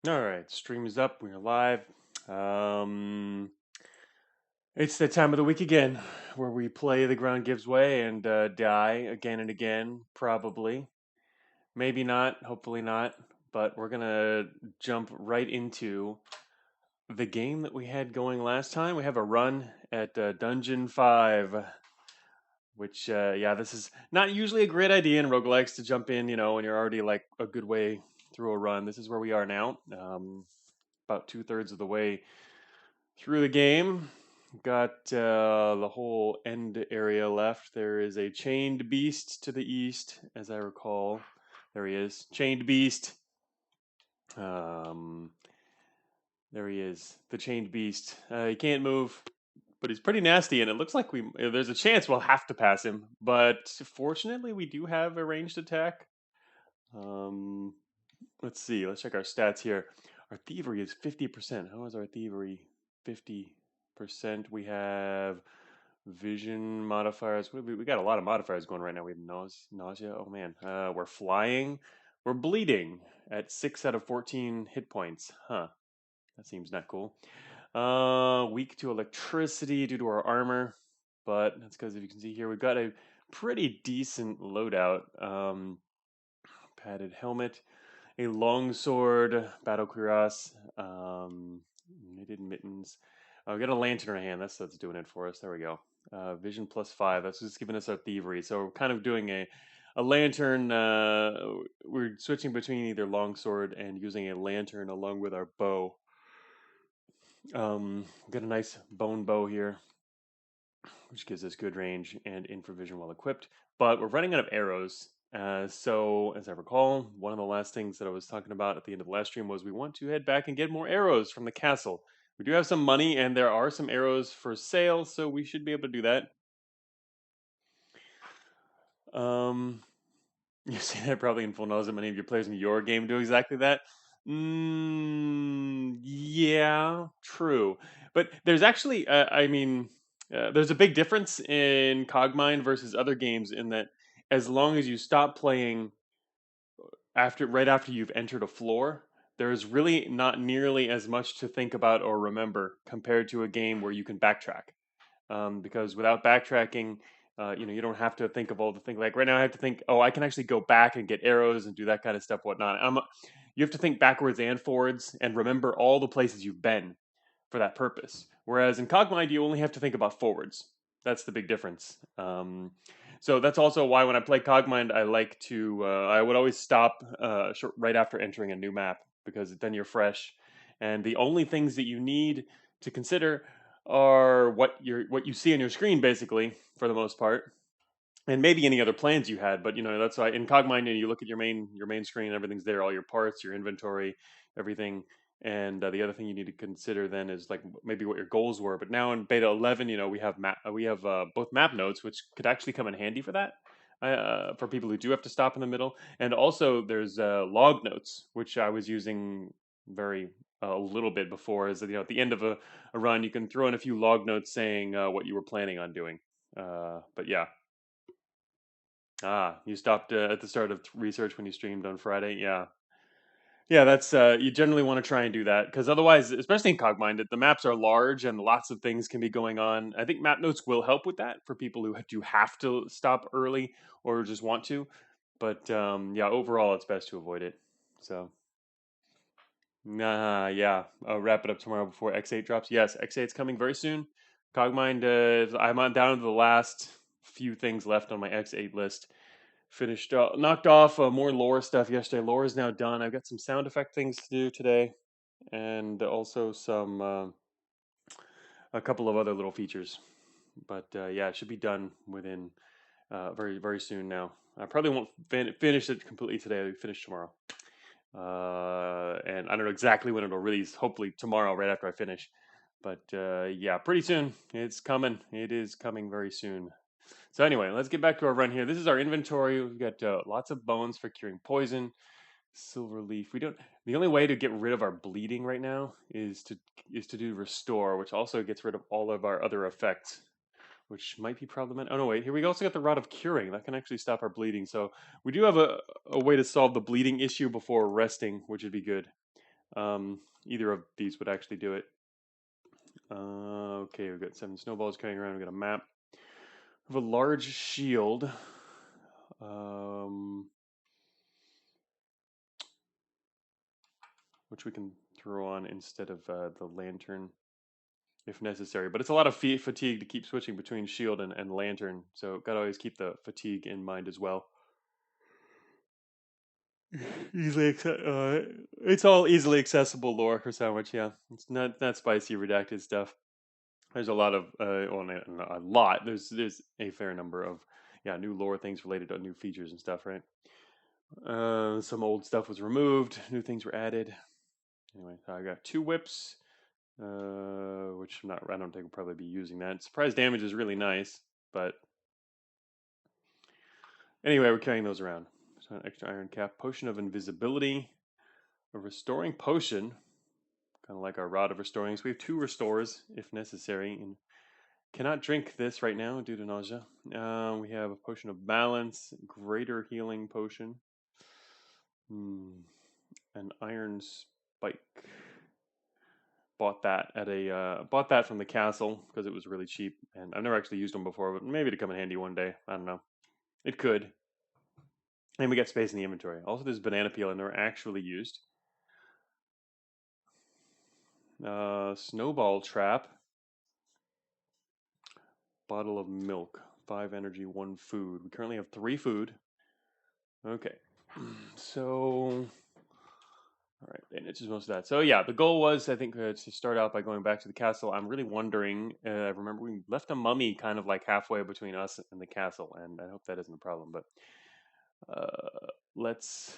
All right, stream is up. We're live. Um, it's the time of the week again where we play The Ground Gives Way and die again and again, probably. Maybe not, hopefully not, but we're gonna jump right into the game that we had going last time. We have a run at Dungeon 5, which, yeah, this is not usually a great idea in roguelikes to jump in, when you're already like a good way through a run. This is where we are now. About two-thirds of the way through the game. Got the whole end area left. There is a chained beast to the east, as I recall. There he is. Chained beast. Um, there he is. The chained beast. He can't move, but he's pretty nasty, and it looks like there's a chance we'll have to pass him. But fortunately, we do have a ranged attack. Um, let's see. Let's check our stats here. Our thievery is 50%. How is our thievery 50%? We have vision modifiers. We got a lot of modifiers going right now. We have nausea. Oh man. We're flying. We're bleeding at 6 out of 14 hit points. Huh. That seems not cool. Weak to electricity due to our armor. But that's because if you can see here, we've got a pretty decent loadout. Padded helmet, a longsword, battle cuirass, knitted mittens. We got a lantern in our hand. That's doing it for us. There we go. Vision +5. That's just giving us our thievery. So we're kind of doing a lantern. We're switching between either longsword and using a lantern along with our bow. Got a nice bone bow here, which gives us good range and infravision while equipped. But we're running out of arrows. So, as I recall, one of the last things that I was talking about at the end of the last stream was we want to head back and get more arrows from the castle. We do have some money, and there are some arrows for sale, so we should be able to do that. Um, you see that probably in full knows that many of your players in your game do exactly that. Yeah, true. But there's actually, there's a big difference in Cogmind versus other games in that as long as you stop playing right after you've entered a floor, there's really not nearly as much to think about or remember compared to a game where you can backtrack. Because without backtracking, you don't have to think of all the things. Like right now, I have to think, oh, I can actually go back and get arrows and do that kind of stuff, whatnot. You have to think backwards and forwards and remember all the places you've been for that purpose. Whereas in Cogmind, you only have to think about forwards. That's the big difference. So that's also why when I play Cogmind, I would always stop right after entering a new map because then you're fresh, and the only things that you need to consider are what you see on your screen, basically, for the most part, and maybe any other plans you had. But that's why in Cogmind, you look at your main screen, everything's there, all your parts, your inventory, everything. And the other thing you need to consider then is like maybe what your goals were. But now in beta 11, we have both map notes, which could actually come in handy for that. For people who do have to stop in the middle, and also there's log notes, which I was using very a little bit before. Is that at the end of a run, you can throw in a few log notes saying what you were planning on doing. But yeah, you stopped at the start of research when you streamed on Friday. Yeah, yeah. That's you generally want to try and do that because otherwise, especially in Cogmind, the maps are large and lots of things can be going on. I think map notes will help with that for people who do have to stop early or just want to. But yeah, overall, it's best to avoid it. So. Yeah. I'll wrap it up tomorrow before X8 drops. Yes, X8's coming very soon. Cogmind, I'm on down to the last few things left on my X8 list. Knocked off more lore stuff yesterday. Lore is now done. I've got some sound effect things to do today, and also a couple of other little features. But yeah, it should be done within very very soon now. I probably won't finish it completely today. I'll finish tomorrow. And I don't know exactly when it'll release. Hopefully tomorrow, right after I finish. But yeah, pretty soon. It's coming. It is coming very soon. So anyway, let's get back to our run here. This is our inventory. We've got lots of bones for curing poison. Silver leaf. We don't. The only way to get rid of our bleeding right now is to do restore, which also gets rid of all of our other effects, which might be problematic. Oh no, wait. Here we also got the rod of curing that can actually stop our bleeding. So we do have a way to solve the bleeding issue before resting, which would be good. Either of these would actually do it. Okay, we've got 7 snowballs carrying around. We've got a map. We have a large shield. Which we can throw on instead of the lantern if necessary. But it's a lot of fatigue to keep switching between shield and lantern, so got to always keep the fatigue in mind as well. It's all easily accessible lore for sandwich. Yeah, it's not spicy redacted stuff. There's a lot of well, not a lot. There's a fair number of new lore things related to new features and stuff, right? Some old stuff was removed, new things were added. Anyway, so I got 2 whips, which I don't think we'll probably be using that. Surprise damage is really nice, but anyway, we're carrying those around. So an extra iron cap, potion of invisibility, a restoring potion, kind of like our rod of restoring. So we have 2 restores if necessary, and cannot drink this right now due to nausea. We have a potion of balance, greater healing potion, an iron spike. Bought that from the castle because it was really cheap, and I've never actually used them before, but maybe to come in handy one day. I don't know. It could. And we got space in the inventory. Also, there's banana peel, and they're actually used. Snowball trap. Bottle of milk. 5 energy, 1 food. We currently have 3 food. Okay. So, all right, and it's just most of that. So yeah, the goal was, I think, to start out by going back to the castle. I'm really wondering. I remember we left a mummy kind of like halfway between us and the castle, and I hope that isn't a problem. But let's.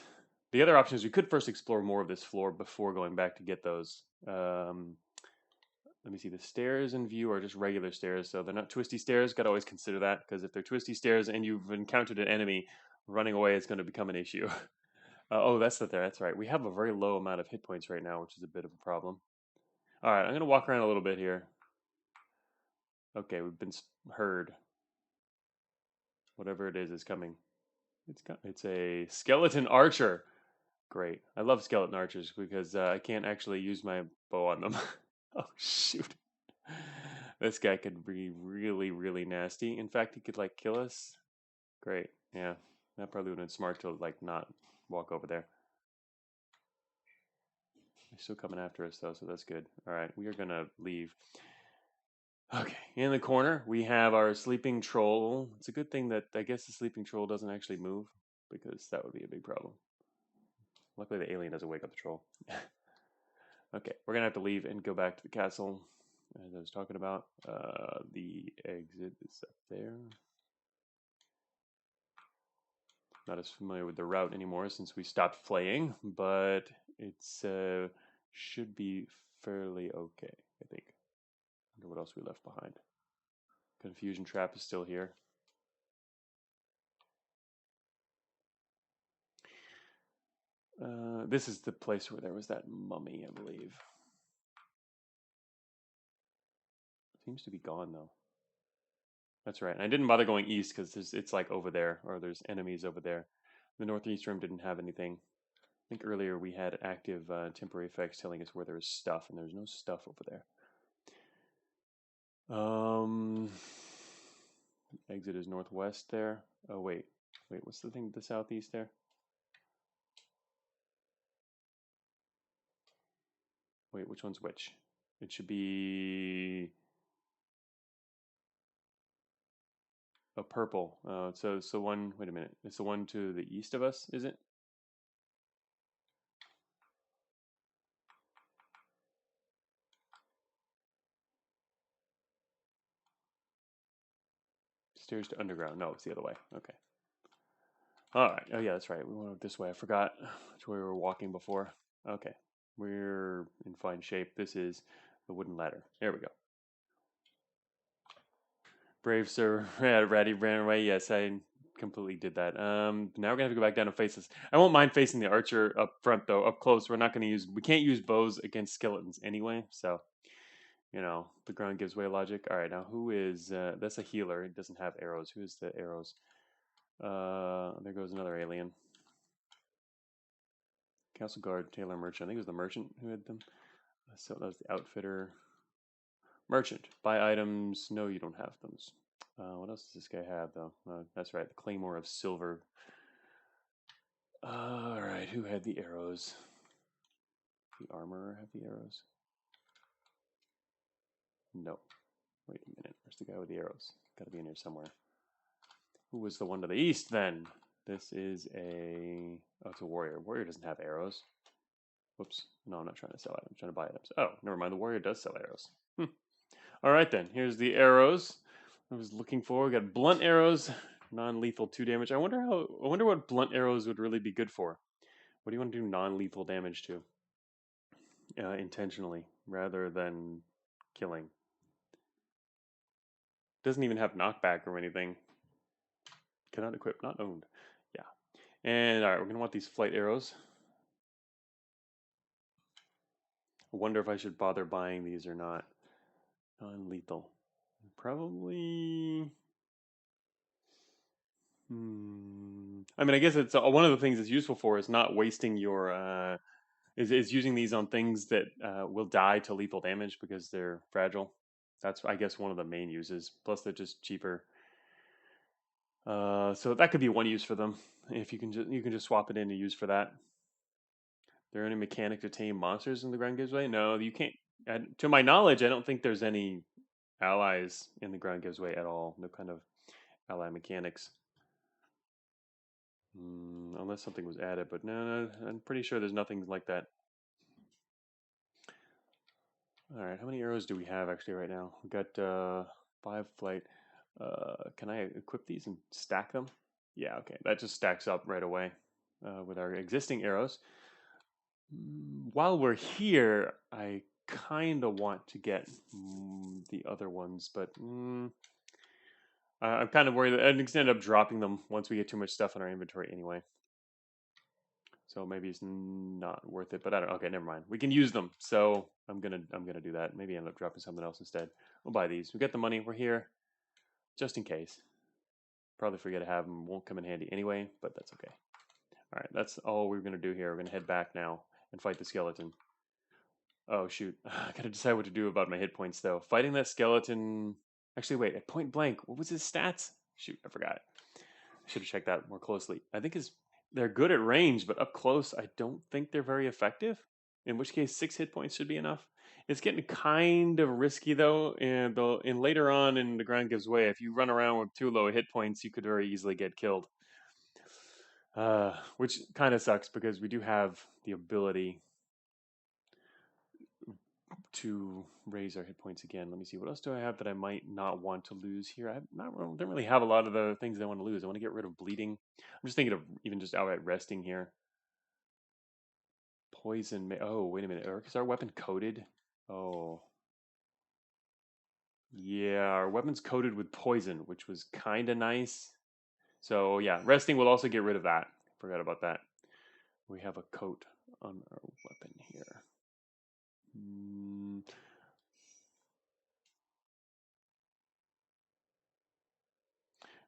The other option is we could first explore more of this floor before going back to get those. Let me see. The stairs in view are just regular stairs, so they're not twisty stairs. Got to always consider that, because if they're twisty stairs and you've encountered an enemy, running away is going to become an issue. Oh, that's not there. That's right. We have a very low amount of hit points right now, which is a bit of a problem. All right, I'm going to walk around a little bit here. Okay, we've been heard. Whatever it is coming. It's a skeleton archer. Great. I love skeleton archers because I can't actually use my bow on them. Oh, shoot. This guy could be really, really nasty. In fact, he could like kill us. Great. Yeah. That probably would have been smart to like not walk over there. They're still coming after us though, so that's good. All right, we are gonna leave. Okay, in the corner we have our sleeping troll. It's a good thing that I guess the sleeping troll doesn't actually move, because that would be a big problem. Luckily the alien doesn't wake up the troll. Okay, we're gonna have to leave and go back to the castle, as I was talking about. The exit is up there. Not as familiar with the route anymore since we stopped playing, but it's should be fairly okay, I think. I wonder what else we left behind. Confusion trap is still here. This is the place where there was that mummy, I believe. Seems to be gone though. That's right. And I didn't bother going east because it's like over there, or there's enemies over there. The northeast room didn't have anything. I think earlier we had active temporary effects telling us where there was stuff, and there's no stuff over there. Exit is northwest there. Oh wait, what's the thing to the southeast there? Wait, which one's which? It should be a purple. So it's the one. Wait a minute. It's the one to the east of us, is it? Stairs to underground. No, it's the other way. Okay. All right. Oh yeah, that's right. We went this way. I forgot which way we were walking before. Okay. We're in fine shape. This is the wooden ladder. There we go. Brave sir, Ratty ran away. Yes, I completely did that. Now we're gonna have to go back down and face this. I won't mind facing the archer up front though. Up close, we're not gonna use. We can't use bows against skeletons anyway. So, the ground gives way logic. All right, now who is? That's a healer. It doesn't have arrows. Who is the arrows? There goes another alien. Castle Guard, Tailor, Merchant. I think it was the Merchant who had them. So that was the Outfitter. Merchant. Buy items. No, you don't have those. What else does this guy have, though? That's right, the Claymore of Silver. All right, who had the arrows? The Armorer have the arrows? No. Wait a minute. Where's the guy with the arrows? Got to be in here somewhere. Who was the one to the east, then? This is a... Oh, it's a warrior. Warrior doesn't have arrows. Whoops. No, I'm not trying to sell items. I'm trying to buy items. Oh, never mind. The warrior does sell arrows. All right, then. Here's the arrows I was looking for. We got blunt arrows, non-lethal 2 damage. I wonder what blunt arrows would really be good for. What do you want to do non-lethal damage to? Intentionally, rather than killing. Doesn't even have knockback or anything. Cannot equip, not owned. Yeah. And all right, we're gonna want these flight arrows. I wonder if I should bother buying these or not. Non-lethal. Probably. I mean, I guess it's one of the things it's useful for is not wasting your. Is using these on things that will die to lethal damage because they're fragile. That's, I guess, one of the main uses. Plus, they're just cheaper. So that could be one use for them. If you can just swap it in to use for that. Are there any mechanic to tame monsters in the Ground Gives Way? No, you can't. To my knowledge, I don't think there's any allies in the Ground Gives Way at all. No kind of ally mechanics. Unless something was added, but no, I'm pretty sure there's nothing like that. All right, how many arrows do we have actually right now? We've got 5 flight. Can I equip these and stack them? Yeah, okay, that just stacks up right away with our existing arrows. While we're here, I kind of want to get the other ones, but I'm kind of worried that I'm going to end up dropping them once we get too much stuff in our inventory anyway. So maybe it's not worth it, but I don't. Okay, never mind. We can use them, so I'm gonna do that. Maybe end up dropping something else instead. We'll buy these. We got the money. We're here, just in case. Probably forget to have them. Won't come in handy anyway, but that's okay. All right, that's all we're gonna do here. We're gonna head back now and fight the skeleton. Oh shoot, I gotta decide what to do about my hit points though. Fighting that skeleton. Actually, wait. At point blank, what was his stats? Shoot, I forgot. I should have checked that more closely. I think they're good at range, but up close, I don't think they're very effective. In which case, 6 hit points should be enough. It's getting kind of risky though, and later on in the Ground Gives Way, if you run around with too low hit points, you could very easily get killed. Which kind of sucks because we do have the ability to raise our hit points again. Let me see. What else do I have that I might not want to lose here? I don't really have a lot of the things I want to lose. I want to get rid of bleeding. I'm just thinking of even just outright resting here. Poison. Oh, wait a minute. Is our weapon coated? Oh. Yeah, our weapon's coated with poison, which was kind of nice. So, yeah, resting will also get rid of that. Forgot about that. We have a coat on our weapon here.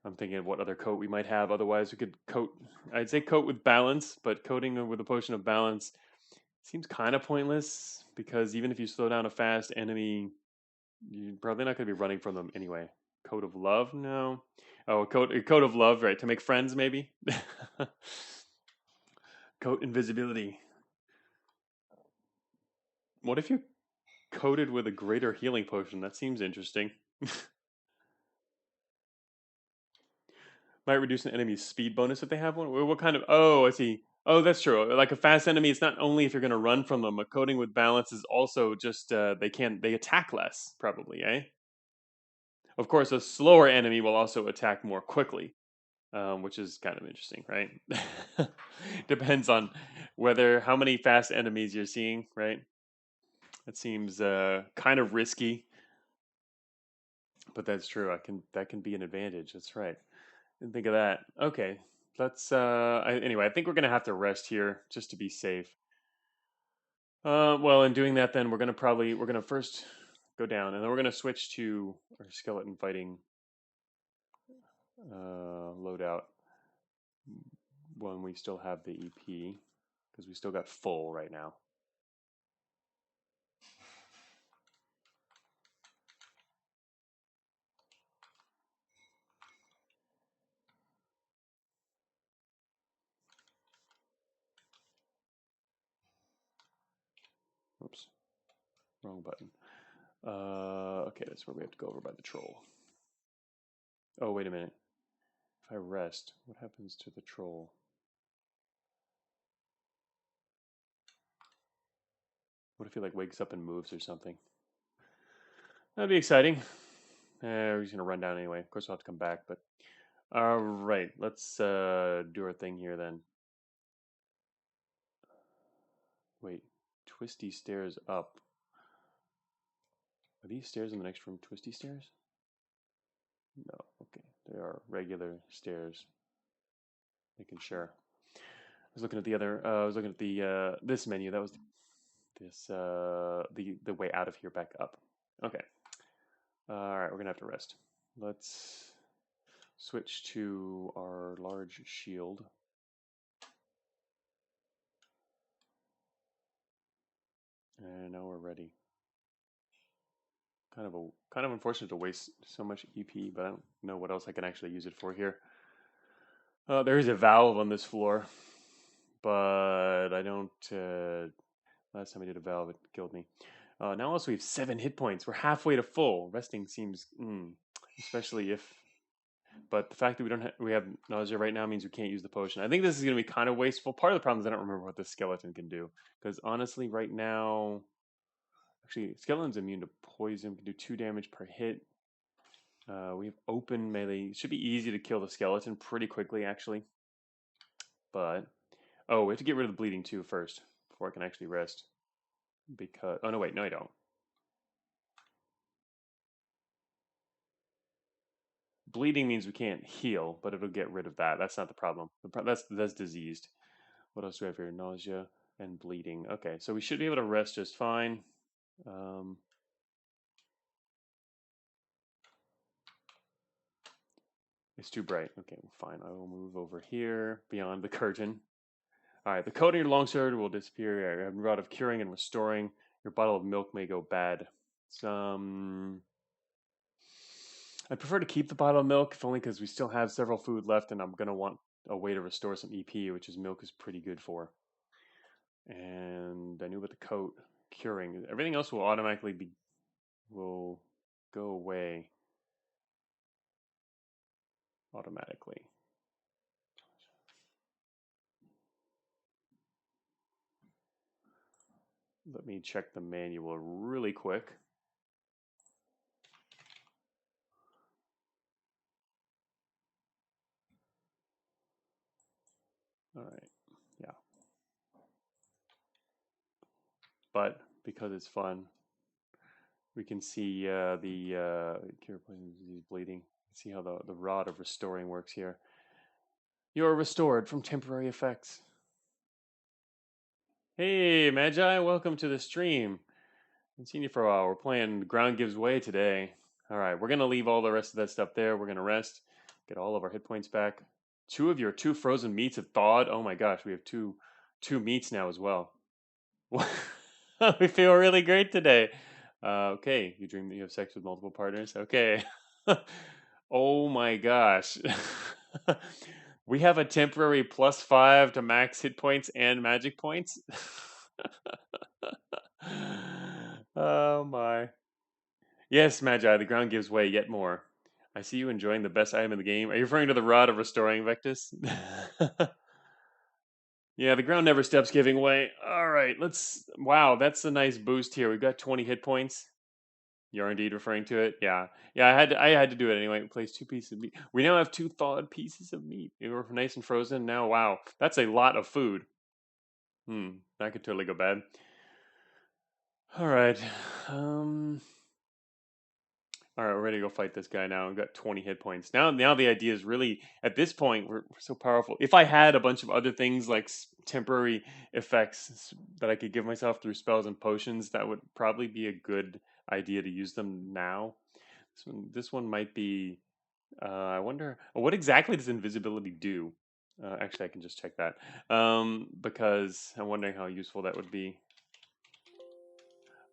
I'm thinking of what other coat we might have. Otherwise, we could coat. I'd say coat with balance, but coating with a potion of balance seems kind of pointless because even if you slow down a fast enemy, you're probably not going to be running from them anyway. Coat of love? No. Oh, a coat of love, right? To make friends, maybe. Coat invisibility. What if you're coated with a greater healing potion? That seems interesting. Might reduce an enemy's speed bonus if they have one. What kind of? Oh, I see. Oh, that's true. Like a fast enemy, it's not only if you're going to run from them. A coating with balance is also just they attack less, probably, eh? Of course, a slower enemy will also attack more quickly, which is kind of interesting, right? Depends on how many fast enemies you're seeing, right? That seems kind of risky, but that's true. That can be an advantage. That's right. Didn't think of that. Okay, let's. Anyway, I think we're gonna have to rest here just to be safe. Well, in doing that, then we're gonna first go down, and then we're gonna switch to our skeleton fighting loadout when we still have the EP. because we still got full right now. Oops, wrong button. Okay, that's where we have to go over by the troll. Oh, wait a minute. If I rest, what happens to the troll? What if he like wakes up and moves or something? That'd be exciting. We're just gonna run down anyway. Of course, we'll have to come back, but all right, let's do our thing here then. Wait, twisty stairs up. Are these stairs in the next room twisty stairs? No, okay. They are regular stairs. Making sure. I was looking at the other. I was looking at the this menu. That was the way out of here back up. Okay. All right, we're gonna have to rest. Let's switch to our large shield. And now we're ready. Kind of unfortunate to waste so much EP, but I don't know what else I can actually use it for here. There is a valve on this floor, but I don't. Last time I did a valve, it killed me. Now also we have 7 hit points. We're halfway to full. Resting seems, especially if. But the fact that we have nausea right now means we can't use the potion. I think this is going to be kind of wasteful. Part of the problem is I don't remember what the skeleton can do, because honestly, right now, actually, skeleton's immune to poison. Can do 2 damage per hit. We have open melee. It should be easy to kill the skeleton pretty quickly, actually. But oh, we have to get rid of the bleeding too first before I can actually rest. Because oh no, wait, no, I don't. Bleeding means we can't heal, but it'll get rid of that. That's not the problem. That's diseased. What else do we have here? Nausea and bleeding. Okay, so we should be able to rest just fine. It's too bright. Okay, fine. I will move over here beyond the curtain. All right, the coat on your longsword will disappear. You have a rod of curing and restoring. Your bottle of milk may go bad. Some. I prefer to keep the bottle of milk, if only because we still have several food left, and I'm gonna want a way to restore some EP, which is milk is pretty good for. And I knew about the coat curing. Everything else will automatically will go away automatically. Let me check the manual really quick. All right, yeah. But because it's fun, we can see the cure poison disease bleeding. See how the rod of restoring works here. You are restored from temporary effects. Hey, Magi, welcome to the stream. Haven't seen you for a while. We're playing Ground Gives Way today. All right, we're going to leave all the rest of that stuff there. We're going to rest, get all of our hit points back. 2 of your 2 frozen meats have thawed. Oh my gosh, we have two meats now as well. We feel really great today. Okay, you dream that you have sex with multiple partners. Okay. Oh my gosh. We have a temporary +5 to max hit points and magic points. Oh my. Yes, Magi, the ground gives way yet more. I see you enjoying the best item in the game. Are you referring to the Rod of Restoring, Vectus? Yeah, the ground never stops giving way. All right, let's. Wow, that's a nice boost here. We've got 20 hit points. You're indeed referring to it. Yeah, yeah. I had to do it anyway. Place 2 pieces of meat. We now have 2 thawed pieces of meat. They were nice and frozen. Now, wow, that's a lot of food. That could totally go bad. All right. All right, we're ready to go fight this guy now. I've got 20 hit points. Now the idea is really, at this point, we're so powerful. If I had a bunch of other things like temporary effects that I could give myself through spells and potions, that would probably be a good idea to use them now. This one might be. I wonder what exactly does invisibility do? Actually, I can just check that because I'm wondering how useful that would be.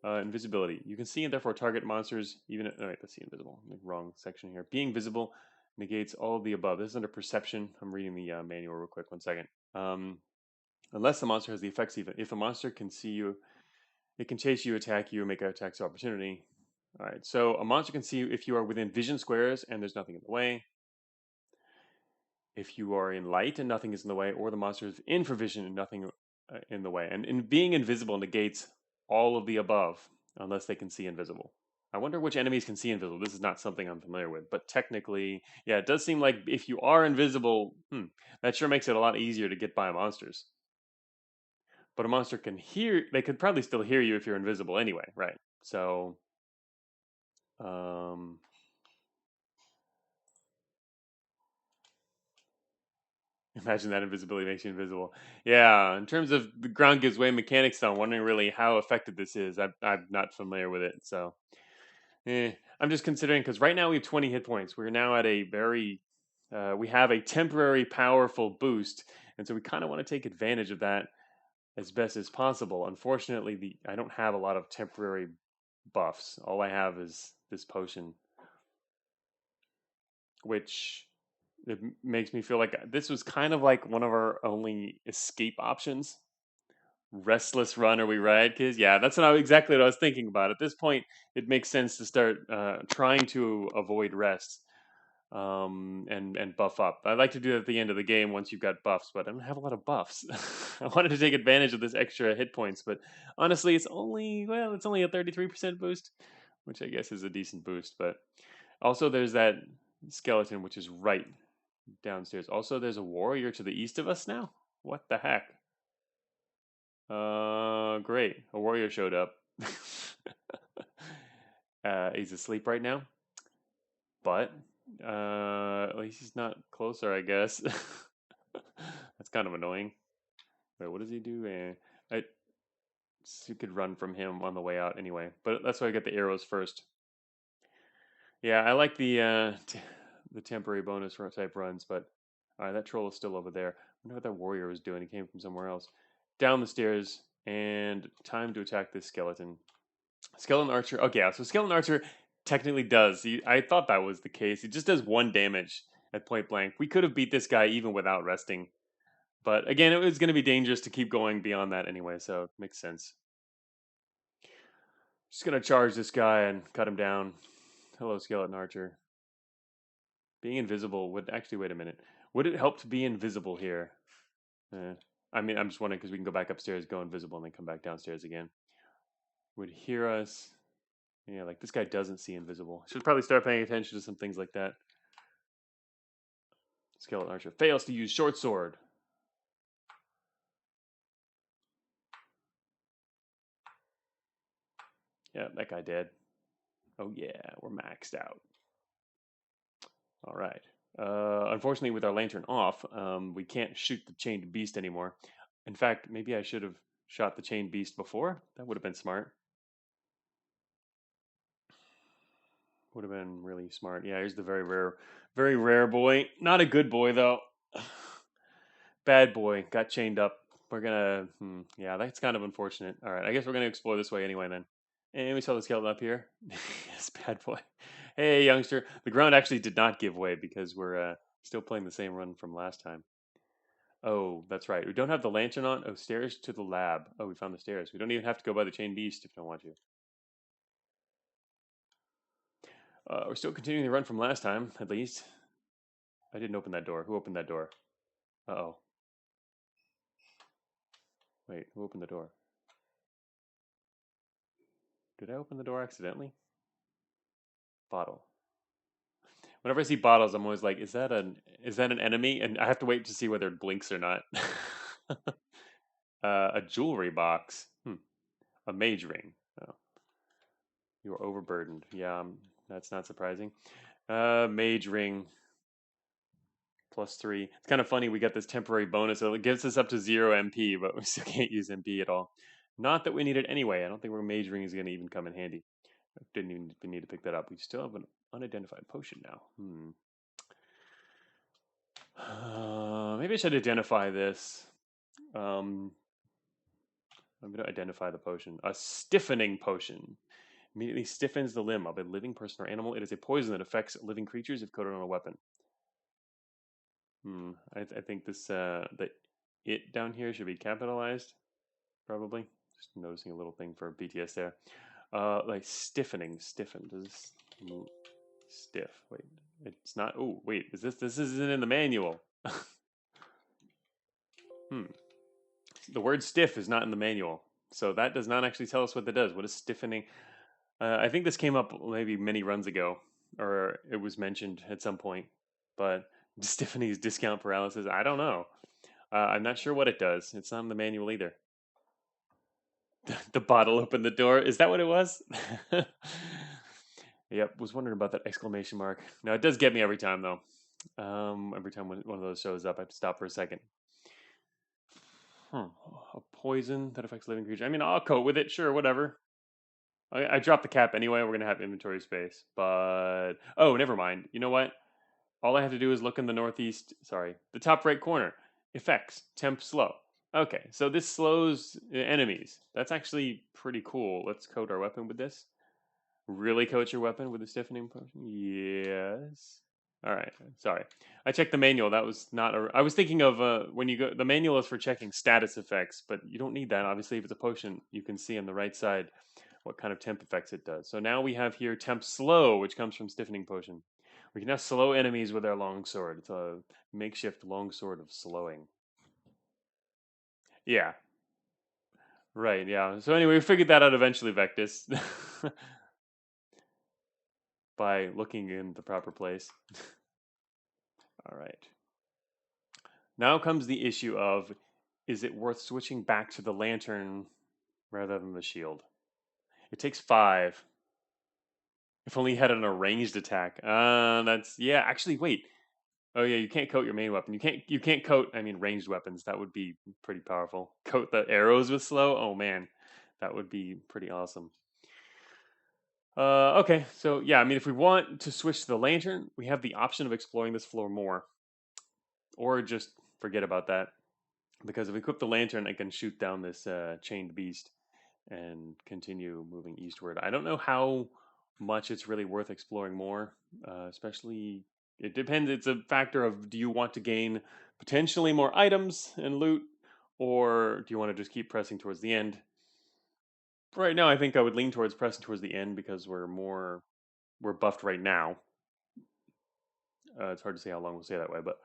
Invisibility. You can see and therefore target monsters even. Oh, wait, let's see. Invisible. Wrong section here. Being visible negates all of the above. This is under perception. I'm reading the manual real quick. 1 second. Unless the monster has the effects, even if a monster can see you, it can chase you, attack you, make attacks of opportunity. All right. So a monster can see you if you are within vision squares and there's nothing in the way. If you are in light and nothing is in the way, or the monster is in for vision and nothing in the way. And in being invisible negates all of the above, unless they can see invisible. I wonder which enemies can see invisible. This is not something I'm familiar with, but technically, yeah, it does seem like if you are invisible, that sure makes it a lot easier to get by monsters. But a monster can hear; they could probably still hear you if you're invisible anyway, right? So, um, imagine that invisibility makes you invisible. Yeah, in terms of the ground gives way mechanics, though, I'm wondering really how effective this is. I'm not familiar with it, so I'm just considering because right now we have 20 hit points. We're now at a we have a temporary powerful boost, and so we kind of want to take advantage of that as best as possible. Unfortunately, I don't have a lot of temporary buffs. All I have is this potion, which it makes me feel like this was kind of like one of our only escape options. Restless run, are we right, kids? Yeah, that's exactly what I was thinking about. At this point, it makes sense to start trying to avoid rest and buff up. I like to do that at the end of the game once you've got buffs, but I don't have a lot of buffs. I wanted to take advantage of this extra hit points, but honestly, it's only a 33% boost, which I guess is a decent boost. But also, there's that skeleton which is right downstairs. Also, there's a warrior to the east of us now. What the heck? Great. A warrior showed up. He's asleep right now, but at least he's not closer, I guess. That's kind of annoying. Wait, what does he do? You could run from him on the way out anyway, but that's why I get the arrows first. Yeah, I like the temporary bonus type runs, but all right, that troll is still over there. I wonder what that warrior was doing. He came from somewhere else. Down the stairs, and time to attack this skeleton. Skeleton Archer. Okay, yeah, so Skeleton Archer technically does. I thought that was the case. He just does 1 damage at point blank. We could have beat this guy even without resting. But again, it was going to be dangerous to keep going beyond that anyway, so it makes sense. Just going to charge this guy and cut him down. Hello, Skeleton Archer. Being invisible would actually, wait a minute. Would it help to be invisible here? I mean, I'm just wondering because we can go back upstairs, go invisible, and then come back downstairs again. Would hear us. Yeah, like this guy doesn't see invisible. Should probably start paying attention to some things like that. Skeleton Archer fails to use short sword. Yeah, that guy dead. Oh yeah, we're maxed out. All right. Unfortunately, with our lantern off, we can't shoot the chained beast anymore. In fact, maybe I should have shot the chained beast before. That would have been smart. Would have been really smart. Yeah, here's the very rare boy. Not a good boy though. Bad boy. Got chained up. We're gonna. Yeah, that's kind of unfortunate. All right, I guess we're gonna explore this way anyway then. And we saw the skeleton up here. Yes, bad boy. Hey, youngster. The ground actually did not give way because we're still playing the same run from last time. Oh, that's right. We don't have the lantern on. Oh, stairs to the lab. Oh, we found the stairs. We don't even have to go by the chain beast if we don't want to. We're still continuing the run from last time, at least. I didn't open that door. Who opened that door? Uh-oh. Wait, who opened the door? Did I open the door accidentally? Bottle. Whenever I see bottles, I'm always like, is that an enemy? And I have to wait to see whether it blinks or not. A jewelry box. A mage ring. Oh, you are overburdened. Yeah, that's not surprising. Mage ring +3. It's kind of funny. We got this temporary bonus. So it gives us up to 0 MP, but we still can't use MP at all. Not that we need it anyway. I don't think our mage ring is going to even come in handy. Didn't even need to pick that up. We still have an unidentified potion now. Maybe I should identify this. Um, I'm going to identify the potion. A stiffening potion. Immediately stiffens the limb of a living person or animal. It is a poison that affects living creatures if coated on a weapon. I think this the it down here should be capitalized, probably. Just noticing a little thing for BTS there. Like stiffening, stiffen. Does this move? Stiff. Wait, it's not. Oh, wait. Is this? This isn't in the manual. Hmm. The word stiff is not in the manual, so that does not actually tell us what that does. What is stiffening? I think this came up maybe many runs ago, or it was mentioned at some point. But stiffening is discount paralysis. I don't know. I'm not sure what it does. It's not in the manual either. The bottle opened the door. Is that what it was? Yep. Was wondering about that exclamation mark. No, it does get me every time though. Every time one of those shows up, I have to stop for a second. Hmm. A poison that affects living creatures. I mean, I'll coat with it. Sure, whatever. I dropped the cap anyway. We're gonna have inventory space, but oh, never mind. You know what? All I have to do is look in the northeast. Sorry, the top right corner. Effects. Temp slow. Okay, so this slows enemies. That's actually pretty cool. Let's coat our weapon with this. Really coat your weapon with the stiffening potion? Yes. All right. Sorry, I checked the manual. That was not a. I was thinking of when you go. The manual is for checking status effects, but you don't need that. Obviously, if it's a potion, you can see on the right side what kind of temp effects it does. So now we have here temp slow, which comes from stiffening potion. We can now slow enemies with our longsword. It's a makeshift longsword of slowing. Yeah. Right. Yeah. So anyway, we figured that out eventually, Vectis, by looking in the proper place. All right. Now comes the issue of, is it worth switching back to the lantern rather than the shield? It takes 5. If only you had an arranged attack. That's yeah. Actually, wait. Oh yeah, you can't coat your main weapon. You can't coat. I mean, ranged weapons. That would be pretty powerful. Coat the arrows with slow. Oh man, that would be pretty awesome. Okay, so yeah, I mean, if we want to switch to the lantern, we have the option of exploring this floor more, or just forget about that. Because if we equip the lantern, I can shoot down this chained beast and continue moving eastward. I don't know how much it's really worth exploring more, especially it depends. It's a factor of, do you want to gain potentially more items and loot, or do you want to just keep pressing towards the end? Right now, I think I would lean towards pressing towards the end because we're buffed right now. It's hard to say how long we'll stay that way, but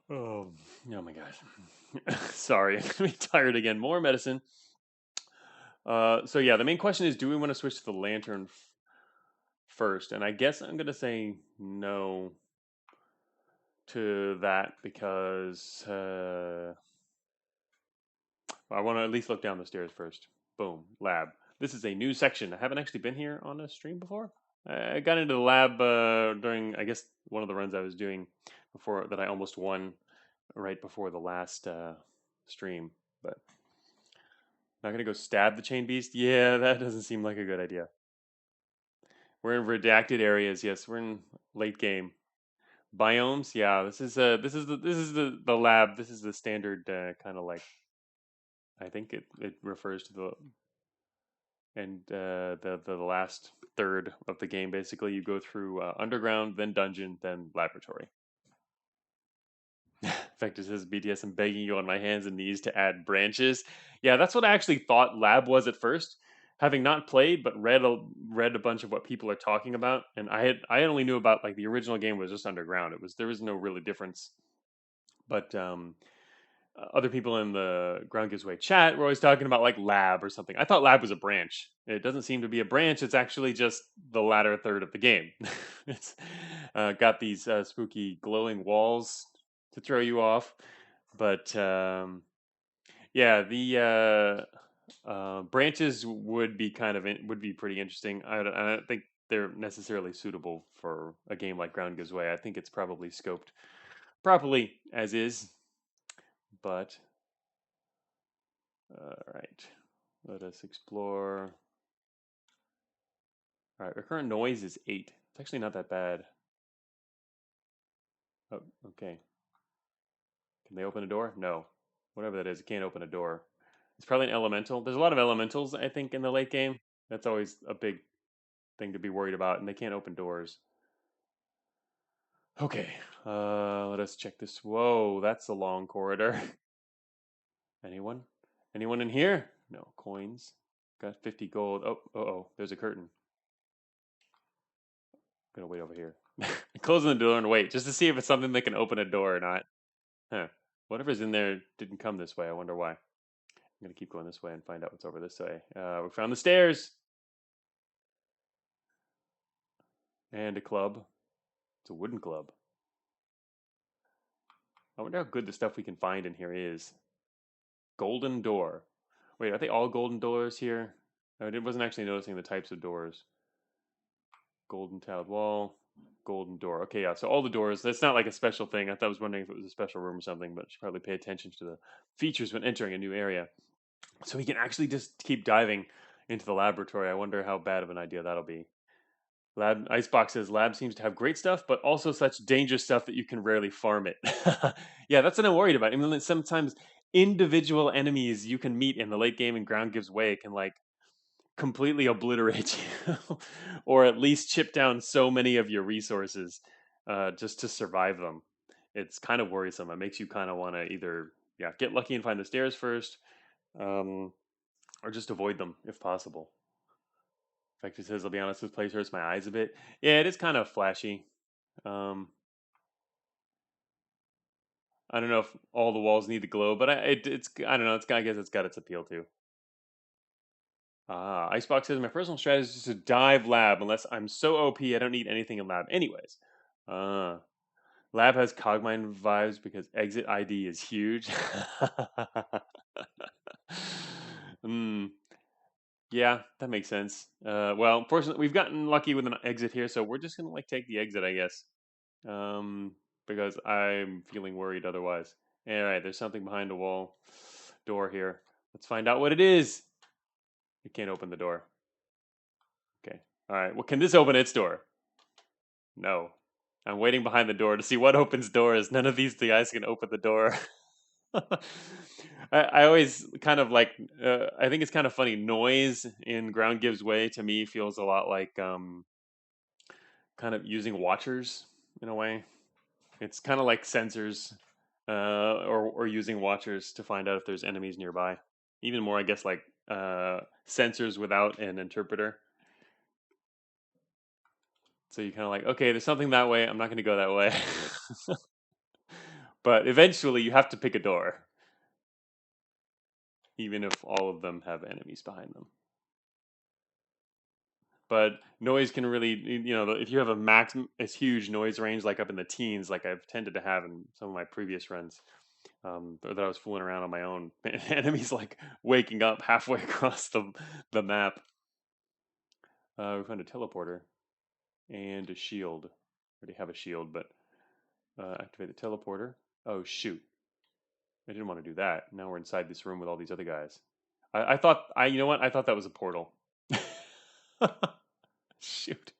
oh my gosh, sorry, I'm tired again. More medicine. So yeah, the main question is, do we want to switch to the lantern first? And I guess I'm gonna say no to that because I want to at least look down the stairs first. Boom, lab. This is a new section. I haven't actually been here on a stream before. I got into the lab during, I guess, one of the runs I was doing before that I almost won right before the last stream. But not gonna go stab the chain beast. Yeah, that doesn't seem like a good idea. We're in redacted areas. Yes, we're in late game. Biomes, yeah. This is the lab. This is the standard kind of like, I think it refers to the and the last third of the game. Basically, you go through underground, then dungeon, then laboratory. Vector says, BTS, I'm begging you on my hands and knees to add branches. Yeah, that's what I actually thought lab was at first. Having not played, but read a bunch of what people are talking about, and I only knew about, like, the original game was just underground. There was no really difference. But other people in the Ground Gives Way chat were always talking about like lab or something. I thought lab was a branch. It doesn't seem to be a branch. It's actually just the latter third of the game. It's got these spooky glowing walls to throw you off, but yeah, the branches would be would be pretty interesting. I don't think they're necessarily suitable for a game like Ground Gives Way. I think it's probably scoped properly as is, but all right. Let us explore. All right, our current noise is 8. It's actually not that bad. Oh, okay. Can they open a door? No. Whatever that is, it can't open a door. It's probably an elemental. There's a lot of elementals, I think, in the late game. That's always a big thing to be worried about, and they can't open doors. Okay, let us check this. Whoa, that's a long corridor. Anyone? Anyone in here? No coins. Got 50 gold. Oh, oh, there's a curtain. I'm gonna wait over here. Closing the door and wait just to see if it's something that can open a door or not. Huh. Whatever's in there didn't come this way. I wonder why. I'm gonna keep going this way and find out what's over this way. We found the stairs and a club. It's a wooden club. I wonder how good the stuff we can find in here is. Golden door. Wait, are they all golden doors here? I wasn't actually noticing the types of doors. Golden tiled wall, golden door. Okay, yeah. So all the doors. That's not like a special thing. I was wondering if it was a special room or something, but I should probably pay attention to the features when entering a new area. So we can actually just keep diving into the laboratory. I wonder how bad of an idea that'll be. Lab Icebox says lab seems to have great stuff, but also such dangerous stuff that you can rarely farm it. Yeah, that's what I'm worried about. I mean, sometimes individual enemies you can meet in the late game and ground gives way can like completely obliterate you, or at least chip down so many of your resources just to survive them. It's kind of worrisome. It makes you kind of want to either get lucky and find the stairs first, um, or just avoid them if possible. In fact, it says, "I'll be honest, this place hurts my eyes a bit." Yeah, it is kind of flashy. Um, I don't know if all the walls need to glow, but it's I don't know. I guess it's got its appeal too. Icebox says my personal strategy is to dive lab unless I'm so OP I don't need anything in lab anyways. Uh, Lab has Cogmine vibes because exit ID is huge. mm, yeah, that makes sense. Well, fortunately, we've gotten lucky with an exit here, so we're just gonna like take the exit, I guess, um, because I'm feeling worried otherwise. All right, there's something behind the wall door here. Let's find out what it is. We can't open the door. Okay. All right. Well, can this open its door? No. I'm waiting behind the door to see what opens doors. None of these guys can open the door. I always kind of like. I think it's kind of funny. Noise in Ground Gives Way to me feels a lot like kind of using watchers in a way. It's kind of like sensors, or using watchers to find out if there's enemies nearby. Even more, I guess, like sensors without an interpreter. So you kind of like, okay, there's something that way. I'm not going to go that way. But eventually, you have to pick a door, even if all of them have enemies behind them. But noise can really, if you have a huge noise range, like up in the teens, like I've tended to have in some of my previous runs, or that I was fooling around on my own, enemies like waking up halfway across the map. We found a teleporter and a shield. I already have a shield, but activate the teleporter. Oh shoot! I didn't want to do that. Now we're inside this room with all these other guys. I thought you know what? I thought that was a portal. Shoot.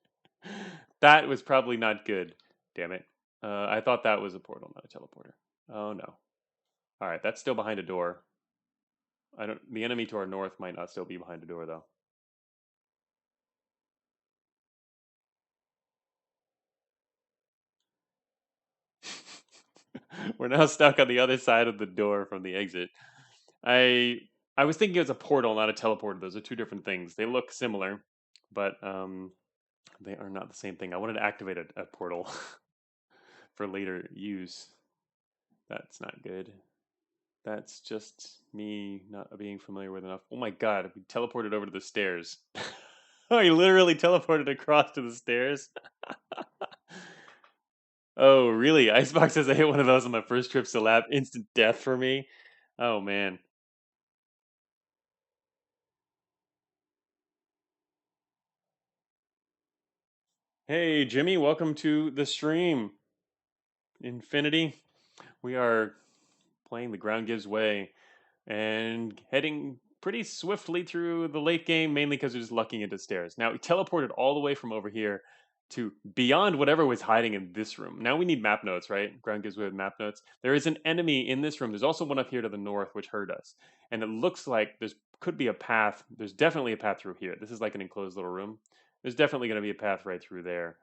That was probably not good. Damn it. I thought that was a portal, not a teleporter. Oh no. All right, that's still behind a door. I don't. The enemy to our north might not still be behind a door though. We're now stuck on the other side of the door from the exit. I I was thinking it was a portal, not a teleporter. Those are two different things. They look similar, but they are not the same thing. I wanted to activate a portal for later use. That's not good. That's just me not being familiar with enough. Oh my god, we teleported over to the stairs. Oh, he literally teleported across to the stairs. Oh, really? Icebox says I hit one of those on my first trip to lab. Instant death for me. Oh man. Hey, Jimmy, welcome to the stream. Infinity. We are playing The Ground Gives Way and heading pretty swiftly through the late game, mainly because we're just lucking into stairs. Now, we teleported all the way from over here to beyond whatever was hiding in this room. Now we need map notes, right? Ground gives way with map notes. There is an enemy in this room. There's also one up here to the north, which hurt us. And it looks like there's could be a path. There's definitely a path through here. This is like an enclosed little room. There's definitely going to be a path right through there,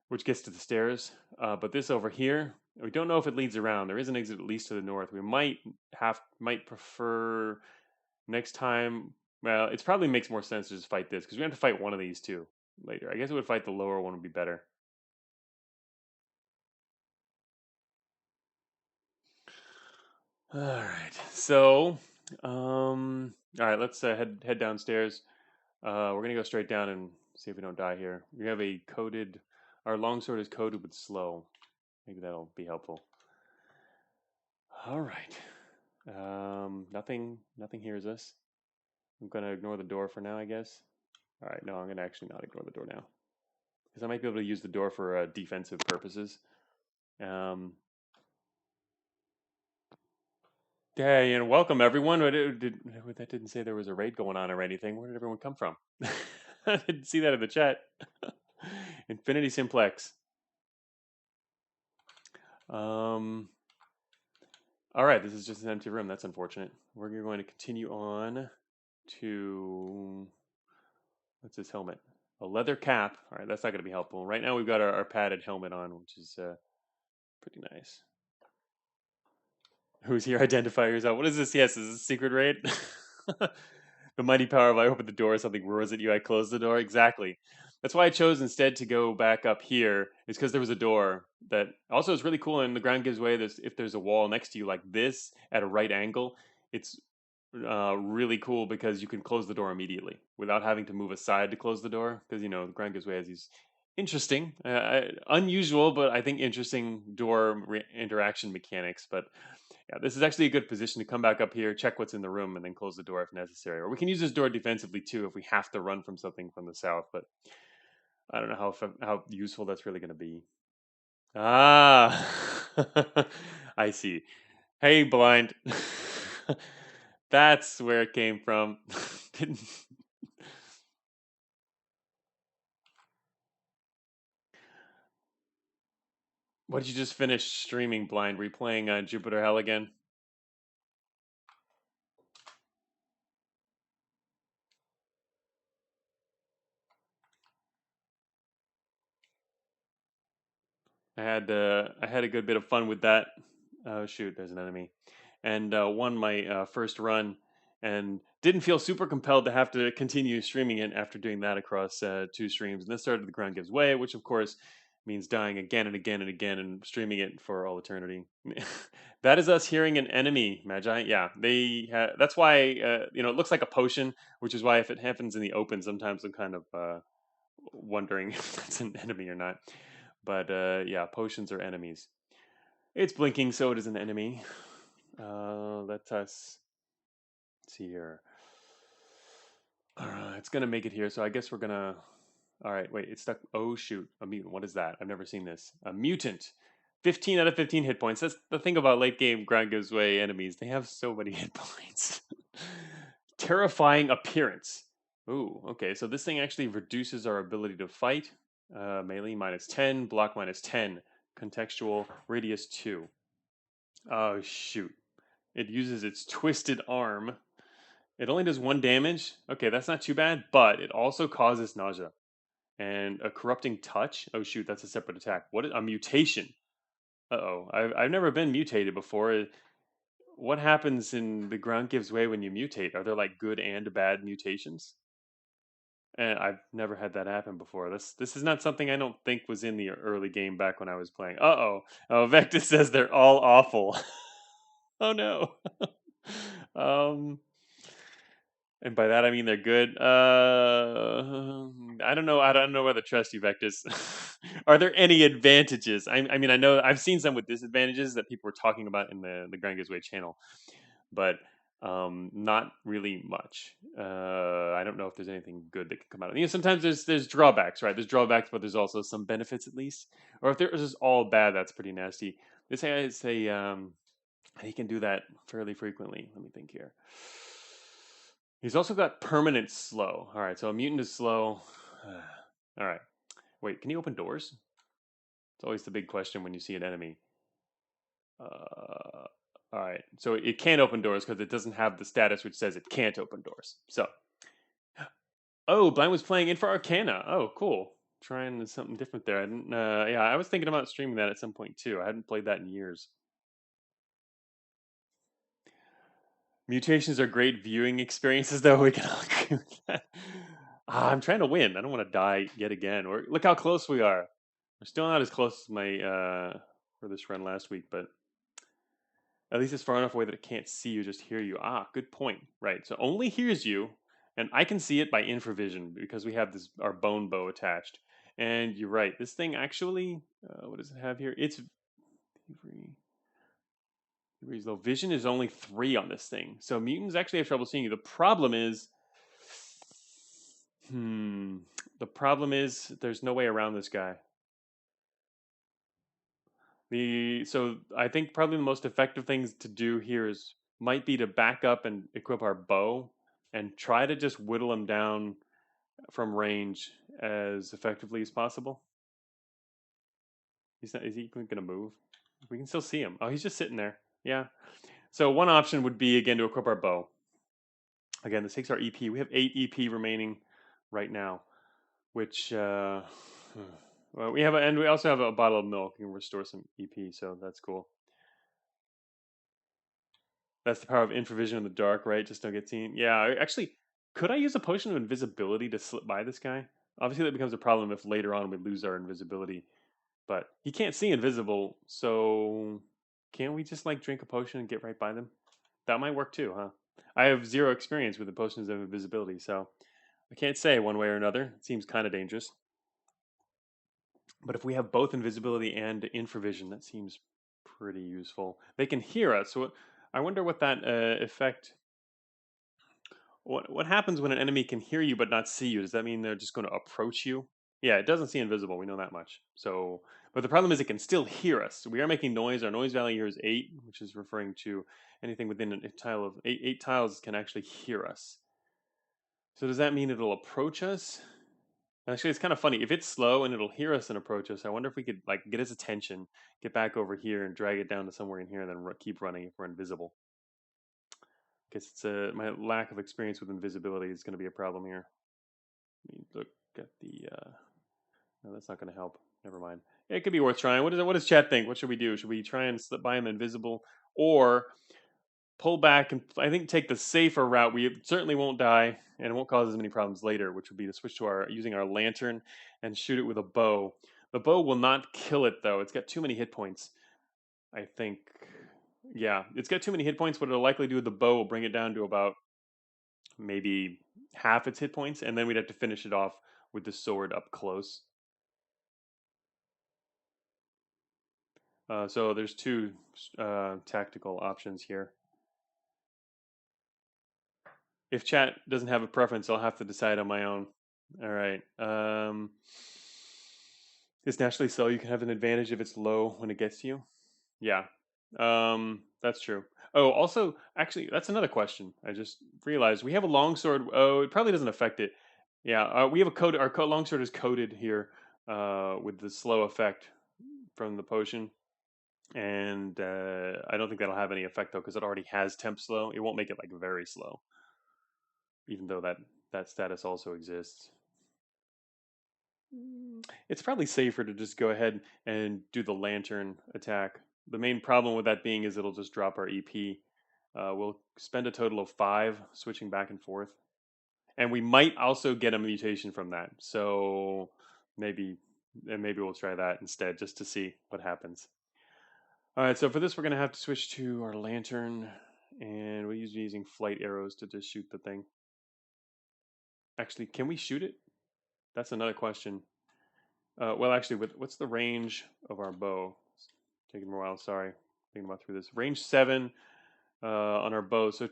which gets to the stairs. But this over here, we don't know if it leads around. There is an exit at least to the north. We might prefer next time. Well, it probably makes more sense to just fight this because we have to fight one of these two later. I guess it would fight the lower one would be better. All right. So, all right. Let's head downstairs. We're gonna go straight down and see if we don't die here. We have a coded. Our longsword is coded with slow. Maybe that'll be helpful. All right. Nothing hears us. I'm gonna ignore the door for now, I guess. All right. No, I'm gonna actually not ignore the door now because I might be able to use the door for defensive purposes. Um, Hey, and welcome everyone. That didn't say there was a raid going on or anything. Where did everyone come from? I didn't see that in the chat. Infinity Simplex. Um, all right, this is just an empty room. That's unfortunate. We're going to continue on to what's this helmet? A leather cap. All right, that's not going to be helpful. Right now we've got our padded helmet on, which is pretty nice. Who's here? Identify yourself. What is this? Yes, is this a secret raid? The mighty power of I open the door, something roars at you, I close the door. Exactly. That's why I chose instead to go back up here, is because there was a door that also is really cool and the ground gives way. If there's a wall next to you like this at a right angle, it's really cool because you can close the door immediately without having to move aside to close the door. Because, the ground gives way has these interesting, unusual, but I think interesting door interaction mechanics. But yeah, this is actually a good position to come back up here, check what's in the room, and then close the door if necessary. Or we can use this door defensively too if we have to run from something from the south. But I don't know how useful that's really going to be. Ah, I see. Hey, blind. That's where it came from. Didn't... What did you just finish streaming, blind? Replaying Jupiter Hell again? I had a good bit of fun with that. Oh shoot, there's an enemy, and won my first run, and didn't feel super compelled to have to continue streaming it after doing that across two streams. And then started the ground gives way, which of course means dying again and again and again and streaming it for all eternity. That is us hearing an enemy, Magi. Yeah, that's why it looks like a potion, which is why if it happens in the open, sometimes I'm kind of wondering if that's an enemy or not. But yeah, potions are enemies. It's blinking, so it is an enemy. Let us see here. It's gonna make it here, so I guess we're gonna. All right, wait, it's stuck. Oh shoot, a mutant. What is that? I've never seen this. A mutant. 15 out of 15 hit points. That's the thing about late game ground gives way enemies. They have so many hit points. Terrifying appearance. Ooh, okay. So this thing actually reduces our ability to fight. Melee -10, block -10, contextual radius 2. Oh shoot! It uses its twisted arm. It only does 1 damage. Okay, that's not too bad, but it also causes nausea and a corrupting touch. Oh shoot, that's a separate attack. What is a mutation? Uh-oh, I've never been mutated before. What happens in the ground gives way when you mutate? Are there like good and bad mutations? And I've never had that happen before. This is not something I don't think was in the early game back when I was playing. Uh-oh. Oh, Vectus says they're all awful. Oh no. um and by that I mean they're good. I don't know. I don't know whether to trust you, Vectus. Are there any advantages? I mean, I know I've seen some with disadvantages that people were talking about in the Grand Gives Way channel, but not really much. I don't know if there's anything good that can come out of it. Sometimes there's drawbacks, right? There's drawbacks, but there's also some benefits at least. Or if there's just all bad, that's pretty nasty. This guy is he can do that fairly frequently. Let me think here. He's also got permanent slow. All right, so a mutant is slow. All right. Wait, can he open doors? It's always the big question when you see an enemy. All right, so it can't open doors because it doesn't have the status which says it can't open doors. So, oh, Blind was playing Infra Arcana. Oh, cool. Trying something different there. I didn't. Yeah, I was thinking about streaming that at some point too. I hadn't played that in years. Mutations are great viewing experiences, though. We can all agree with that. I'm trying to win. I don't want to die yet again. Or look how close we are. We're still not as close as my for this run last week, but at least it's far enough away that it can't see you, just hear you. Ah, good point. Right. So only hears you, and I can see it by infravision because we have this our bone bow attached. And you're right. This thing actually, what does it have here? It's though vision is only 3 on this thing, so mutants actually have trouble seeing you. The problem is, hmm, the problem is there's no way around this guy. So I think probably the most effective things to do here is might be to back up and equip our bow and try to just whittle him down from range as effectively as possible. Is he going to move? We can still see him. Oh, he's just sitting there. Yeah. So one option would be again to equip our bow. Again, this takes our EP. We have 8 EP remaining right now, which well, and we also have a bottle of milk. We can restore some EP, so that's cool. That's the power of infravision in the dark, right? Just don't get seen. Yeah, actually, could I use a potion of invisibility to slip by this guy? Obviously, that becomes a problem if later on we lose our invisibility. But he can't see invisible, so can't we just like drink a potion and get right by them? That might work too, huh? I have 0 experience with the potions of invisibility, so I can't say one way or another. It seems kind of dangerous. But if we have both invisibility and infravision, that seems pretty useful. They can hear us. So I wonder what that effect. What happens when an enemy can hear you but not see you? Does that mean they're just going to approach you? Yeah, it doesn't see invisible. We know that much. So, but the problem is it can still hear us. We are making noise. Our noise value here is 8, which is referring to anything within a tile of 8 tiles can actually hear us. So does that mean it'll approach us? Actually, it's kind of funny. If it's slow and it'll hear us and approach us, I wonder if we could like get its attention, get back over here, and drag it down to somewhere in here, and then keep running if we're invisible. Because it's my lack of experience with invisibility is going to be a problem here. Let me look at the. No, that's not going to help. Never mind. It could be worth trying. What does chat think? What should we do? Should we try and slip by him invisible, or pull back and I think take the safer route? We certainly won't die and it won't cause as many problems later, which would be to switch to using our lantern and shoot it with a bow. The bow will not kill it though. It's got too many hit points. I think, yeah, it's got too many hit points. What it'll likely do with the bow will bring it down to about maybe half its hit points, and then we'd have to finish it off with the sword up close. So there's 2 tactical options here. If chat doesn't have a preference, I'll have to decide on my own. All right. It's naturally slow. You can have an advantage if it's low when it gets to you. Yeah. That's true. Oh, also, actually, that's another question. I just realized we have a longsword. Oh, it probably doesn't affect it. Yeah, we have a code. Our longsword is coded here with the slow effect from the potion, and I don't think that'll have any effect though because it already has temp slow. It won't make it like very slow, even though that status also exists. It's probably safer to just go ahead and do the lantern attack. The main problem with that being is it'll just drop our EP. We'll spend a total of 5 switching back and forth. And we might also get a mutation from that. So maybe we'll try that instead just to see what happens. All right, so for this we're going to have to switch to our lantern, and we're using flight arrows to just shoot the thing. Actually, can we shoot it? That's another question. Well, actually, what's the range of our bow? It's taking a while. Sorry, thinking about through this. Range 7 on our bow. So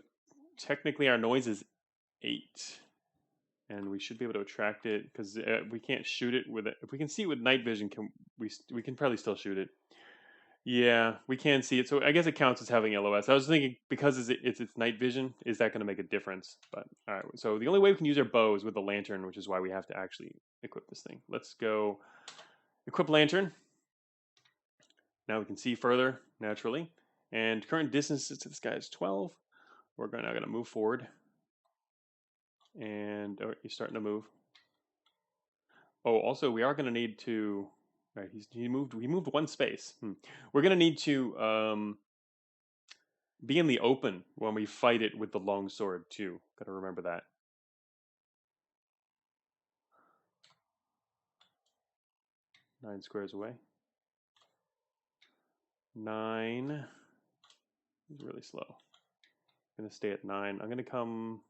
technically, our noise is 8, and we should be able to attract it because we can't shoot it with it. If we can see it with night vision, we can probably still shoot it. Yeah, we can see it. So I guess it counts as having LOS. I was thinking because it's night vision, is that going to make a difference? But all right. So the only way we can use our bow is with the lantern, which is why we have to actually equip this thing. Let's go equip lantern. Now we can see further naturally. And current distance to this guy is 12. We're now going to move forward. And oh, he's starting to move. Oh, also we are going to need to. Right, he moved. We moved one space. We're going to need to be in the open when we fight it with the long sword too. Got to remember that. 9 squares away. 9 is really slow. I'm gonna stay at 9. I'm gonna come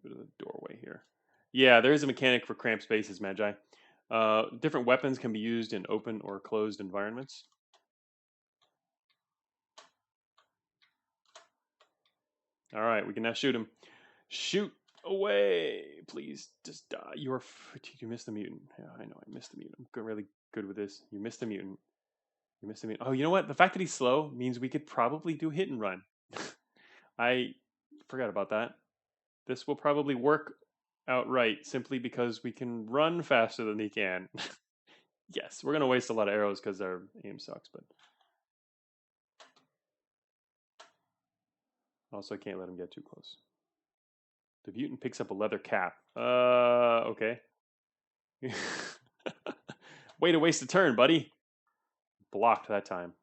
to the doorway here. Yeah, there is a mechanic for cramped spaces, Magi. Different weapons can be used in open or closed environments. All right, we can now shoot him. Shoot away, please. Just die. You missed the mutant. Yeah, I know. I missed the mutant. I'm really good with this. You missed the mutant. You missed the mutant. Oh, you know what? The fact that he's slow means we could probably do hit and run. I forgot about that. This will probably work out right simply because we can run faster than he can. Yes, we're going to waste a lot of arrows because our aim sucks, but also I can't let him get too close. The mutant picks up a leather cap. Okay. Way to waste a turn, buddy. Blocked that time.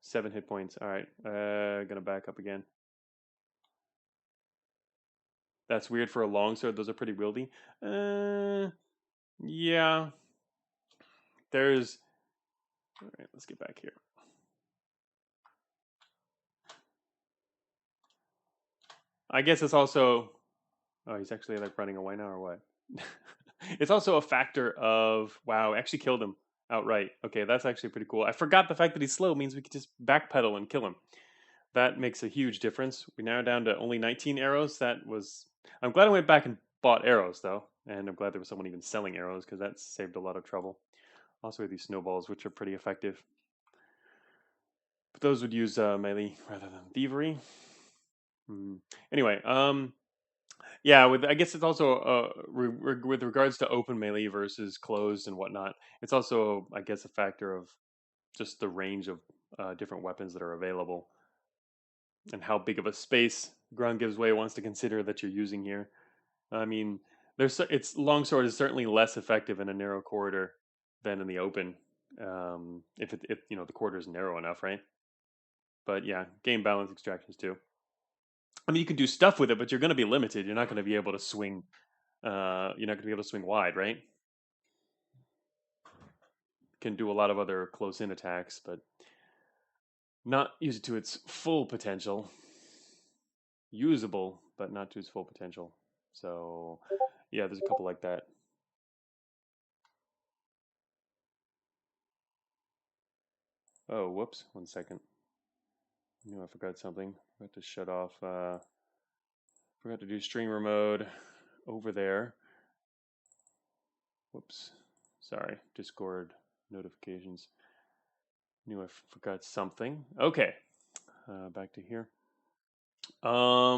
7 hit points. All right. Gonna back up again. That's weird for a longsword. Those are pretty wieldy. Yeah. There's. All right. Let's get back here. I guess it's also. Oh, he's actually like running away now, or what? It's also a factor of wow, actually killed him outright. Okay, that's actually pretty cool. I forgot the fact that he's slow means we could just backpedal and kill him. That makes a huge difference. We're now down to only 19 arrows. That was. I'm glad I went back and bought arrows though, and I'm glad there was someone even selling arrows because that saved a lot of trouble. Also, these snowballs, which are pretty effective. But those would use melee rather than thievery. Anyway, yeah, with I guess it's also with regards to open melee versus closed and whatnot. It's also I guess a factor of just the range of different weapons that are available and how big of a space Ground Gives Way wants to consider that you're using here. I mean, it's longsword is certainly less effective in a narrow corridor than in the open. If you know the corridor is narrow enough, right? But yeah, game balance extractions too. I mean, you can do stuff with it, but you're going to be limited. You're not going to be able to swing. You're not going to be able to swing wide, right? Can do a lot of other close-in attacks, but not use it to its full potential. Usable, but not to its full potential. So, yeah, there's a couple like that. Oh, whoops! 1 second. I forgot something. Forgot to shut off. Forgot to do streamer mode over there. Whoops. Sorry. Discord notifications. Knew I forgot something. Okay. Back to here. Where are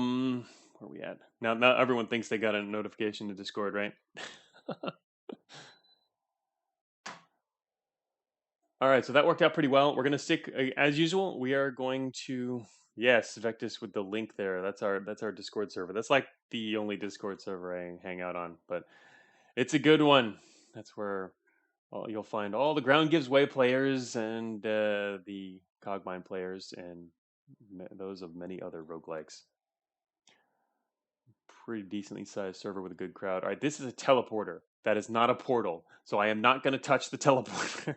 we at? Now everyone thinks they got a notification to Discord, right? All right, so that worked out pretty well. We're gonna stick as usual. We are going to yes, Vectus with the link there. That's our Discord server. That's like the only Discord server I hang out on, but it's a good one. That's where you'll find all the Ground Gives Way players and the Cogmine players and those of many other roguelikes. Pretty decently sized server with a good crowd. All right, this is a teleporter. That is not a portal. So I am not going to touch the teleporter.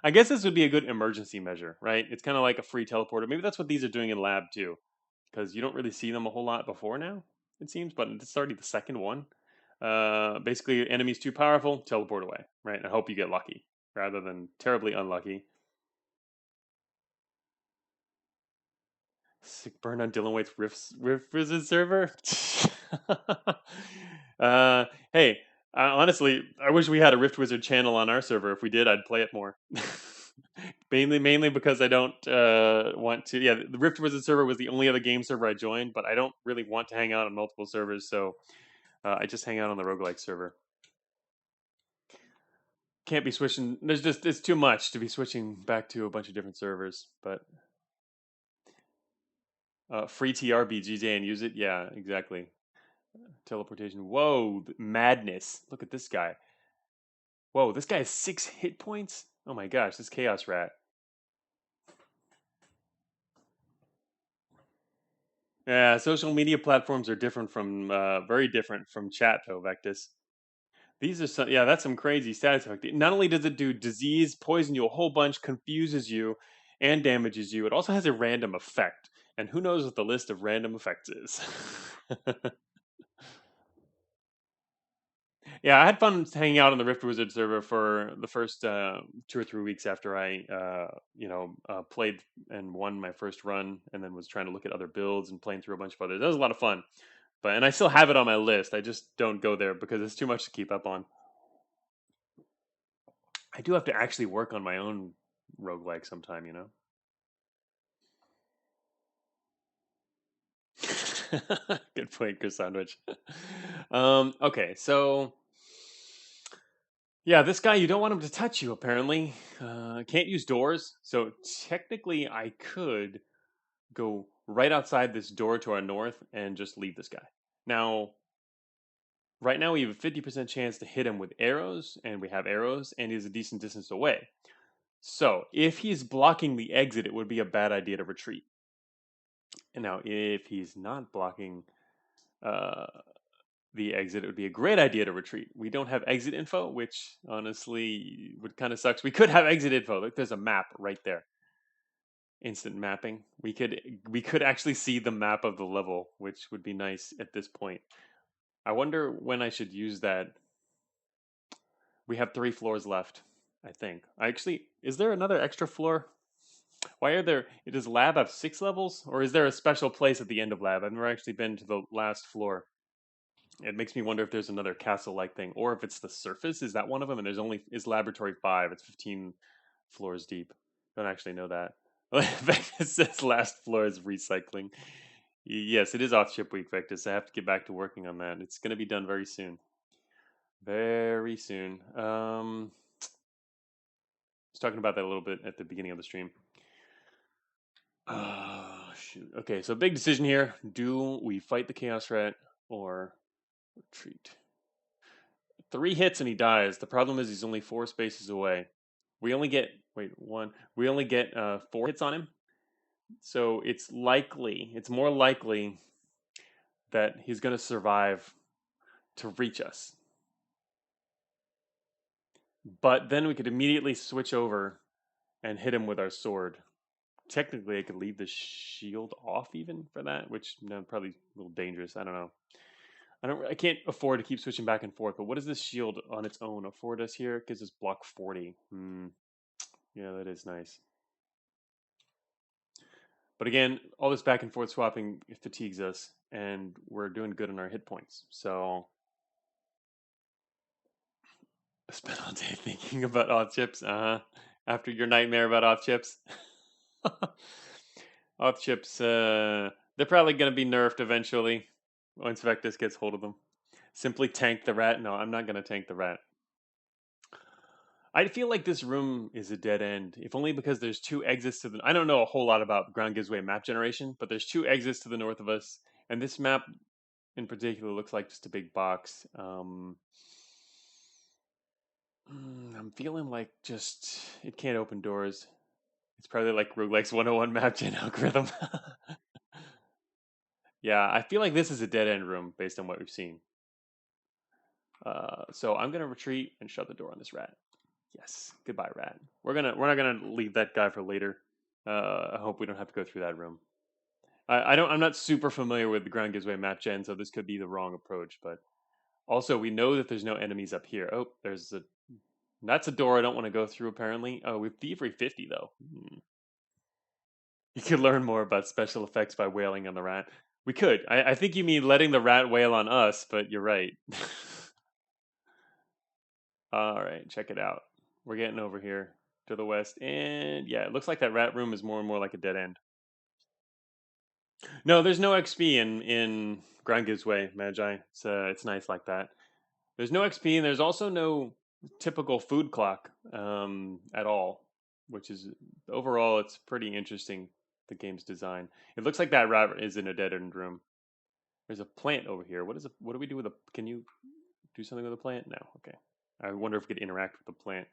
I guess this would be a good emergency measure, right? It's kind of like a free teleporter. Maybe that's what these are doing in lab too, because you don't really see them a whole lot before now, it seems, but it's already the second one. Basically, enemy's too powerful, teleport away, right? I hope you get lucky rather than terribly unlucky. Sick burn on Dylan White's Rift Wizard server. Hey, honestly, I wish we had a Rift Wizard channel on our server. If we did, I'd play it more. Mainly because I don't want to. Yeah, the Rift Wizard server was the only other game server I joined, but I don't really want to hang out on multiple servers, so I just hang out on the roguelike server. Can't be switching. It's too much to be switching back to a bunch of different servers. But free TRBGJ and use it. Yeah, exactly. Teleportation. Whoa, madness! Look at this guy. Whoa, this guy has 6 hit points. Oh my gosh, this Chaos Rat. Yeah, social media platforms are different from very different from chat though, Vectus. These are some, yeah, that's some crazy stat effect. Not only does it do disease, poison you a whole bunch, confuses you, and damages you, it also has a random effect. And who knows what the list of random effects is? Yeah, I had fun hanging out on the Rift Wizard server for the first 2 or 3 weeks after I, played and won my first run, and then was trying to look at other builds and playing through a bunch of others. That was a lot of fun. And I still have it on my list. I just don't go there because it's too much to keep up on. I do have to actually work on my own roguelike sometime, you know? Good point, Chris Sandwich. Okay, so yeah, this guy, you don't want him to touch you, apparently. Can't use doors. So technically, I could go right outside this door to our north and just leave this guy. Now, right now, we have a 50% chance to hit him with arrows, and we have arrows, and he's a decent distance away. So, if he's blocking the exit, it would be a bad idea to retreat. And now, if he's not blocking uh, the exit, it would be a great idea to retreat. We don't have exit info, which honestly would kind of sucks. We could have exit info. Like there's a map right there. Instant mapping. We could actually see the map of the level, which would be nice at this point. I wonder when I should use that. We have 3 floors left, I think. Is there another extra floor? Why are there? Does lab have 6 levels, or is there a special place at the end of lab? I've never actually been to the last floor. It makes me wonder if there's another castle-like thing, or if it's the surface. Is that one of them? And there's only is laboratory 5. It's 15 floors deep. Don't actually know that. Vectus says last floor is recycling. Yes, it is off chip week, Vectus. I have to get back to working on that. It's going to be done very soon. Very soon. I was talking about that a little bit at the beginning of the stream. Oh, shoot. Okay, so big decision here. Do we fight the Chaos Rat or retreat? 3 hits and he dies. The problem is he's only 4 spaces away. We only get one. We only get 4 hits on him. So it's more likely that he's going to survive to reach us. But then we could immediately switch over and hit him with our sword. Technically, I could leave the shield off even for that, which probably a little dangerous. I don't know. I can't afford to keep switching back and forth. But what does this shield on its own afford us here? It gives us block 40. Yeah, that is nice. But again, all this back and forth swapping fatigues us, and we're doing good on our hit points. So I spent all day thinking about off chips. After your nightmare about off chips. Off chips, they're probably going to be nerfed eventually once Vectus gets hold of them. Simply tank the rat. No, I'm not going to tank the rat. I feel like this room is a dead end, if only because there's 2 exits to the. I don't know a whole lot about Ground Gives Way map generation, but there's 2 exits to the north of us, and this map in particular looks like just a big box. I'm feeling like just it can't open doors. It's probably like Roguelike's 101 map gen algorithm. Yeah, I feel like this is a dead end room based on what we've seen. So I'm gonna retreat and shut the door on this rat. Yes, goodbye, rat. We're not gonna leave that guy for later. I hope we don't have to go through that room. I'm not super familiar with the Ground Gives Way map gen, so this could be the wrong approach. But also, we know that there's no enemies up here. Oh, that's a door I don't want to go through. Apparently, oh, we've thievery 50 though. You could learn more about special effects by wailing on the rat. We could. I think you mean letting the rat wail on us, but you're right. All right, check it out. We're getting over here. to the west. And yeah, it looks like that rat room is more and more like a dead end. No, there's no XP in Granga's Way, Magi. It's nice like that. There's no XP, and there's also no typical food clock at all, which is overall it's pretty interesting. The game's design. It looks like that rat is in a dead end room. There's a plant over here. What do we do with a? Can you do something with a plant? No. Okay. I wonder if we could interact with the plant.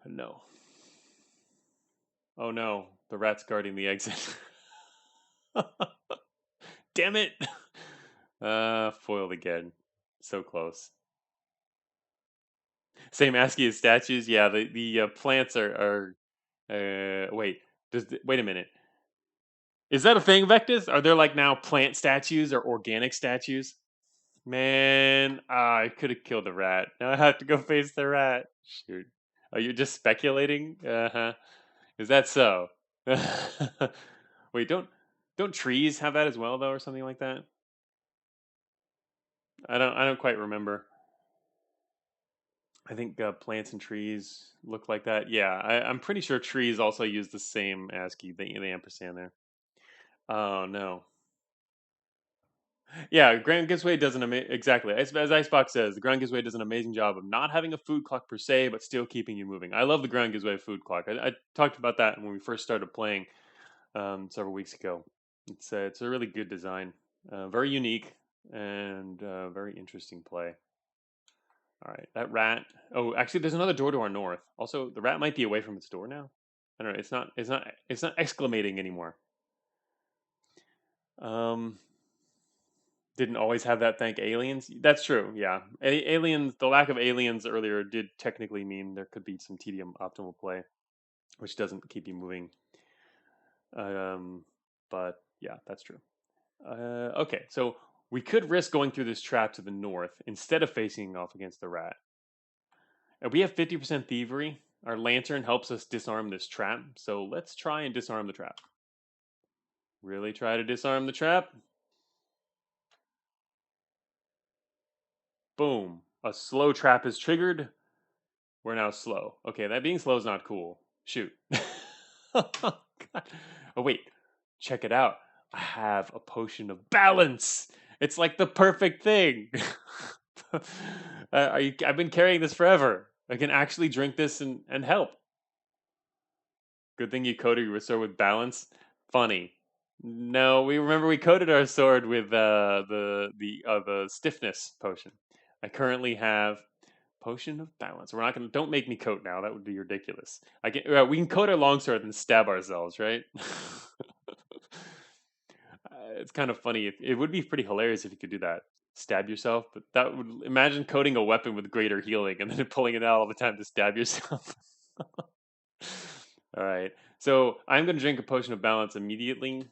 No. Oh no, the rat's guarding the exit. Damn it! Foiled again. So close. Same ASCII as statues. Yeah, the plants are. Wait. Wait a minute. Is that a thing, Vectus? Are there like now plant statues or organic statues? Man, I could have killed the rat. Now I have to go face the rat. Shoot. Are you just speculating? Uh huh. Is that so? Wait, don't trees have that as well though, or something like that? I don't quite remember. I think plants and trees look like that. Yeah, I'm pretty sure trees also use the same ASCII, the ampersand there. Oh no. Yeah, Grand Gizway does exactly as Icebox says. The Grand Gizway does an amazing job of not having a food clock per se, but still keeping you moving. I love the Grand Gizway food clock. I talked about that when we first started playing several weeks ago. It's a really good design, very unique and very interesting play. All right, that rat. Oh, actually, there's another door to our north. Also, the rat might be away from its door now. I don't know. It's not exclamating anymore. Um, didn't always have that. Thank aliens. That's true. Yeah, aliens. The lack of aliens earlier did technically mean there could be some tedium optimal play, which doesn't keep you moving. Um, but yeah, that's true. Okay, so we could risk going through this trap to the north instead of facing off against the rat. We have 50% thievery. Our lantern helps us disarm this trap, so let's try and disarm the trap. Really try to disarm the trap? Boom. A slow trap is triggered. We're now slow. Okay, that being slow is not cool. Shoot. Oh, God. Oh, wait. Check it out. I have a potion of balance. It's like the perfect thing. I've been carrying this forever. I can actually drink this and help. Good thing you coated your sword with balance. Funny. No, we coated our sword with the stiffness potion. I currently have potion of balance. We're not gonna. Don't make me coat now. That would be ridiculous. We can coat our longsword and stab ourselves, right? It's kind of funny. It would be pretty hilarious if you could do that. Stab yourself, but that would imagine coating a weapon with greater healing and then pulling it out all the time to stab yourself. All right. So I'm going to drink a potion of balance immediately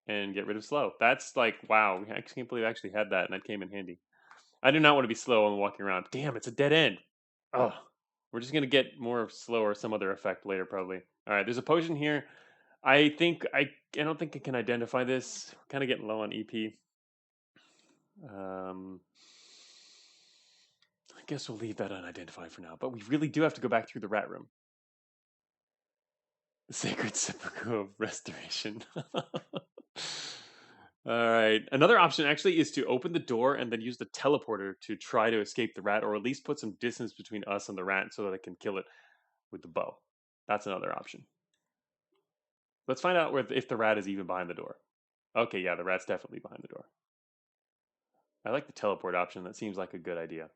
and get rid of slow. That's like, wow. I can't believe I actually had that and that came in handy. I do not want to be slow when walking around. Damn, it's a dead end. Oh, we're just going to get more slow or some other effect later, probably. All right. There's a potion here. I don't think I can identify this. We're kind of getting low on EP. I guess we'll leave that unidentified for now. But we really do have to go back through the rat room. The sacred sepulchre of restoration. All right. Another option actually is to open the door and then use the teleporter to try to escape the rat, or at least put some distance between us and the rat so that I can kill it with the bow. That's another option. Let's find out if the rat is even behind the door. Okay, yeah, the rat's definitely behind the door. I like the teleport option. That seems like a good idea.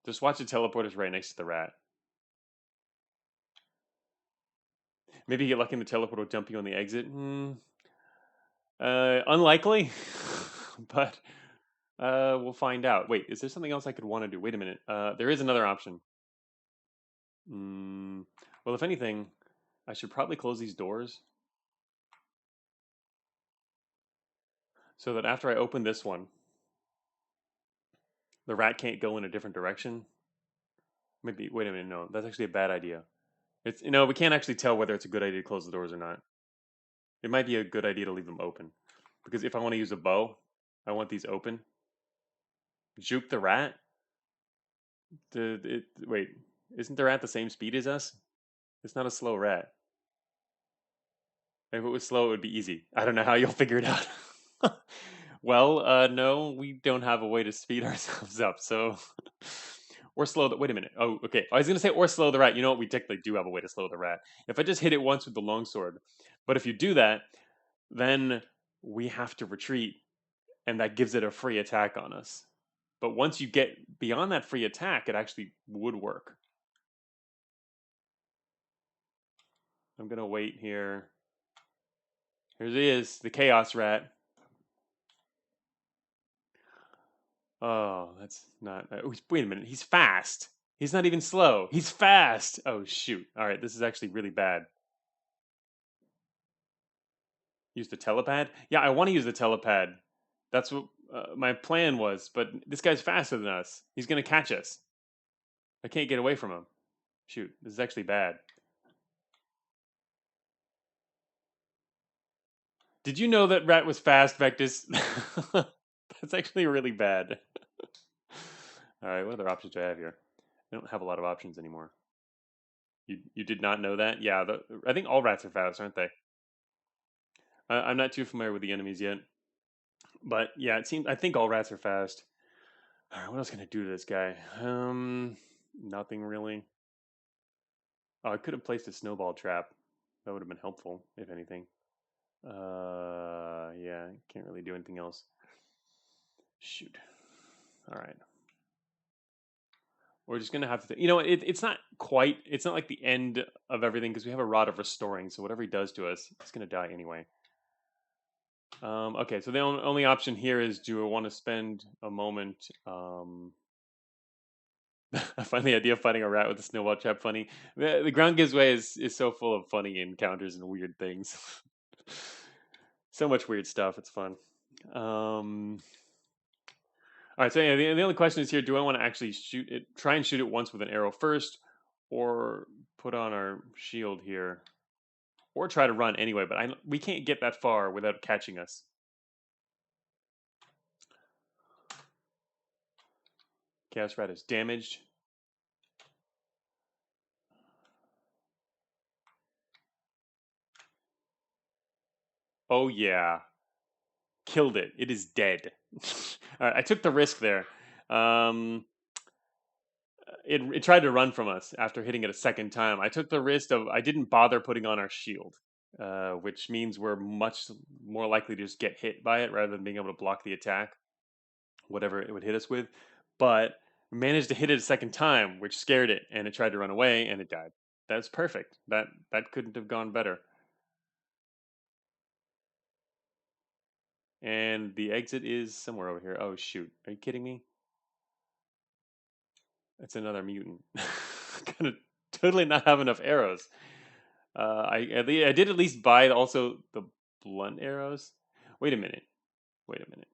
Just watch the teleporters right next to the rat. Maybe you get lucky and the teleporter will jump you on the exit. Unlikely, but we'll find out. Wait, is there something else I could want to do? Wait a minute. There is another option. Well, if anything, I should probably close these doors so that after I open this one, the rat can't go in a different direction. Maybe. Wait a minute. No, that's actually a bad idea. It's we can't actually tell whether it's a good idea to close the doors or not. It might be a good idea to leave them open, because if I want to use a bow, I want these open. Juke the rat. Wait. Isn't the rat the same speed as us? It's not a slow rat. If it was slow, it would be easy. I don't know how you'll figure it out. Well, no, we don't have a way to speed ourselves up, so or slow the. Wait a minute. Oh, okay. I was gonna say or slow the rat. You know what? We technically do have a way to slow the rat. If I just hit it once with the longsword, but if you do that, then we have to retreat, and that gives it a free attack on us. But once you get beyond that free attack, it actually would work. I'm gonna wait here. Here it is, the Chaos Rat. Oh, that's not. Wait a minute. He's fast. He's not even slow. He's fast. Oh shoot! All right, this is actually really bad. Use the telepad? Yeah, I want to use the telepad. That's what my plan was. But this guy's faster than us. He's gonna catch us. I can't get away from him. Shoot, this is actually bad. Did you know that Rat was fast, Vectus? That's actually really bad. All right, what other options do I have here? I don't have a lot of options anymore. You did not know that? Yeah, I think all rats are fast, aren't they? I'm not too familiar with the enemies yet, but yeah, it seems I think all rats are fast. All right, what else can I do to this guy? Nothing really. Oh, I could have placed a snowball trap. That would have been helpful, if anything. Yeah, can't really do anything else. Shoot. All right. We're just gonna have to. You know, it's not quite. It's not like the end of everything because we have a rod of restoring. So whatever he does to us, it's gonna die anyway. Okay, so the only option here is: do I want to spend a moment? I find the idea of fighting a rat with a snowball trap funny. The ground gives way is so full of funny encounters and weird things. So much weird stuff. It's fun. All right, so yeah, the only question is here: do I want to actually shoot it? Try and shoot it once with an arrow first, or put on our shield here, or try to run anyway? But we can't get that far without catching us. Chaos Rat is damaged. Oh yeah, killed it. It is dead. All right, I took the risk there. Um, it tried to run from us after hitting it a second time. I took the risk of I didn't bother putting on our shield, which means we're much more likely to just get hit by it rather than being able to block the attack, whatever it would hit us with. But managed to hit it a second time, which scared it, and it tried to run away, and it died. That's perfect. That couldn't have gone better. And the exit is somewhere over here. Oh shoot! Are you kidding me? It's another mutant. Gonna totally not have enough arrows. I did at least buy also the blunt arrows. Wait a minute. Wait a minute.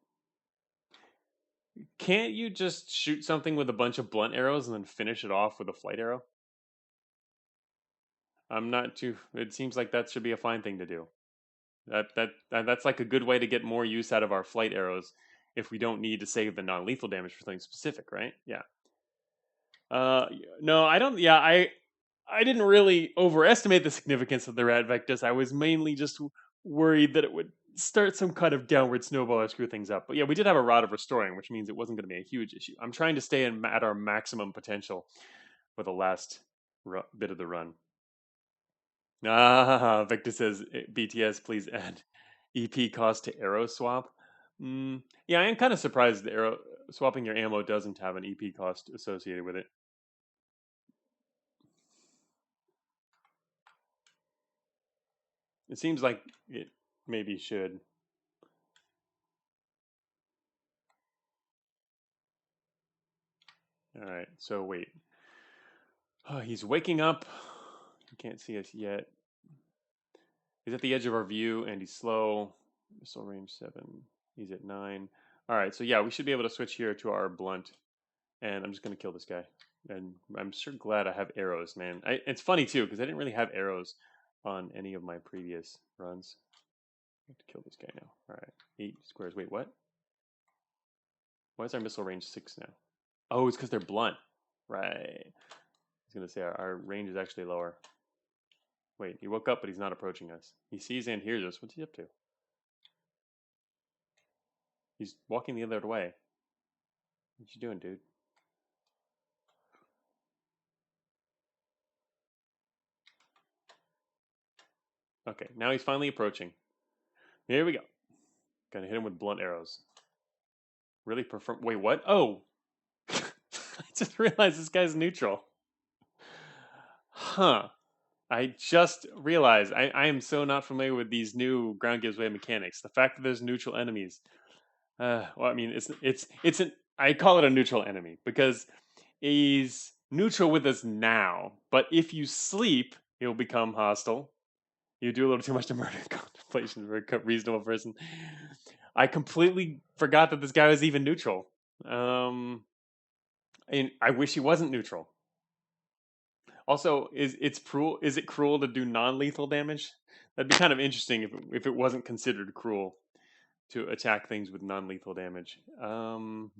Can't you just shoot something with a bunch of blunt arrows and then finish it off with a flight arrow? I'm not too. It seems like that should be a fine thing to do. That's like a good way to get more use out of our flight arrows if we don't need to save the non-lethal damage for something specific, right? Yeah. No, I don't. Yeah, I didn't really overestimate the significance of the rat vectus. I was mainly just worried that it would start some kind of downward snowball or screw things up. But yeah, we did have a rod of restoring, which means it wasn't going to be a huge issue. I'm trying to stay at our maximum potential for the last bit of the run. Victor says BTS, please add EP cost to arrow swap. Yeah, I am kind of surprised the arrow swapping your ammo doesn't have an EP cost associated with it. It seems like it maybe should. All right, so wait. Oh, he's waking up. He can't see us yet. He's at the edge of our view and he's slow. Missile range 7. He's at 9. All right, so yeah, we should be able to switch here to our blunt. And I'm just going to kill this guy. And I'm sure glad I have arrows, man. It's funny too, because I didn't really have arrows on any of my previous runs. I have to kill this guy now. All right, 8 squares. Wait, what? Why is our missile range 6 now? Oh, it's because they're blunt. Right. was going to say our range is actually lower. Wait, he woke up, but he's not approaching us. He sees and hears us. What's he up to? He's walking the other way. What you doing, dude? Okay, now he's finally approaching. Here we go. Gonna hit him with blunt arrows. Really prefer. Wait, what? Oh! I just realized this guy's neutral. Huh. I just realized I am so not familiar with these new ground gives way mechanics. The fact that there's neutral enemies. Well, I mean, it's an I call it a neutral enemy because he's neutral with us now, but if you sleep, he'll become hostile. You do a little too much to murder contemplation for a reasonable person. I completely forgot that this guy was even neutral. And I wish he wasn't neutral. Also, is it cruel to do non-lethal damage? That'd be kind of interesting if it wasn't considered cruel to attack things with non-lethal damage. Damn.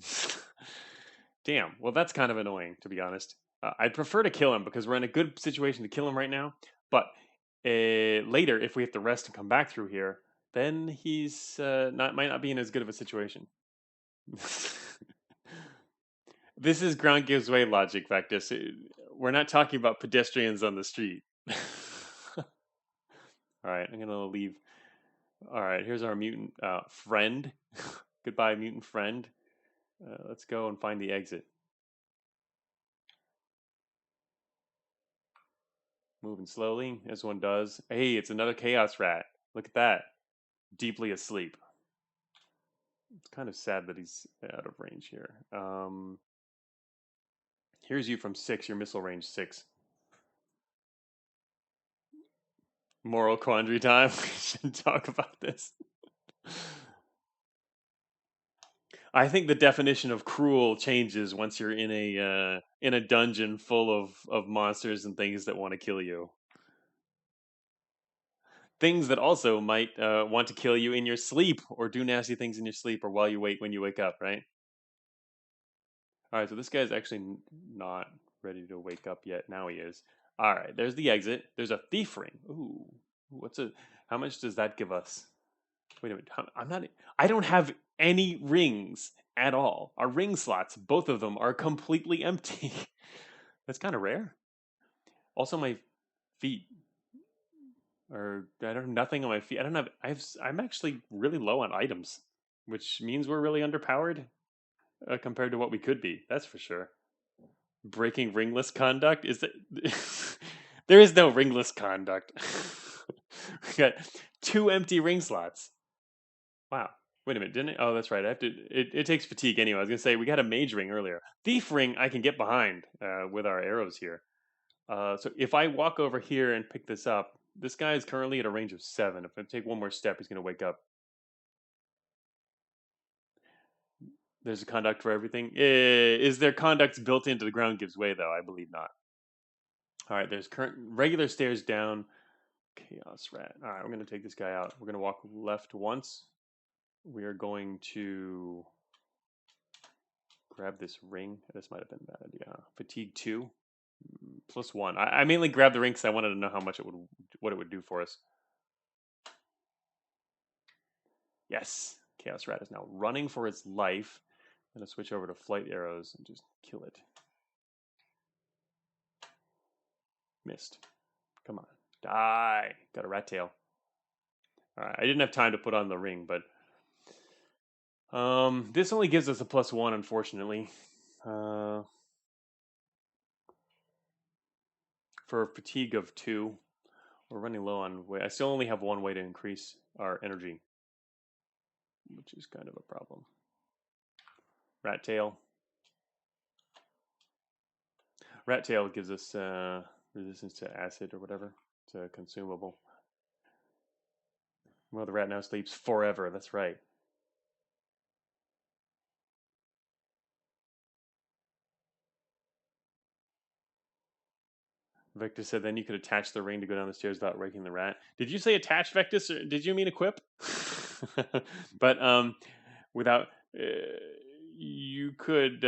Well, that's kind of annoying, to be honest. I'd prefer to kill him because we're in a good situation to kill him right now. But later, if we have to rest and come back through here, then he's might not be in as good of a situation. This is ground gives way logic, Vectus. We're not talking about pedestrians on the street. All right, I'm gonna leave. All right, here's our mutant friend. Goodbye, mutant friend. Let's go and find the exit. Moving slowly, as one does. Hey, it's another chaos rat. Look at that. Deeply asleep. It's kind of sad that he's out of range here. Here's you from 6, your missile range 6. Moral quandary time. We should talk about this. I think the definition of cruel changes once you're in a dungeon full of monsters and things that want to kill you. Things that also might want to kill you in your sleep or do nasty things in your sleep or while you wait when you wake up, right? All right, so this guy's actually not ready to wake up yet. Now he is. All right, there's the exit. There's a thief ring. Ooh, how much does that give us? Wait a minute. I don't have any rings at all. Our ring slots, both of them are completely empty. That's kind of rare. Also, my feet are, I don't have nothing on my feet. I'm actually really low on items, which means we're really underpowered compared to what we could be. That's for sure. Breaking ringless conduct is that there is no ringless conduct. We got 2 empty ring slots. Wow. Wait a minute, didn't it? Oh, that's right. I have to. It takes fatigue anyway. I was gonna say we got a mage ring earlier. Thief ring I can get behind with our arrows here. So if I walk over here and pick this up, this guy is currently at a range of 7. If I take one more step, he's gonna wake up. There's a conduct for everything. Is there conducts built into the ground gives way though? I believe not. All right, there's current regular stairs down. Chaos rat. All right, we're gonna take this guy out. We're gonna walk left once. We are going to grab this ring. This might have been a bad idea. Fatigue 2 +1. I mainly grabbed the ring because I wanted to know what it would do for us. Yes, Chaos Rat is now running for its life. I'm gonna switch over to flight arrows and just kill it. Missed. Come on, die. Got a rat tail. All right, I didn't have time to put on the ring, but this only gives us a +1, unfortunately. For fatigue of 2, we're running low on weight. I still only have 1 way to increase our energy, which is kind of a problem. Rat tail. Rat tail gives us resistance to acid or whatever. It's a consumable. Well, the rat now sleeps forever. That's right. Victor said then you could attach the ring to go down the stairs without waking the rat. Did you say attach, Vectus, or did you mean equip? But without you could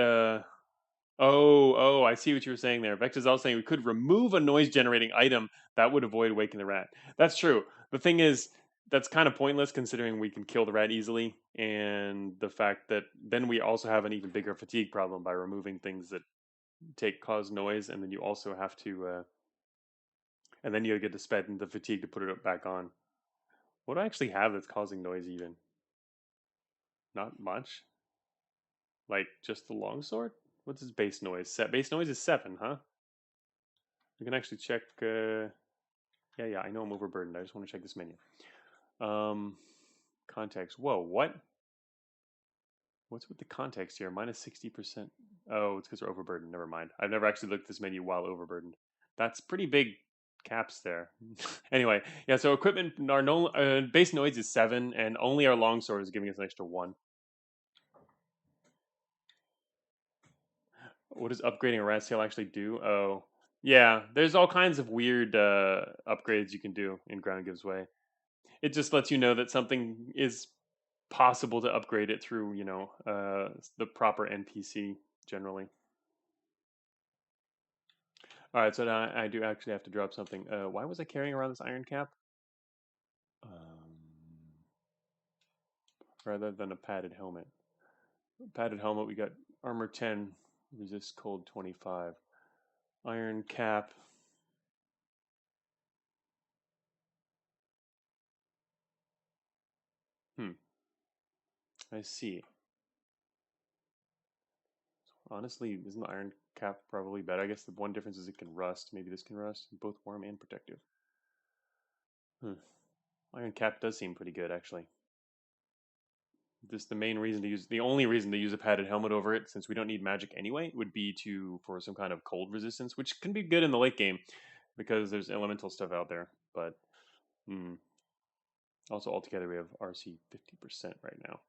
Oh, I see what you were saying there. Vex is also saying we could remove a noise generating item that would avoid waking the rat. That's true. The thing is, that's kind of pointless considering we can kill the rat easily, and the fact that then we also have an even bigger fatigue problem by removing things that cause noise, and then you also have to, and then you get to spend the fatigue to put it back on. What do I actually have that's causing noise even? Not much. Like just the longsword? What's his base noise? Set base noise is 7, huh? We can actually check. Yeah, I know I'm overburdened. I just want to check this menu. Um, context. Whoa, what? What's with the context here? Minus 60%. Oh, it's because we're overburdened. Never mind. I've never actually looked at this menu while overburdened. That's pretty big caps there. Anyway, yeah. So equipment, our no, base noise is 7, and only our longsword is giving us an extra 1. What does upgrading a rat tail actually do? Oh, yeah. There's all kinds of weird upgrades you can do in Ground Gives Way. It just lets you know that something is possible to upgrade it through, the proper NPC generally. All right, so now I do actually have to drop something. Why was I carrying around this iron cap? Rather than a padded helmet. Padded helmet, we got armor 10, resist cold 25. Iron cap. I see. Honestly, isn't the iron cap probably better? I guess the one difference is it can rust. Maybe this can rust. Both warm and protective. Hmm. Iron cap does seem pretty good, actually. Just the only reason to use a padded helmet over it, since we don't need magic anyway, would be for some kind of cold resistance, which can be good in the late game because there's elemental stuff out there. But also altogether we have RC 50% right now.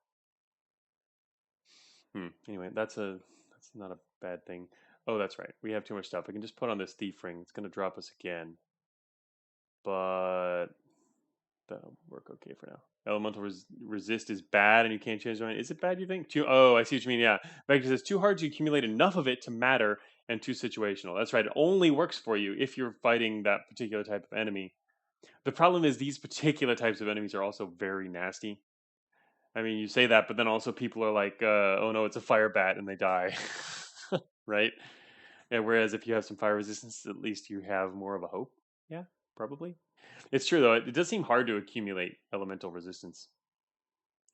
Anyway, that's not a bad thing. Oh, that's right. We have too much stuff. We can just put on this thief ring. It's going to drop us again, but that'll work okay for now. Elemental resist is bad, and you can't change it. Is it bad? You think? Oh, I see what you mean. Yeah, Vector says too hard to accumulate enough of it to matter, and too situational. That's right. It only works for you if you're fighting that particular type of enemy. The problem is these particular types of enemies are also very nasty. I mean, you say that, but then also people are like, "Oh no, it's a fire bat," and they die, right? And whereas if you have some fire resistance, at least you have more of a hope. Yeah, probably. It's true though. It does seem hard to accumulate elemental resistance.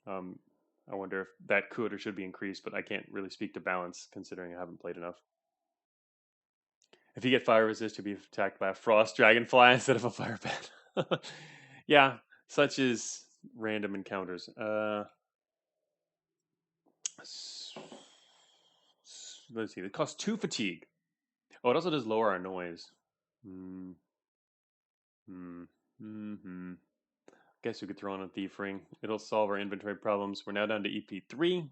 Um, I wonder if that could or should be increased, but I can't really speak to balance considering I haven't played enough. If you get fire resist, you'll be attacked by a frost dragonfly instead of a fire bat. Yeah, such is random encounters. Let's see. It costs 2 fatigue. Oh, it also does lower our noise. Hmm. Hmm. Hmm. Guess we could throw on a thief ring. It'll solve our inventory problems. We're now down to EP3.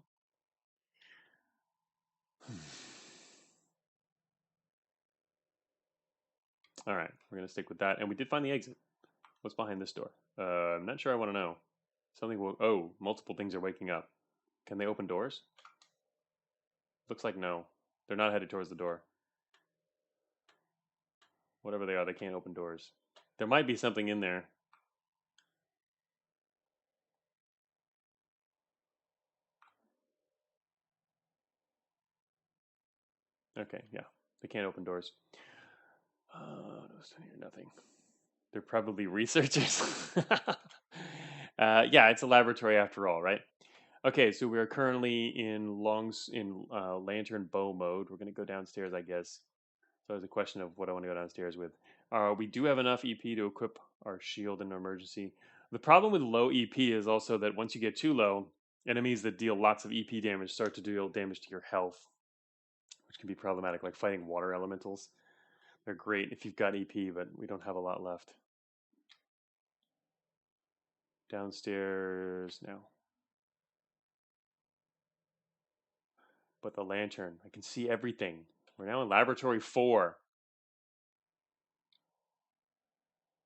All right, we're gonna stick with that. And we did find the exit. What's behind this door? I'm not sure I want to know. Something will. Oh, multiple things are waking up. Can they open doors? Looks like no. They're not headed towards the door. Whatever they are, they can't open doors. There might be something in there. Okay, yeah. They can't open doors. Nothing. They're probably researchers. Yeah, it's a laboratory after all, right? Okay, so we're currently in lantern bow mode. We're gonna go downstairs, I guess. So it's a question of what I want to go downstairs with. We do have enough EP to equip our shield in an emergency. The problem with low EP is also that once you get too low, enemies that deal lots of EP damage start to deal damage to your health, which can be problematic, like fighting water elementals. They're great if you've got EP, but we don't have a lot left. Downstairs now. But the lantern, I can see everything. We're now in laboratory 4.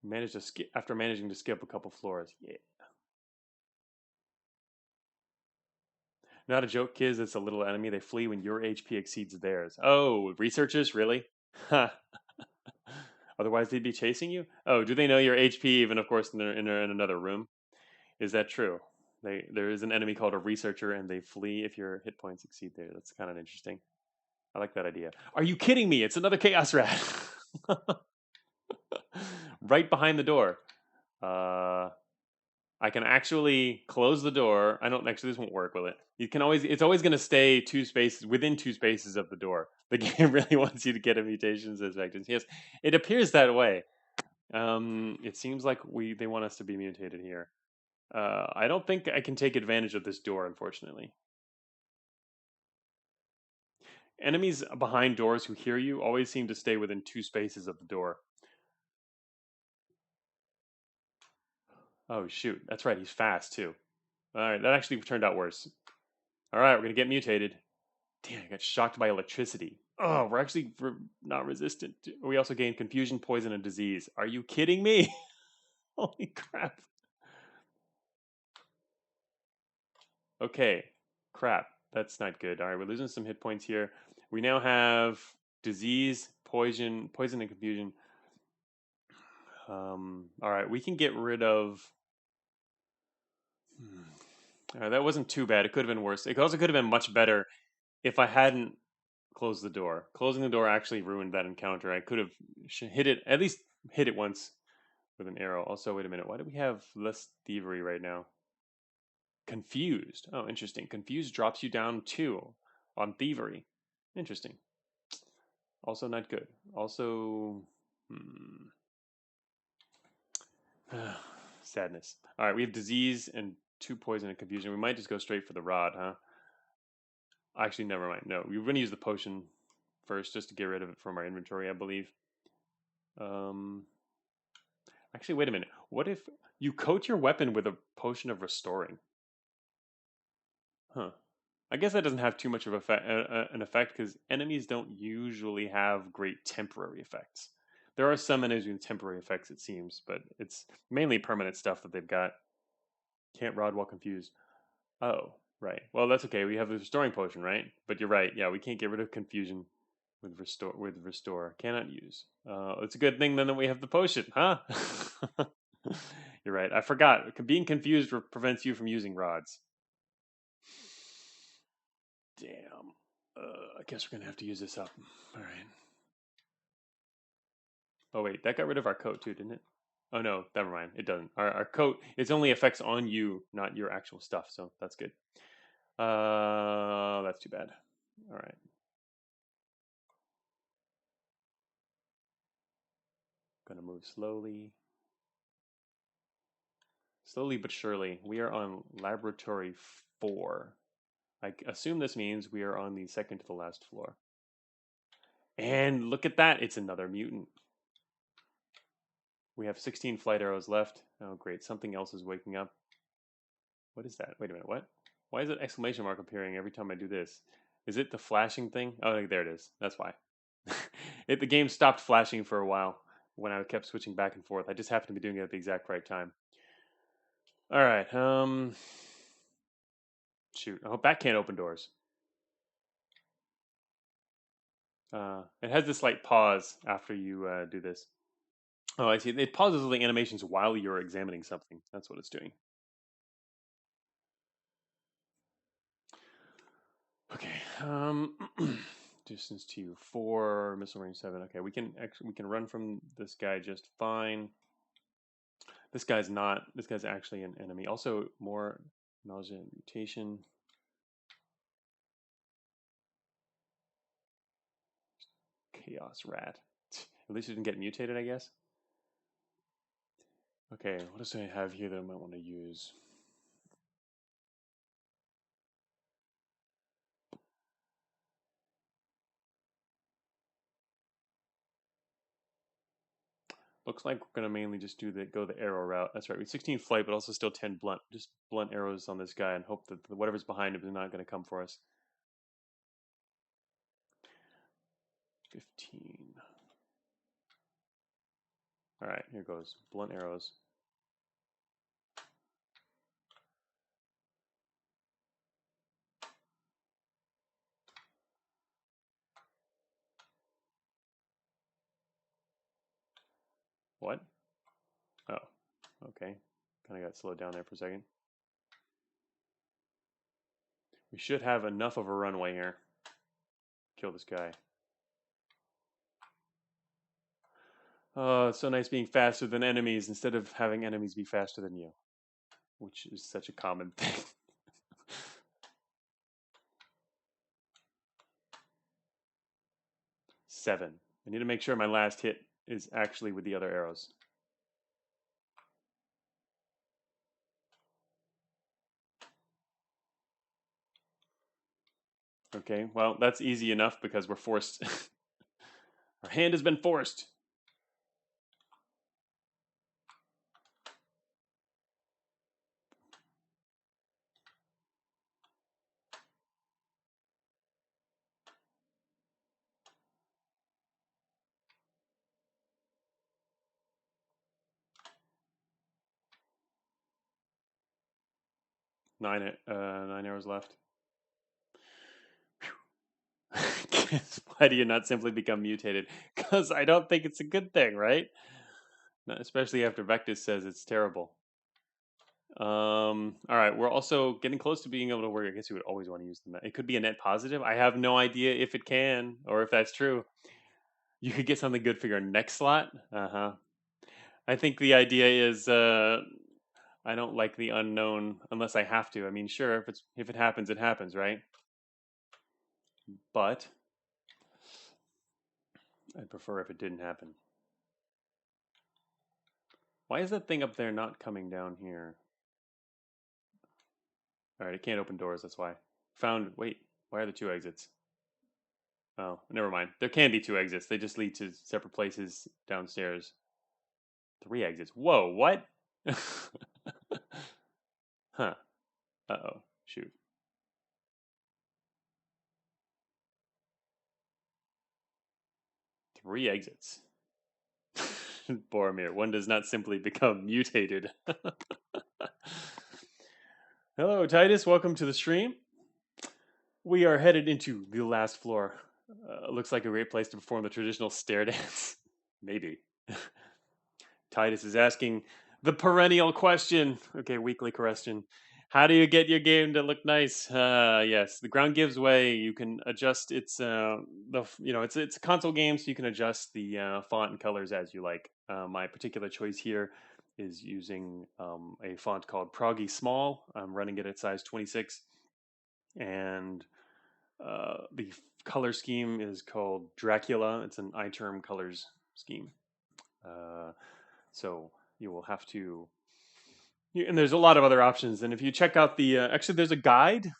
Managed to skip after managing to skip a couple floors. Yeah. Not a joke, kids. It's a little enemy. They flee when your HP exceeds theirs. Oh, researchers, really? Ha. Otherwise, they'd be chasing you. Oh, do they know your HP? Even, of course, they're in another room. Is that true? There is an enemy called a researcher, and they flee if your hit points exceed theirs. That's kind of interesting. I like that idea. Are you kidding me? It's another chaos rat. Right behind the door. Uh, I can actually close the door. I don't actually. This won't work, will it? You can always. It's always going to stay within 2 spaces of the door. The game really wants you to get a mutations as vectors. Yes, it appears that way. It seems like they want us to be mutated here. I don't think I can take advantage of this door, unfortunately. Enemies behind doors who hear you always seem to stay within 2 spaces of the door. Oh shoot, that's right. He's fast too. All right, that actually turned out worse. All right, we're gonna get mutated. Damn, I got shocked by electricity. Oh, we're not resistant. We also gain confusion, poison, and disease. Are you kidding me? Holy crap. Okay, crap. That's not good. All right, we're losing some hit points here. We now have disease, poison, and confusion. All right, we can get rid of. All right, that wasn't too bad. It could have been worse. It also could have been much better if I hadn't closed the door. Closing the door actually ruined that encounter. I could have hit it, at least hit it once with an arrow. Also, wait a minute. Why do we have less thievery right now? Confused. Oh, interesting. Confused drops you down 2 on thievery. Interesting. Also not good. Also, sadness. All right, we have disease and 2 poison and confusion. We might just go straight for the rod, huh? Actually, never mind. No, we're going to use the potion first just to get rid of it from our inventory, I believe. Actually, wait a minute. What if you coat your weapon with a potion of restoring? Huh. I guess that doesn't have too much of an effect because enemies don't usually have great temporary effects. There are some enemies with temporary effects, it seems, but it's mainly permanent stuff that they've got. Can't rod while confused. Oh, right. Well, that's okay. We have the restoring potion, right? But you're right. Yeah, we can't get rid of confusion with restore. With restore, cannot use. It's a good thing then that we have the potion, huh? You're right. I forgot. Being confused prevents you from using rods. Damn. I guess we're gonna have to use this up. All right. Oh wait, that got rid of our coat too, didn't it? Oh no, never mind. It doesn't. Our coat. It's only effects on you, not your actual stuff. So that's good. That's too bad. All right. Gonna move slowly. Slowly but surely. We are on laboratory 4. I assume this means we are on the second to the last floor. And look at that. It's another mutant. We have 16 flight arrows left. Oh, great. Something else is waking up. What is that? Wait a minute. What? Why is it exclamation mark appearing every time I do this? Is it the flashing thing? Oh, there it is. That's why. The game stopped flashing for a while when I kept switching back and forth. I just happened to be doing it at the exact right time. All right. Shoot. I hope that can't open doors. It has this like pause after you do this. Oh, I see. It pauses the animations while you're examining something. That's what it's doing. Okay. Distance to you 4, missile range 7. Okay, we can run from this guy just fine. This guy's not. This guy's actually an enemy. Also, more nausea and mutation. Chaos rat. At least it didn't get mutated, I guess. Okay, what else do I have here that I might want to use? Looks like we're gonna mainly just go the arrow route. That's right. We have 16 flight, but also still 10 blunt. Just blunt arrows on this guy and hope that whatever's behind him is not gonna come for us. 15. All right, here goes. Blunt arrows. What? Oh, okay. Kind of got slowed down there for a second. We should have enough of a runway here. Kill this guy. Oh, it's so nice being faster than enemies instead of having enemies be faster than you, which is such a common thing. 7. I need to make sure my last hit is actually with the other arrows. Okay, well, that's easy enough because we're forced. Our hand has been forced. Nine arrows left. Why do you not simply become mutated? Because I don't think it's a good thing, right? Especially after Vectus says it's terrible. All right, we're also getting close to being able to work. I guess you would always want to use the net. It could be a net positive. I have no idea if it can or if that's true. You could get something good for your next slot. Uh-huh. I think the idea is I don't like the unknown unless I have to. I mean, sure, if it happens, it happens, right? But I'd prefer if it didn't happen. Why is that thing up there not coming down here? All right, it can't open doors, that's why. Wait, why are there 2 exits? Oh, never mind. There can be 2 exits. They just lead to separate places downstairs. 3 exits. Whoa, what? Huh. Uh-oh. Shoot. 3 exits. Boromir, one does not simply become mutated. Hello, Titus. Welcome to the stream. We are headed into the last floor. Looks like a great place to perform the traditional stair dance. Maybe. Titus is asking the perennial question. Okay, weekly question. How do you get your game to look nice? Yes, the ground gives way. You can adjust its it's a console game, so you can adjust the font and colors as you like. My particular choice here is using a font called Proggy Small. I'm running it at size 26, and the color scheme is called Dracula. It's an iTerm colors scheme. So you will have to, and there's a lot of other options. And if you check out actually, there's a guide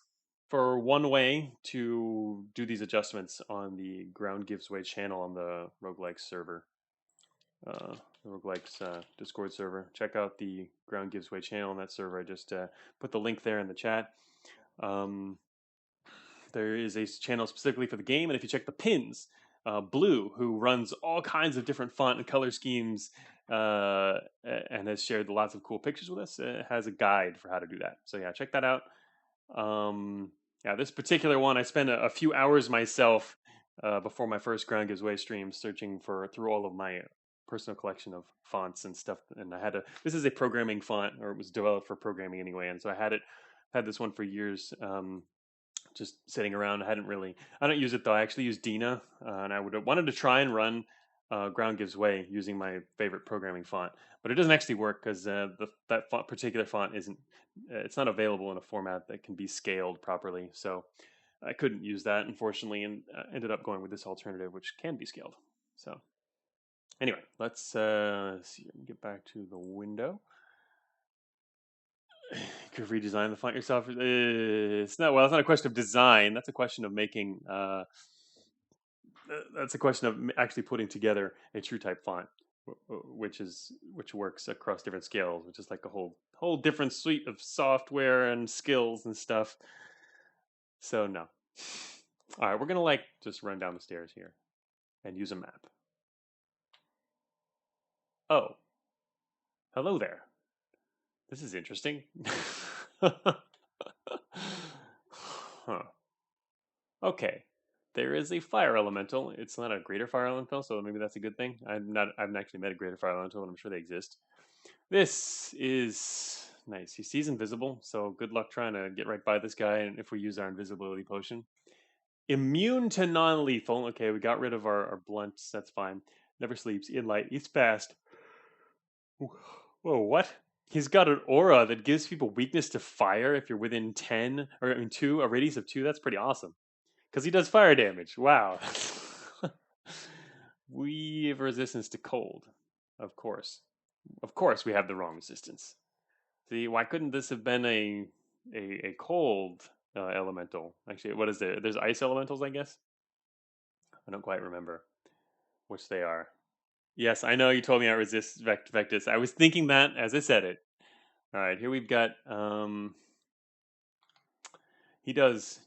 for one way to do these adjustments on the Ground Gives Way channel on the Roguelikes server, the Roguelikes Discord server. Check out the Ground Gives Way channel on that server. I just put the link there in the chat. There is a channel specifically for the game, and if you check the pins, Blue, who runs all kinds of different font and color schemes and has shared lots of cool pictures with us, has a guide for how to do that. So yeah, check that out. Yeah, this particular one, I spent a few hours myself before my first Ground Gives Way stream searching through all of my personal collection of fonts and stuff. And this is a programming font, or it was developed for programming anyway. And so had this one for years. Just sitting around. I don't use it though. I actually use Dina, and I wanted to try and run Ground Gives Way using my favorite programming font, but it doesn't actually work because particular font isn't. It's not available in a format that can be scaled properly. So I couldn't use that, unfortunately, and ended up going with this alternative, which can be scaled. So anyway, let's see. Get back to the window. You could redesign the font yourself. It's not a question of design. That's a question of making. That's a question of actually putting together a true type font, which works across different scales, which is like a whole different suite of software and skills and stuff. So no. All right, we're gonna just run down the stairs here and use a map. Oh, hello there. This is interesting. Huh. Okay. there is a fire elemental. It's not a greater fire elemental, so maybe that's a good thing. I haven't actually met a greater fire elemental, but I'm sure they exist. This is nice. He sees invisible, so good luck trying to get right by this guy. And if we use our invisibility potion, immune to non-lethal. Okay, we got rid of our blunts. That's fine. Never sleeps. In light. Eats fast. Whoa, what? He's got an aura that gives people weakness to fire if you're within 10, or I mean 2, a radius of 2. That's pretty awesome. Because he does fire damage. Wow. We have resistance to cold. Of course. Of course we have the wrong resistance. See, why couldn't this have been a cold elemental? Actually, what is there? There's ice elementals, I guess? I don't quite remember which they are. Yes, I know you told me I resist Vectus. I was thinking that as I said it. All right, here we've got he does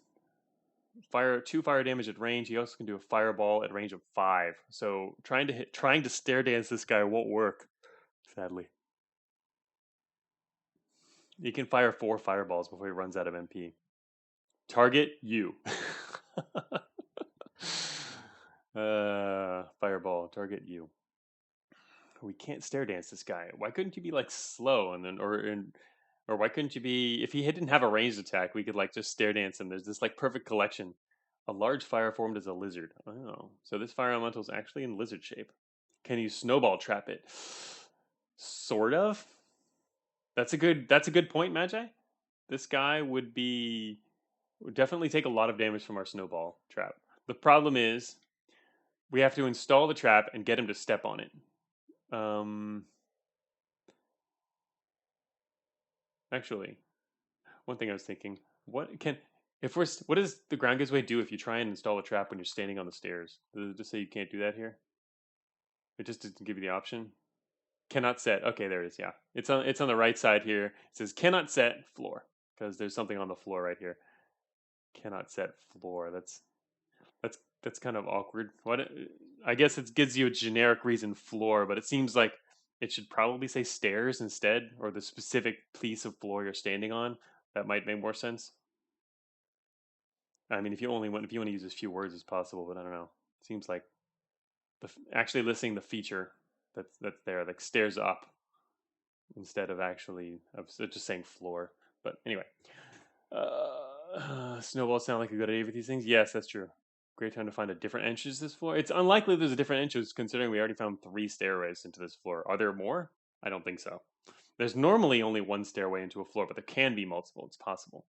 2 fire damage at range. He also can do a fireball at range of 5. So trying to stare dance this guy won't work, sadly. He can fire 4 fireballs before he runs out of MP. Target you. Fireball, target you. We can't stare dance this guy. Why couldn't you be like slow and then or why couldn't you be if he didn't have a ranged attack, we could like just stare dance him. There's this like perfect collection. A large fire formed as a lizard. Oh, so this fire elemental is actually in lizard shape. Can you snowball trap it? Sort of. That's a good point, Magi. This guy would definitely take a lot of damage from our snowball trap. The problem is we have to install the trap and get him to step on it. Actually, one thing I was thinking, what does the ground gives way do if you try and install a trap when you're standing on the stairs? Does it just say you can't do that here? It just doesn't give you the option. Cannot set. Okay, there it is. Yeah, it's on the right side here. It says cannot set floor because there's something on the floor right here. Cannot set floor. That's kind of awkward. I guess it gives you a generic reason floor, but it seems like it should probably say stairs instead, or the specific piece of floor you're standing on. That might make more sense. I mean, if you want to use as few words as possible, but I don't know. It seems like actually listing the feature that's there, like stairs up, instead of just saying floor. But anyway, snowballs sound like a good idea with these things. Yes, that's true. Great time to find a different entrance to this floor. It's unlikely there's a different entrance considering we already found 3 stairways into this floor. Are there more? I don't think so. There's normally only 1 stairway into a floor, but there can be multiple. It's possible.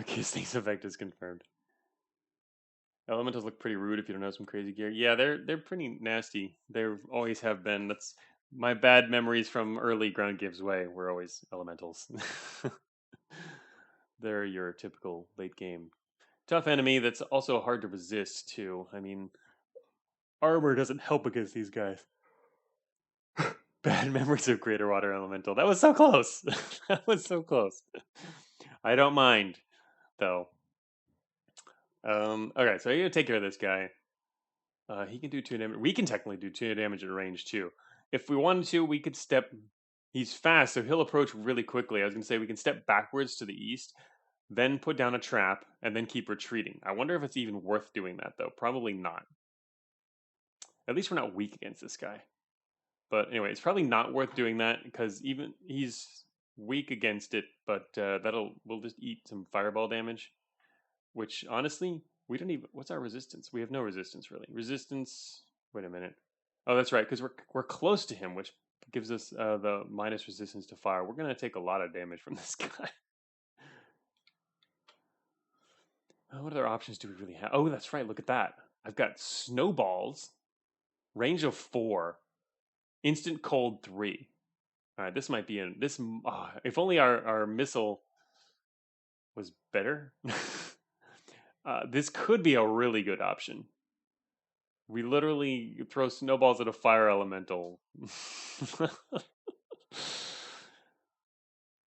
Kiss things effect is confirmed. Elementals look pretty rude if you don't have some crazy gear. Yeah, they're pretty nasty. They always have been. That's my bad memories from early Ground Gives Way were always elementals. They're your typical late game tough enemy that's also hard to resist too. I mean, armor doesn't help against these guys. Bad memories of Greater Water Elemental. That was so close. That was so close. I don't mind though. Okay, so you're gonna take care of this guy. He can do 2 damage. We can technically do 2 damage at range too. If we wanted to, we could step. He's fast, so he'll approach really quickly. I was gonna say we can step backwards to the east, then put down a trap, and then keep retreating. I wonder if it's even worth doing that though. Probably not. At least we're not weak against this guy. But anyway, it's probably not worth doing that because even he's weak against it. But we'll just eat some fireball damage, which honestly we don't even. What's our resistance? We have no resistance really. Resistance. Wait a minute. Oh, that's right, because we're close to him, which gives us the minus resistance to fire. We're gonna take a lot of damage from this guy. What other options do we really have? Oh, that's right. Look at that. I've got snowballs, range of 4, instant cold 3. All right, this might be if only our missile was better. This could be a really good option. We literally throw snowballs at a fire elemental.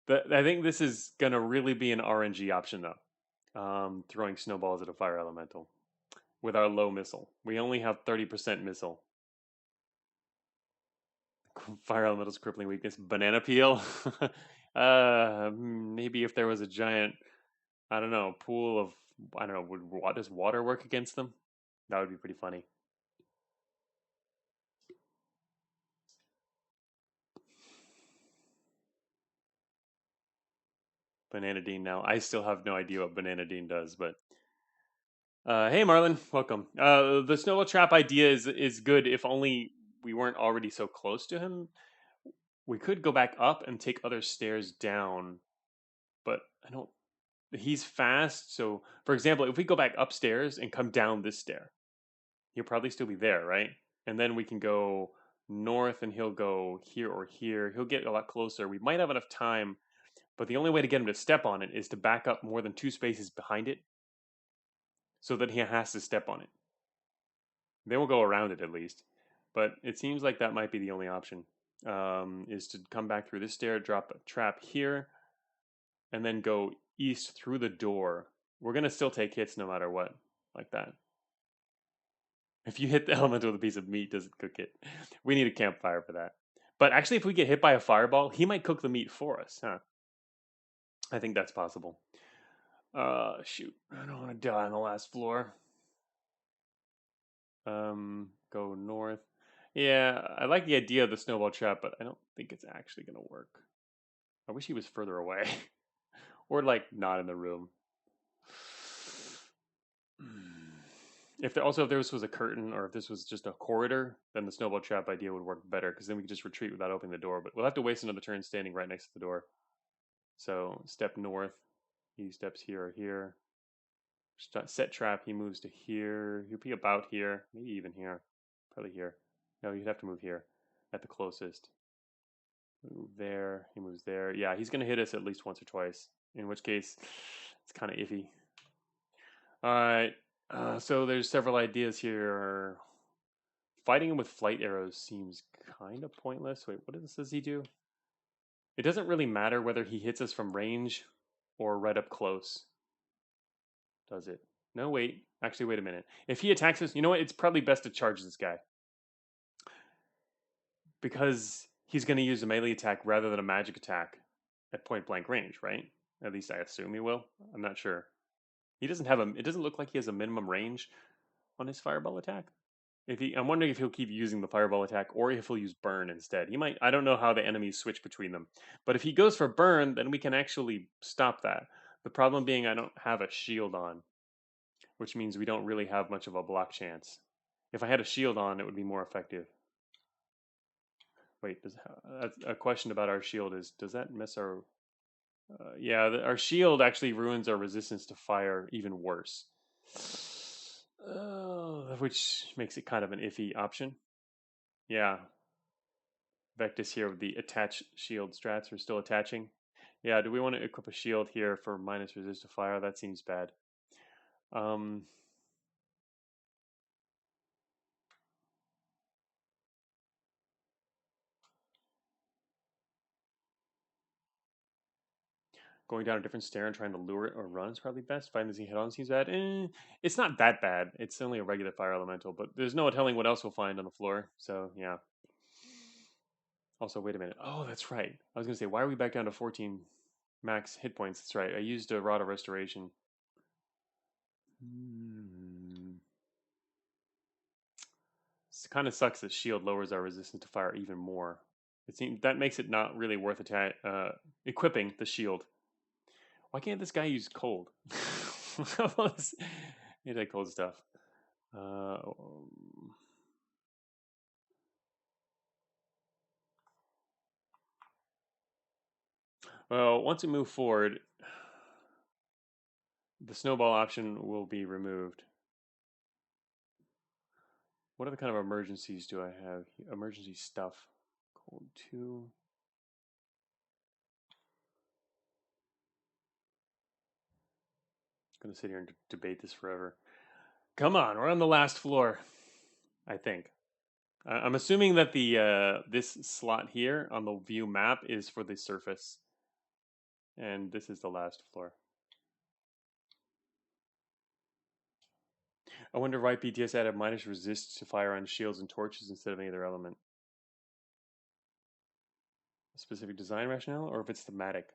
I think this is gonna really be an RNG option though. Throwing snowballs at a fire elemental with our low missile. We only have 30% missile. Fire elemental's crippling weakness. Banana peel. Maybe if there was a giant, I don't know, pool of, I don't know, does water work against them? That would be pretty funny. Bananadine now. I still have no idea what Bananadine does, but hey, Marlon, welcome. The snowball trap idea is good if only we weren't already so close to him. We could go back up and take other stairs down, but I don't. He's fast, so for example, if we go back upstairs and come down this stair, he'll probably still be there, right? And then we can go north, and he'll go here or here. He'll get a lot closer. We might have enough time, but the only way to get him to step on it is to back up more than 2 spaces behind it, so that he has to step on it. They will go around it at least, but it seems like that might be the only option. Is to come back through this stair, drop a trap here, and then go east through the door. We're gonna still take hits no matter what, like that. If you hit the element with a piece of meat, does it cook it? We need a campfire for that. But actually, if we get hit by a fireball, he might cook the meat for us, huh? I think that's possible. Shoot, I don't want to die on the last floor. Go north. Yeah, I like the idea of the snowball trap, but I don't think it's actually gonna work. I wish he was further away, or like not in the room. If this was a curtain, or if this was just a corridor, then the snowball trap idea would work better, because then we could just retreat without opening the door. But we'll have to waste another turn standing right next to the door. So step north. He steps here or here. Set trap. He moves to here. He'll be about here, maybe even here. Probably here. No, you'd have to move here at the closest. Move there. He moves there. Yeah, he's gonna hit us at least once or twice. In which case, it's kind of iffy. All right. So there's several ideas here. Fighting him with flight arrows seems kind of pointless. Wait, what does he do? It doesn't really matter whether he hits us from range or right up close, does it? No, wait. Actually, wait a minute. If he attacks us, you know what? It's probably best to charge this guy, because he's going to use a melee attack rather than a magic attack at point blank range, right? At least I assume he will. I'm not sure. He doesn't have a. It doesn't look like he has a minimum range on his fireball attack. I'm wondering if he'll keep using the fireball attack or if he'll use burn instead. He might. I don't know how the enemies switch between them, but if he goes for burn, then we can actually stop that. The problem being, I don't have a shield on, which means we don't really have much of a block chance. If I had a shield on, it would be more effective. Wait, a question about our shield is: does that miss our? Yeah, our shield actually ruins our resistance to fire even worse, which makes it kind of an iffy option. Yeah, Vectis here with the attach shield strats. We're still attaching. Yeah, do we want to equip a shield here for minus resist to fire? That seems bad. Um, Going down a different stair and trying to lure it or run is probably best. Finding the head on seems bad. It's not that bad. It's only a regular fire elemental, but there's no telling what else we'll find on the floor. So yeah. Also, wait a minute. Oh, that's right. I was gonna say, why are we back down to 14 max hit points? That's right. I used a Rod of Restoration. It kind of sucks that shield lowers our resistance to fire even more. It seems that makes it not really worth equipping the shield. Why can't this guy use cold? Anti-cold stuff. Uh, well, once we move forward, the snowball option will be removed. What other kind of emergencies do I have? Emergency stuff. Cold 2. I'm going to sit here and debate this forever. Come on, we're on the last floor, I think. I'm assuming that the this slot here on the view map is for the surface, and this is the last floor. I wonder why BTS added minus resist to fire on shields and torches instead of any other element. specific design rationale or if it's thematic.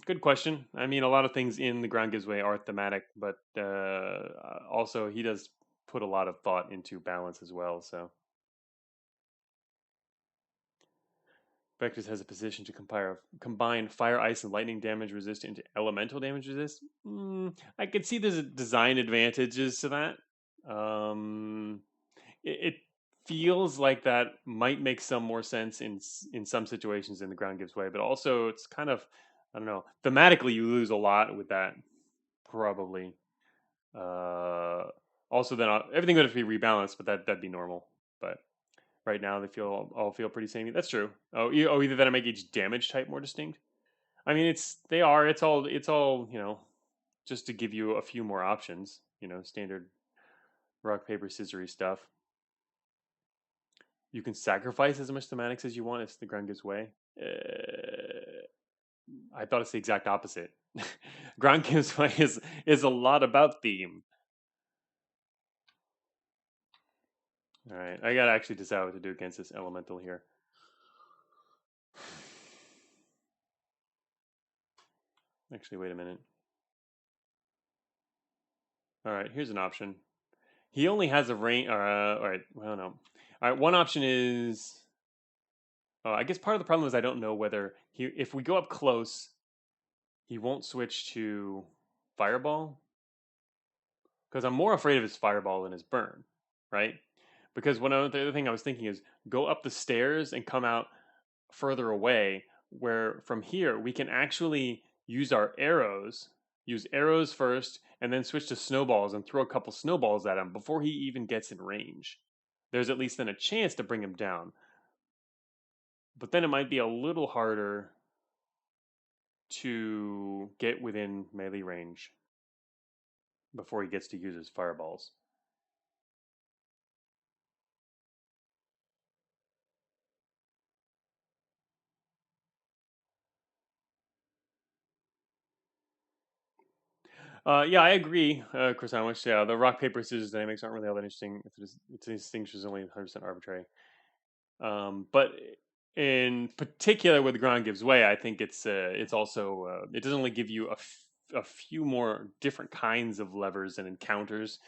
Good question. I mean, a lot of things in the Ground Gives Way are thematic, but also he does put a lot of thought into balance as well. So Vectors has a position to combine fire, ice, and lightning damage resist into elemental damage resist. I could see there's design advantages to that. Um, it feels like that might make some more sense in some situations in the Ground Gives Way, but also it's kind of, I don't know, thematically you lose a lot with that probably. Uh, Also, then everything would have to be rebalanced, but that'd be normal. But right now they all feel pretty samey. That's true. Either that or make each damage type more distinct. I mean, it's all just to give you a few more options. Standard rock paper scissory stuff. You can sacrifice as much thematics as you want if the ground gives way. I thought it's the exact opposite. Ground gives way is a lot about theme. All right, I gotta actually decide what to do against this elemental here. Actually, wait a minute. All right, here's an option. He only has a range. All right, well, no. All right, one option is. I guess part of the problem is I don't know whether if we go up close, he won't switch to fireball because I'm more afraid of his fireball than his burn, right? Because the other thing I was thinking is go up the stairs and come out further away, where from here we can actually use our arrows, use arrows first, and then switch to snowballs and throw a couple snowballs at him before he even gets in range. There's at least then a chance to bring him down. But then it might be a little harder to get within melee range before he gets to use his fireballs. Yeah, I agree, Chris Amish. Yeah, the rock paper scissors dynamics aren't really all that interesting. It's distinction is only 100% arbitrary. But in particular, with the ground gives way, I think it's also it doesn't only give you a few more different kinds of levers and encounters.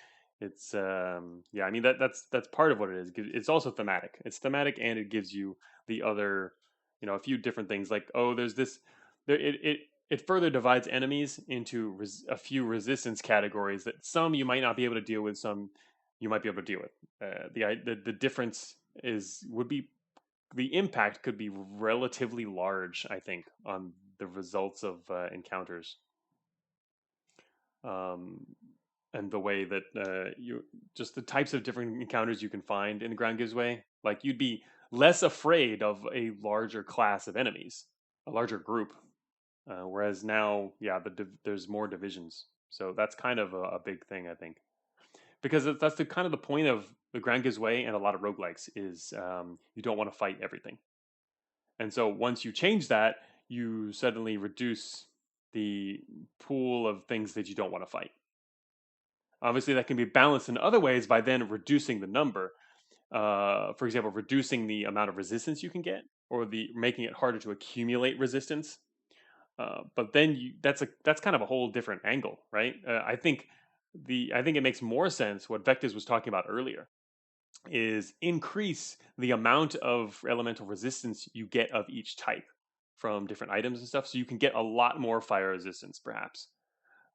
It's yeah, I mean that's part of what it is. It's also thematic. It's thematic, and it gives you the other, a few different things. Like, there's this. It further divides enemies into a few resistance categories that some you might not be able to deal with, some you might be able to deal with. The difference would be the impact could be relatively large, I think, on the results of encounters, um, and the way that you just the types of different encounters you can find in the ground gives way. Like you'd be less afraid of a larger class of enemies, a larger group, whereas now, yeah, there's more divisions. So that's kind of a big thing, I think, because that's the kind of the point of the ground gives way and a lot of roguelikes is you don't want to fight everything. And so once you change that, you suddenly reduce the pool of things that you don't want to fight. Obviously, that can be balanced in other ways by then reducing the number. For example, reducing the amount of resistance you can get, or the making it harder to accumulate resistance. But then that's kind of a whole different angle, right? I think it makes more sense what Vectis was talking about earlier is increase the amount of elemental resistance you get of each type from different items and stuff, so you can get a lot more fire resistance, perhaps,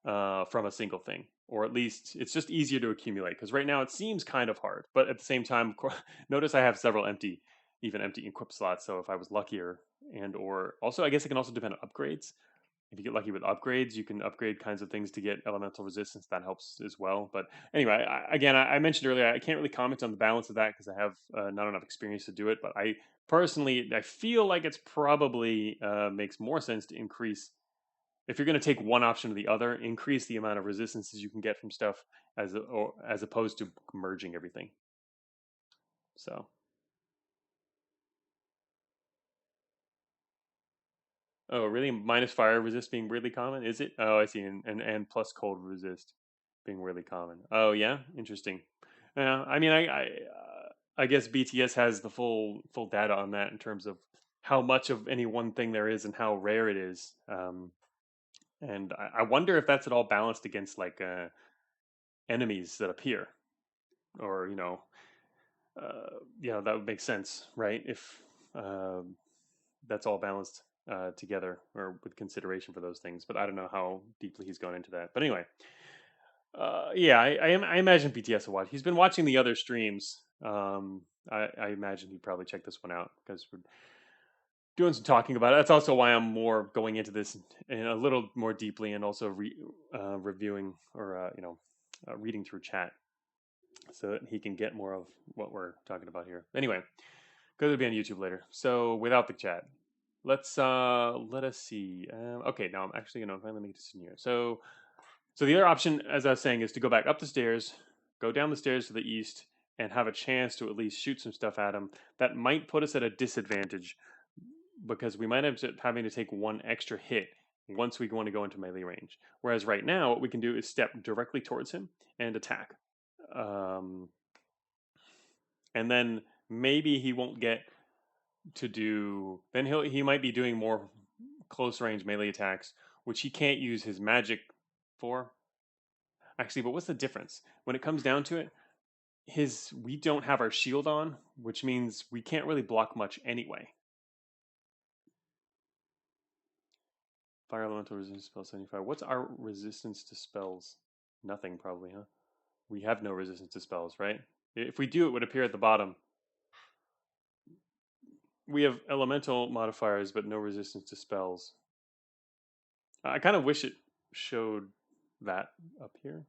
from a single thing, or at least it's just easier to accumulate. Because right now it seems kind of hard, but at the same time, notice I have several even empty equip slots. So if I was luckier, and or also I guess it can also depend on upgrades. If you get lucky with upgrades, you can upgrade kinds of things to get elemental resistance. That helps as well. But anyway, I mentioned earlier, I can't really comment on the balance of that because I have not enough experience to do it. But I personally, I feel like it's probably makes more sense to increase, if you're going to take one option to the other, increase the amount of resistances you can get from stuff as opposed to merging everything. So. Oh, really? Minus fire resist being really common? Is it? Oh, I see. And plus cold resist being really common. Oh, yeah. Interesting. Yeah. I mean, I guess BTS has the full data on that in terms of how much of any one thing there is and how rare it is. And I wonder if that's at all balanced against like enemies that appear, or that would make sense, right? If um that's all balanced together or with consideration for those things. But I don't know how deeply he's gone into that. But anyway, yeah, I imagine BTS will watch. He's been watching the other streams. I imagine he'd probably check this one out because we're doing some talking about it. That's also why I'm more going into this in a little more deeply, and also reviewing or reading through chat so that he can get more of what we're talking about here. Anyway, because it'll be on YouTube later. So without the chat, let us see. Okay, now I'm actually gonna finally make a decision here. So the other option, as I was saying, is to go back up the stairs, go down the stairs to the east, and have a chance to at least shoot some stuff at him. That might put us at a disadvantage because we might end up having to take one extra hit once we want to go into melee range. Whereas right now, what we can do is step directly towards him and attack. Um, and then maybe he won't get to do. Then he might be doing more close range melee attacks, which he can't use his magic for. Actually, but what's the difference when it comes down to it? We don't have our shield on, which means we can't really block much anyway. Fire elemental resistance spell 75. What's our resistance to spells? Nothing, probably, huh? We have no resistance to spells, right? If we do, it would appear at the bottom. We have elemental modifiers, but no resistance to spells. I kind of wish it showed that up here.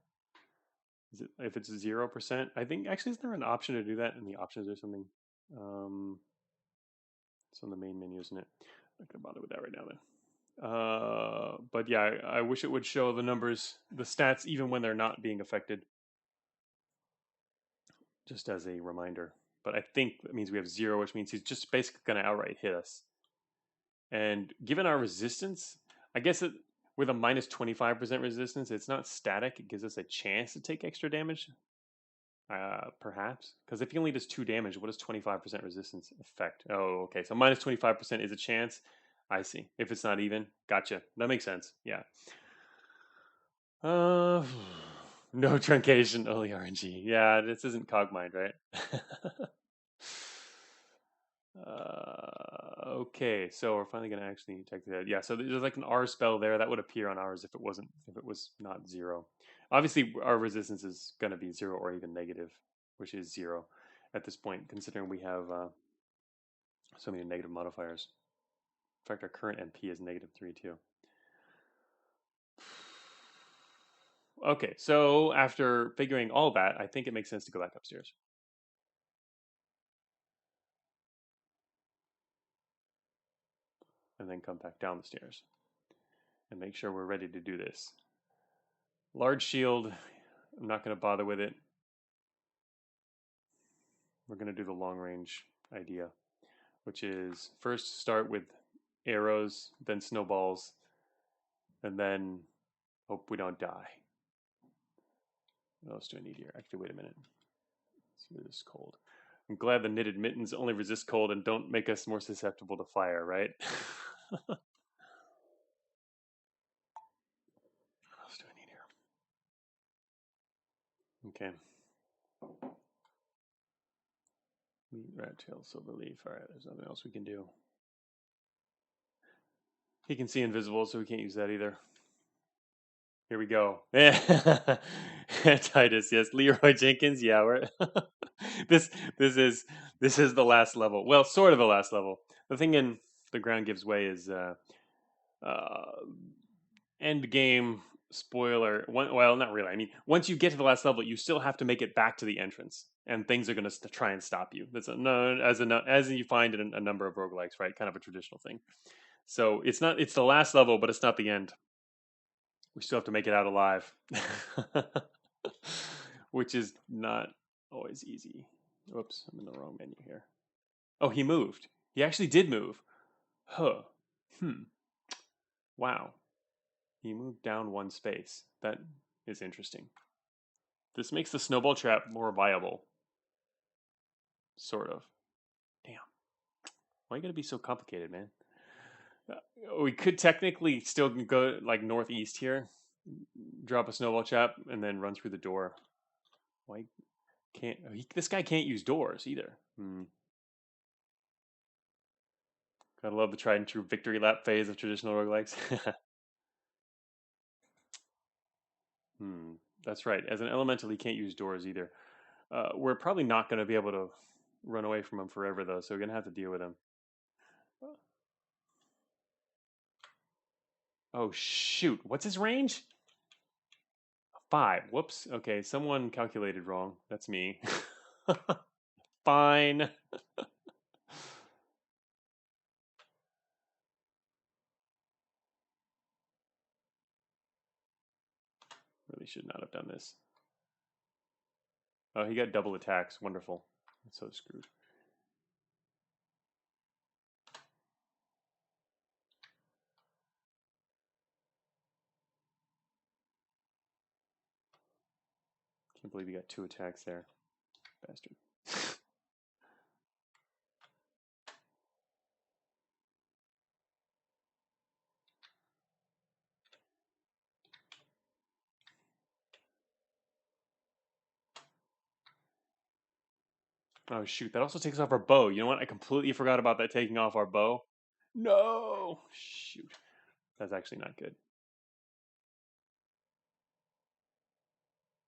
Is it if it's 0%? I think actually is there an option to do that in the options or something? It's on the main menu, isn't it? I'm not gonna bother with that right now then. But yeah, I wish it would show the numbers, the stats, even when they're not being affected, just as a reminder. But I think that means we have 0, which means he's just basically going to outright hit us. And given our resistance, I guess with a minus 25% resistance, it's not static. It gives us a chance to take extra damage, perhaps. Because if he only does 2 damage, what does 25% resistance affect? Oh, okay. So minus 25% is a chance. I see. If it's not even, gotcha. That makes sense. Yeah. No truncation, only RNG. Yeah, this isn't Cogmind, right? Okay, so we're finally gonna actually check that. Yeah, so there's like an R spell there that would appear on ours if it was not 0. Obviously, our resistance is gonna be 0 or even negative, which is 0 at this point, considering we have so many negative modifiers. In fact, our current MP is -3 too. Okay, so after figuring all that, I think it makes sense to go back upstairs. And then come back down the stairs. And make sure we're ready to do this. Large shield, I'm not going to bother with it. We're going to do the long range idea, which is first start with arrows, then snowballs, and then hope we don't die. What else do I need here? Actually, wait a minute. This is cold. I'm glad the knitted mittens only resist cold and don't make us more susceptible to fire, right? What else do I need here? Okay. Meat, rat tail, silver leaf. All right, there's nothing else we can do. He can see invisible, so we can't use that either. Here we go. Titus, yes. Leroy Jenkins, yeah. We're this is the last level. Well, sort of the last level. The thing in the ground gives way is end game spoiler. Well, not really. I mean, once you get to the last level, you still have to make it back to the entrance, and things are going to try and stop you. That's as you find in a number of roguelikes, right? Kind of a traditional thing. So it's not. It's the last level, but it's not the end. We still have to make it out alive, which is not always easy. Oops, I'm in the wrong menu here. Oh, he moved. He actually did move. Huh. Wow. He moved down 1 space. That is interesting. This makes the snowball trap more viable. Sort of. Damn. Why you gotta be so complicated, man? We could technically still go like northeast here, drop a snowball chap, and then run through the door. Why can't this guy can't use doors either? Gotta love the tried and true victory lap phase of traditional roguelikes. That's right. As an elemental, he can't use doors either. We're probably not going to be able to run away from him forever, though, so we're going to have to deal with him. Oh, shoot. What's his range? 5. Whoops. Okay, someone calculated wrong. That's me. Fine. Really should not have done this. Oh, he got double attacks. Wonderful. That's so screwed. Can't believe he got 2 attacks there. Bastard. Oh, shoot. That also takes off our bow. You know what? I completely forgot about that taking off our bow. No! Shoot. That's actually not good.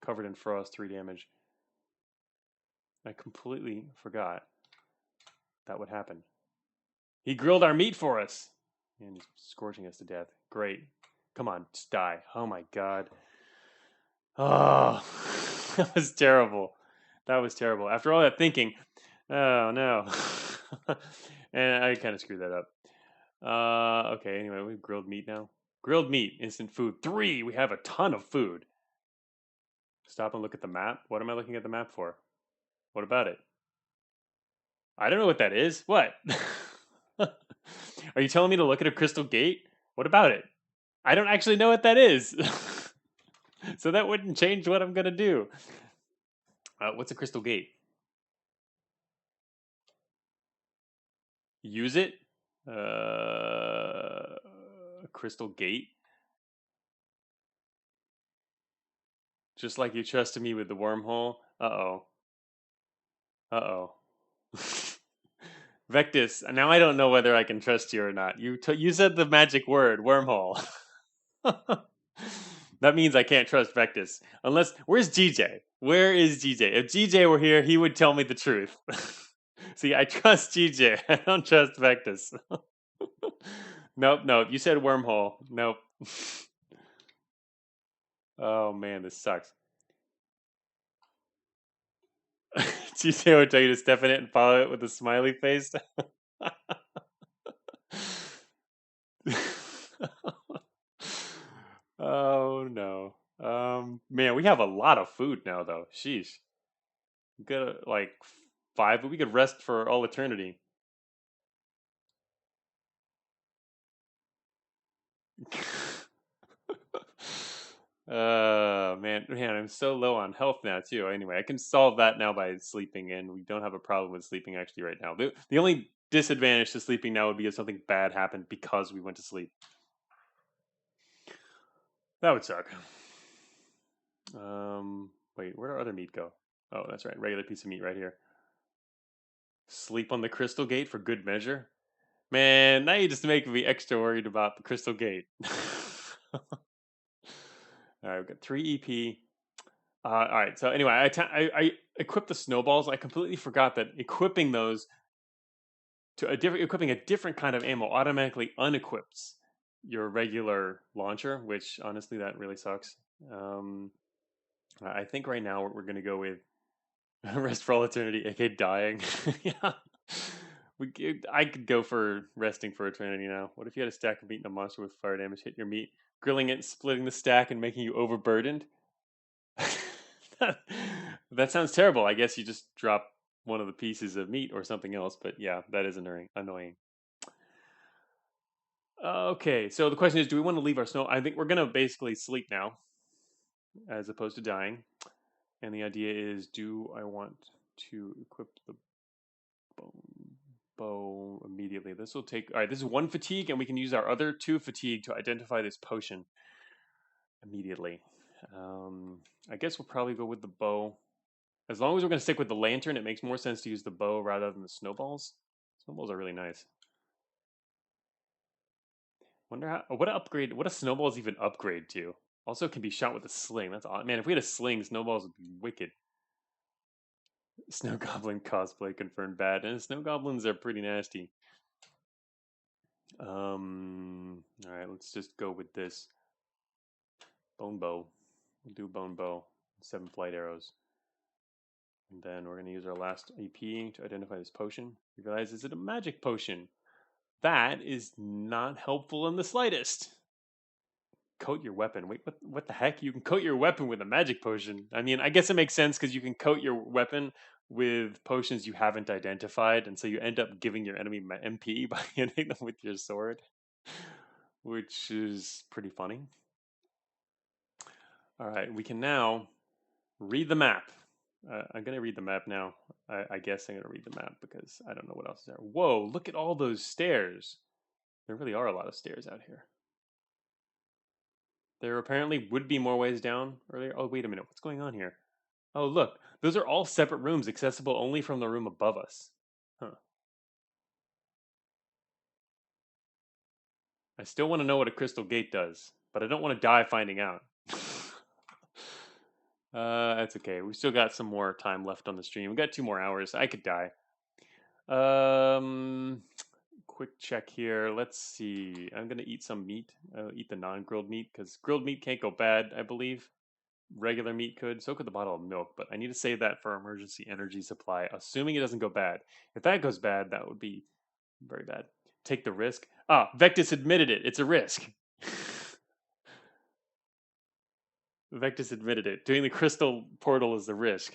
Covered in frost, 3 damage. I completely forgot that would happen. He grilled our meat for us! And he's scorching us to death. Great. Come on, just die. Oh my god. Oh, that was terrible. That was terrible. After all that thinking, oh no. And I kind of screwed that up. Okay, anyway, we have grilled meat now. Grilled meat, instant food. 3! We have a ton of food. Stop and look at the map. What am I looking at the map for? What about it? I don't know what that is. What? Are you telling me to look at a crystal gate? What about it? I don't actually know what that is. So that wouldn't change what I'm going to do. What's a crystal gate? Use it? Crystal gate? Just like you trusted me with the wormhole? Uh-oh. Uh-oh. Vectus, now I don't know whether I can trust you or not. You said the magic word, wormhole. That means I can't trust Vectus. Unless, where's GJ? Where is GJ? If GJ were here, he would tell me the truth. See, I trust GJ. I don't trust Vectus. Nope. You said wormhole. Nope. Oh man, this sucks. GJ would tell you to step in it and follow it with a smiley face. Oh no. Man, we have a lot of food now, though. Sheesh. We got like 5, but we could rest for all eternity. Man, I'm so low on health now too. Anyway, I can solve that now by sleeping, and we don't have a problem with sleeping actually right now. The only disadvantage to sleeping now would be if something bad happened because we went to sleep. That would suck. Wait, where'd our other meat go? Oh, that's right, regular piece of meat right here. Sleep on the crystal gate for good measure. Man, now you just make me extra worried about the crystal gate. All right, we've got 3 EP. All right, so anyway, I equipped the snowballs. I completely forgot that equipping those to equipping a different kind of ammo automatically unequips your regular launcher, which honestly that really sucks. I think right now we're going to go with rest for all eternity, aka dying. Yeah, I could go for resting for eternity now. What if you had a stack of meat and a monster with fire damage hit your meat, grilling it, splitting the stack, and making you overburdened? That sounds terrible. I guess you just drop one of the pieces of meat or something else, but yeah, that is annoying. Okay, so the question is, do we want to leave our snow? I think we're gonna basically sleep now, as opposed to dying. And the idea is, do I want to equip the bow immediately. This will take. All right, this is 1 fatigue, and we can use our other 2 fatigue to identify this potion immediately. I guess we'll probably go with the bow. As long as we're going to stick with the lantern, it makes more sense to use the bow rather than the snowballs. Snowballs are really nice. Wonder how what upgrade what a snowballs even upgrade to. Also can be shot with a sling. That's odd. Man, if we had a sling, snowballs would be wicked. Snow goblin cosplay confirmed bad, and snow goblins are pretty nasty. All right, let's just go with this bone bow. We'll do bone bow, 7 flight arrows, and then we're gonna use our last AP to identify this potion. We realize is it a magic potion? That is not helpful in the slightest. Coat your weapon. Wait, what the heck? You can coat your weapon with a magic potion. I mean, I guess it makes sense because you can coat your weapon with potions you haven't identified, and so you end up giving your enemy MP by hitting them with your sword, which is pretty funny. All right, we can now read the map. I'm going to read the map now. I guess I'm going to read the map because I don't know what else is there. Whoa, look at all those stairs. There really are a lot of stairs out here. There apparently would be more ways down earlier. Oh, wait a minute. What's going on here? Oh, look. Those are all separate rooms accessible only from the room above us. Huh. I still want to know what a crystal gate does, but I don't want to die finding out. That's okay. We still got some more time left on the stream. We got 2 more hours. I could die. Quick check here. Let's see. I'm gonna eat some meat. I'll eat the non-grilled meat because grilled meat can't go bad, I believe. Regular meat could. So could the bottle of milk, but I need to save that for emergency energy supply, assuming it doesn't go bad. If that goes bad, that would be very bad. Take the risk. Ah, Vectus admitted it. It's a risk. Vectus admitted it. Doing the crystal portal is the risk.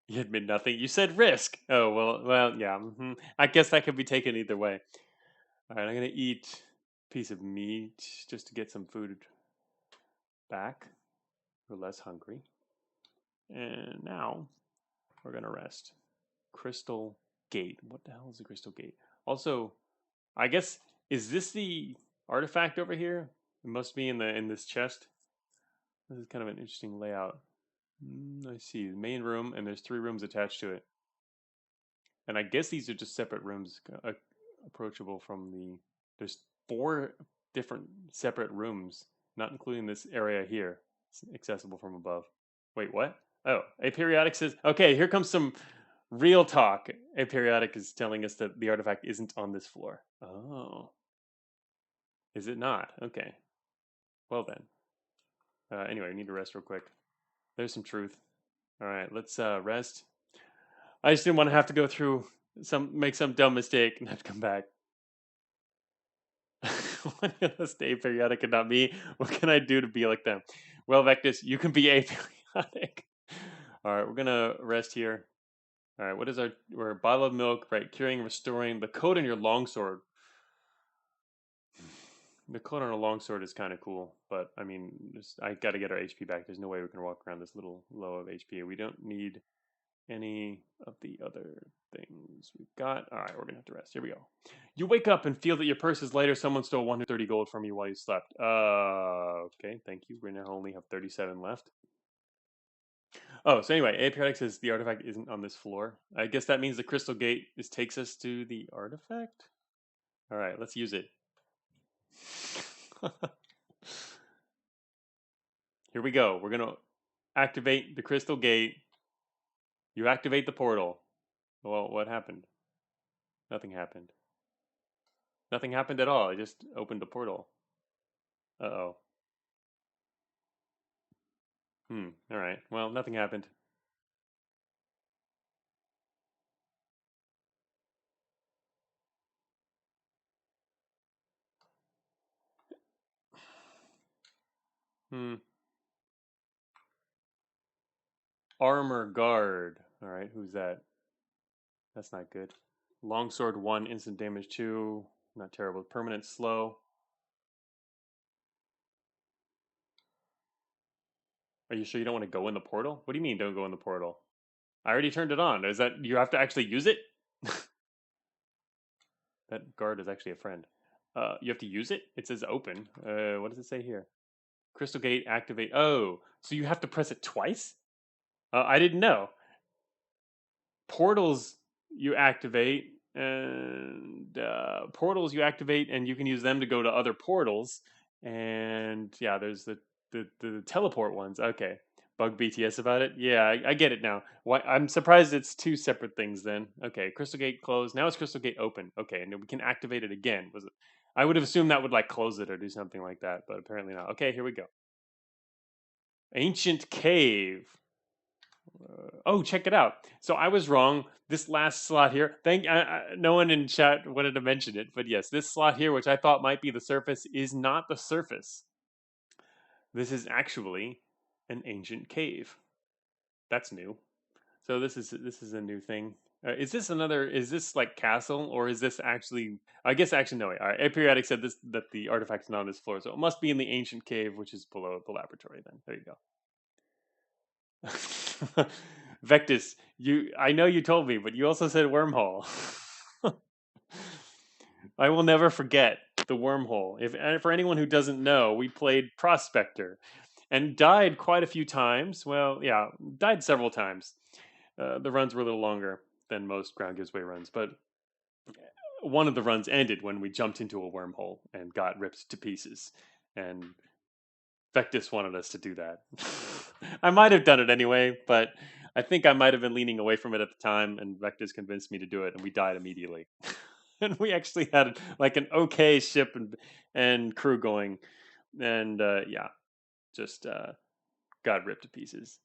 You admit nothing. You said risk. Oh well, yeah. I guess that could be taken either way. All right, I'm gonna eat a piece of meat just to get some food back. We're less hungry. And now we're gonna rest. Crystal Gate. What the hell is a crystal gate? Also, I guess is this the artifact over here? It must be in this chest. This is kind of an interesting layout. I see the main room, and there's 3 rooms attached to it. And I guess these are just separate rooms, approachable from the. There's 4 different separate rooms, not including this area here. It's accessible from above. Wait, what? Oh, Aperiodic says. Okay, here comes some real talk. Aperiodic is telling us that the artifact isn't on this floor. Oh, is it not? Okay. Well then. Anyway, we need to rest real quick. There's some truth. All right, let's rest. I just didn't want to have to go through make some dumb mistake and have to come back. Let's stay periodic and not me. What can I do to be like them? Well, Vectus, you can be aperiodic. All right, we're gonna rest here. All right, what is we're a bottle of milk, right? Curing, restoring. The code on your longsword. The code on a longsword is kind of cool, but I mean, I got to get our HP back. There's no way we can walk around this little low of HP. We don't need any of the other things we've got. All right, we're gonna have to rest. Here we go. You wake up and feel that your purse is lighter. Someone stole 130 gold from you while you slept. Okay, thank you. We're gonna only have 37 left. Oh, so anyway, Aperiodic says the artifact isn't on this floor. I guess that means the crystal gate takes us to the artifact. All right, let's use it. Here we go. We're gonna activate the crystal gate. You activate the portal. Well, what happened? Nothing happened. Nothing happened at all. I just opened a portal. Uh-oh. All right. Well, nothing happened. Armor guard. All right. Who's that? That's not good. Longsword 1, instant damage 2. Not terrible. Permanent slow. Are you sure you don't want to go in the portal? What do you mean don't go in the portal? I already turned it on. Is that you have to actually use it? That guard is actually a friend. You have to use it? It says open. What does it say here? Crystal Gate activate. Oh, so you have to press it twice? I didn't know. Portals you activate, and portals you activate, and you can use them to go to other portals. And yeah, there's the teleport ones. Okay, bug BTS about it. Yeah, I get it now. Why I'm surprised it's two separate things then. Okay, Crystal Gate closed. Now it's Crystal Gate open. Okay, and we can activate it again. Was it? I would have assumed that would like close it or do something like that, but apparently not. Okay, here we go. Ancient cave. Oh, check it out. So I was wrong. This last slot here, no one in chat wanted to mention it, but yes, this slot here, which I thought might be the surface, is not the surface. This is actually an ancient cave. That's new. So this is a new thing. Is this another? Is this like castle, or is this actually? I guess actually no. Wait, all right. Aperiodic said this that the artifact is not on this floor, so it must be in the ancient cave, which is below the laboratory. Then there you go. Vectus, I know you told me, but you also said wormhole. I will never forget the wormhole. If and for anyone who doesn't know, we played Prospector and died quite a few times. Well, yeah, died several times. The runs were a little longer than most Ground Gives Way runs, but one of the runs ended when we jumped into a wormhole and got ripped to pieces. And Vectus wanted us to do that. I might have done it anyway, but I think I might have been leaning away from it at the time, and Vectus convinced me to do it, and we died immediately. And we actually had like an okay ship and crew going, and yeah, just got ripped to pieces.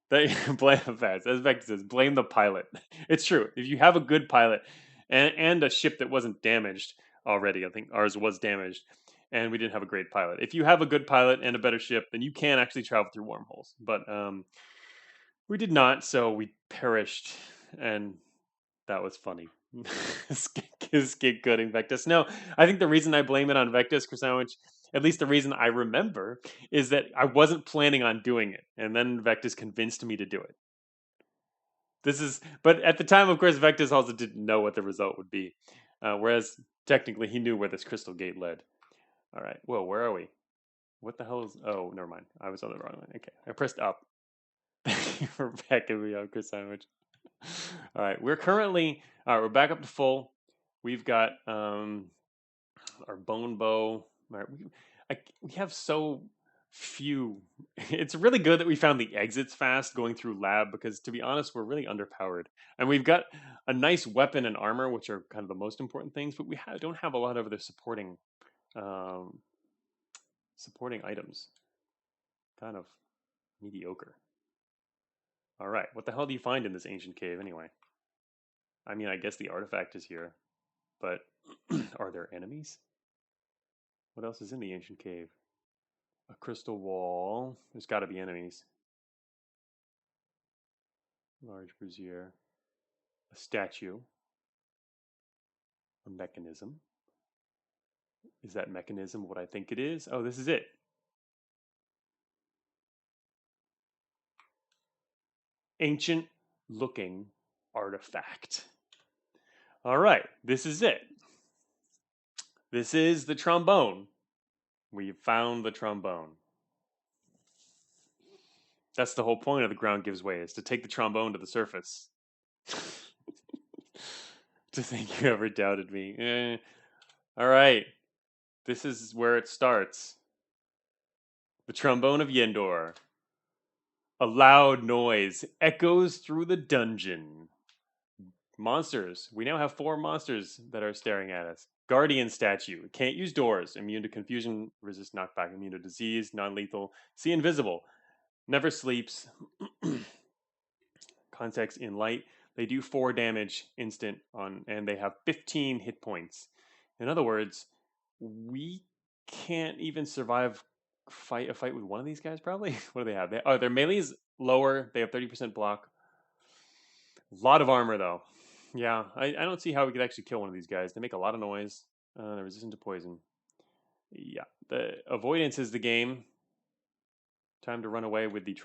They blame as Vectus says, blame the pilot. It's true. If you have a good pilot and a ship that wasn't damaged already, I think ours was damaged, and we didn't have a great pilot. If you have a good pilot and a better ship, then you can actually travel through wormholes. But we did not, so we perished, and that was funny. Scapegoating Vectus. No, I think the reason I blame it on Vectus, Sandwich, at least the reason I remember, is that I wasn't planning on doing it, and then Vectus convinced me to do it. But at the time, of course, Vectus also didn't know what the result would be, whereas technically he knew where this crystal gate led. All right, whoa, where are we? What the hell is? Oh, never mind. I was on the wrong line. Okay, I pressed up. Thank you for backing me up, Chris Sandwich. All right, we're back up to full. We've got our bone bow. All right, we have so few. It's really good that we found the exits fast going through lab because, to be honest, we're really underpowered. And we've got a nice weapon and armor, which are kind of the most important things, but we don't have a lot of the um, supporting items. Kind of mediocre. All right, what the hell do you find in this ancient cave anyway? I mean, I guess the artifact is here, but are there enemies? What else is in the ancient cave? A crystal wall. There's got to be enemies. Large brazier. A statue. A mechanism. Is that mechanism what I think it is? Oh, this is it. Ancient looking artifact. All right, this is it. This is the trombone. We found the trombone. That's the whole point of the ground gives way, is to take the trombone to the surface. To think you ever doubted me. All right. This is where it starts. The trombone of Yendor. A loud noise echoes through the dungeon. Monsters. We now have 4 monsters that are staring at us. Guardian statue. Can't use doors. Immune to confusion. Resist knockback. Immune to disease. Non-lethal. See invisible. Never sleeps. Context in light. They do 4 damage instant and they have 15 hit points. In other words, we can't even survive a fight with one of these guys. Probably. What do they have? Their melee is lower. They have 30% block. A lot of armor though. Yeah, I don't see how we could actually kill one of these guys. They make a lot of noise. They're resistant to poison. Yeah, the avoidance is the game. Time to run away with the the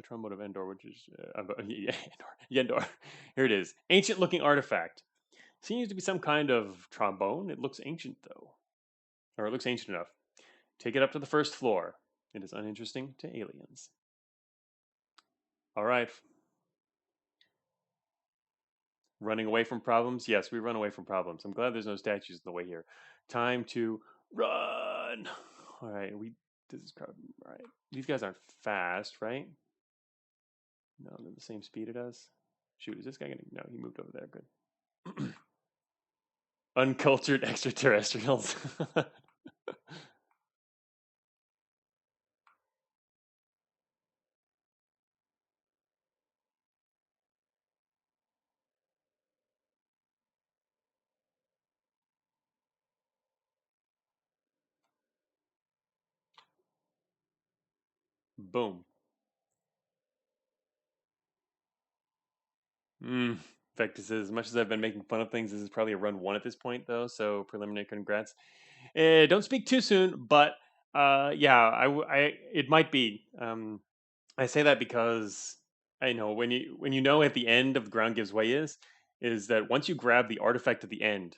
trombone of Endor, which is yeah, Yendor. Here it is. Ancient-looking artifact. Seems to be some kind of trombone. It looks ancient though, or it looks ancient enough. Take it up to the first floor. It is uninteresting to aliens. All right. Running away from problems? Yes, we run away from problems. I'm glad there's no statues in the way here. Time to run. All right, this is crowd. All right, these guys aren't fast, right? No, they're the same speed as us. Shoot, is this guy gonna? No, he moved over there. Good. Uncultured extraterrestrials. Boom. In fact, this is, as much as I've been making fun of things, this is probably a run one at this point, though. So preliminary congrats. Don't speak too soon, but yeah, it might be. I say that because I know when you know at the end of the ground gives way is that once you grab the artifact at the end,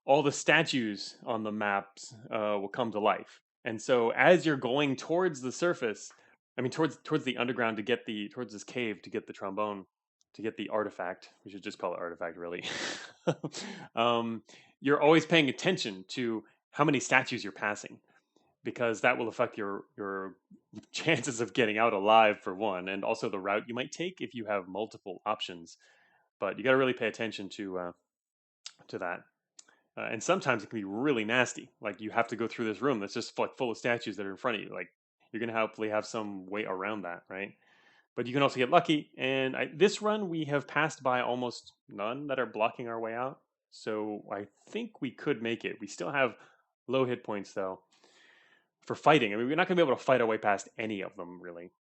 all the statues on the maps will come to life. And so as you're going towards the surface, I mean towards the underground to get the towards this cave to get the trombone, to get the artifact. We should just call it artifact, really. um, you're always paying attention to how many statues you're passing because that will affect your chances of getting out alive for one, and also the route you might take if you have multiple options. But you got to really pay attention to that. And sometimes it can be really nasty. Like you have to go through this room that's just like full of statues that are in front of you. Like you're gonna hopefully have some way around that, right? But you can also get lucky. And this run we have passed by almost none that are blocking our way out. So I think we could make it. We still have low hit points though for fighting. I mean, we're not gonna be able to fight our way past any of them really.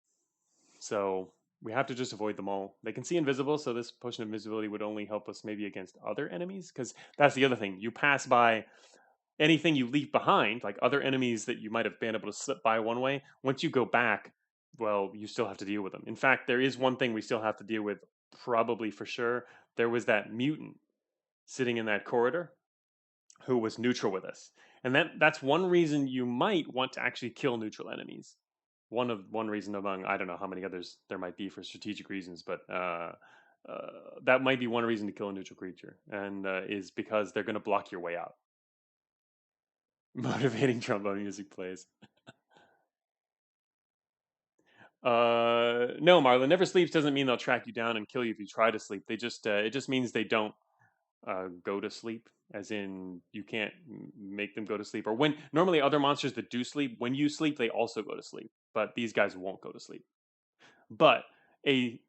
So we have to just avoid them all. They can see invisible, so this potion of invisibility would only help us maybe against other enemies. Because that's the other thing. You pass by anything you leave behind, like other enemies that you might have been able to slip by one way, once you go back, well, you still have to deal with them. In fact, there is one thing we still have to deal with, probably for sure. There was that mutant sitting in that corridor who was neutral with us. And that's one reason you might want to actually kill neutral enemies. One reason among I don't know how many others there might be for strategic reasons, but that might be one reason to kill a neutral creature, and is because they're going to block your way out. Motivating trombone music plays. No, Marlon. Never sleeps doesn't mean they'll track you down and kill you if you try to sleep. They just it just means they don't go to sleep, as in you can't make them go to sleep. Or when normally other monsters that do sleep, when you sleep, they also go to sleep. But these guys won't go to sleep. But a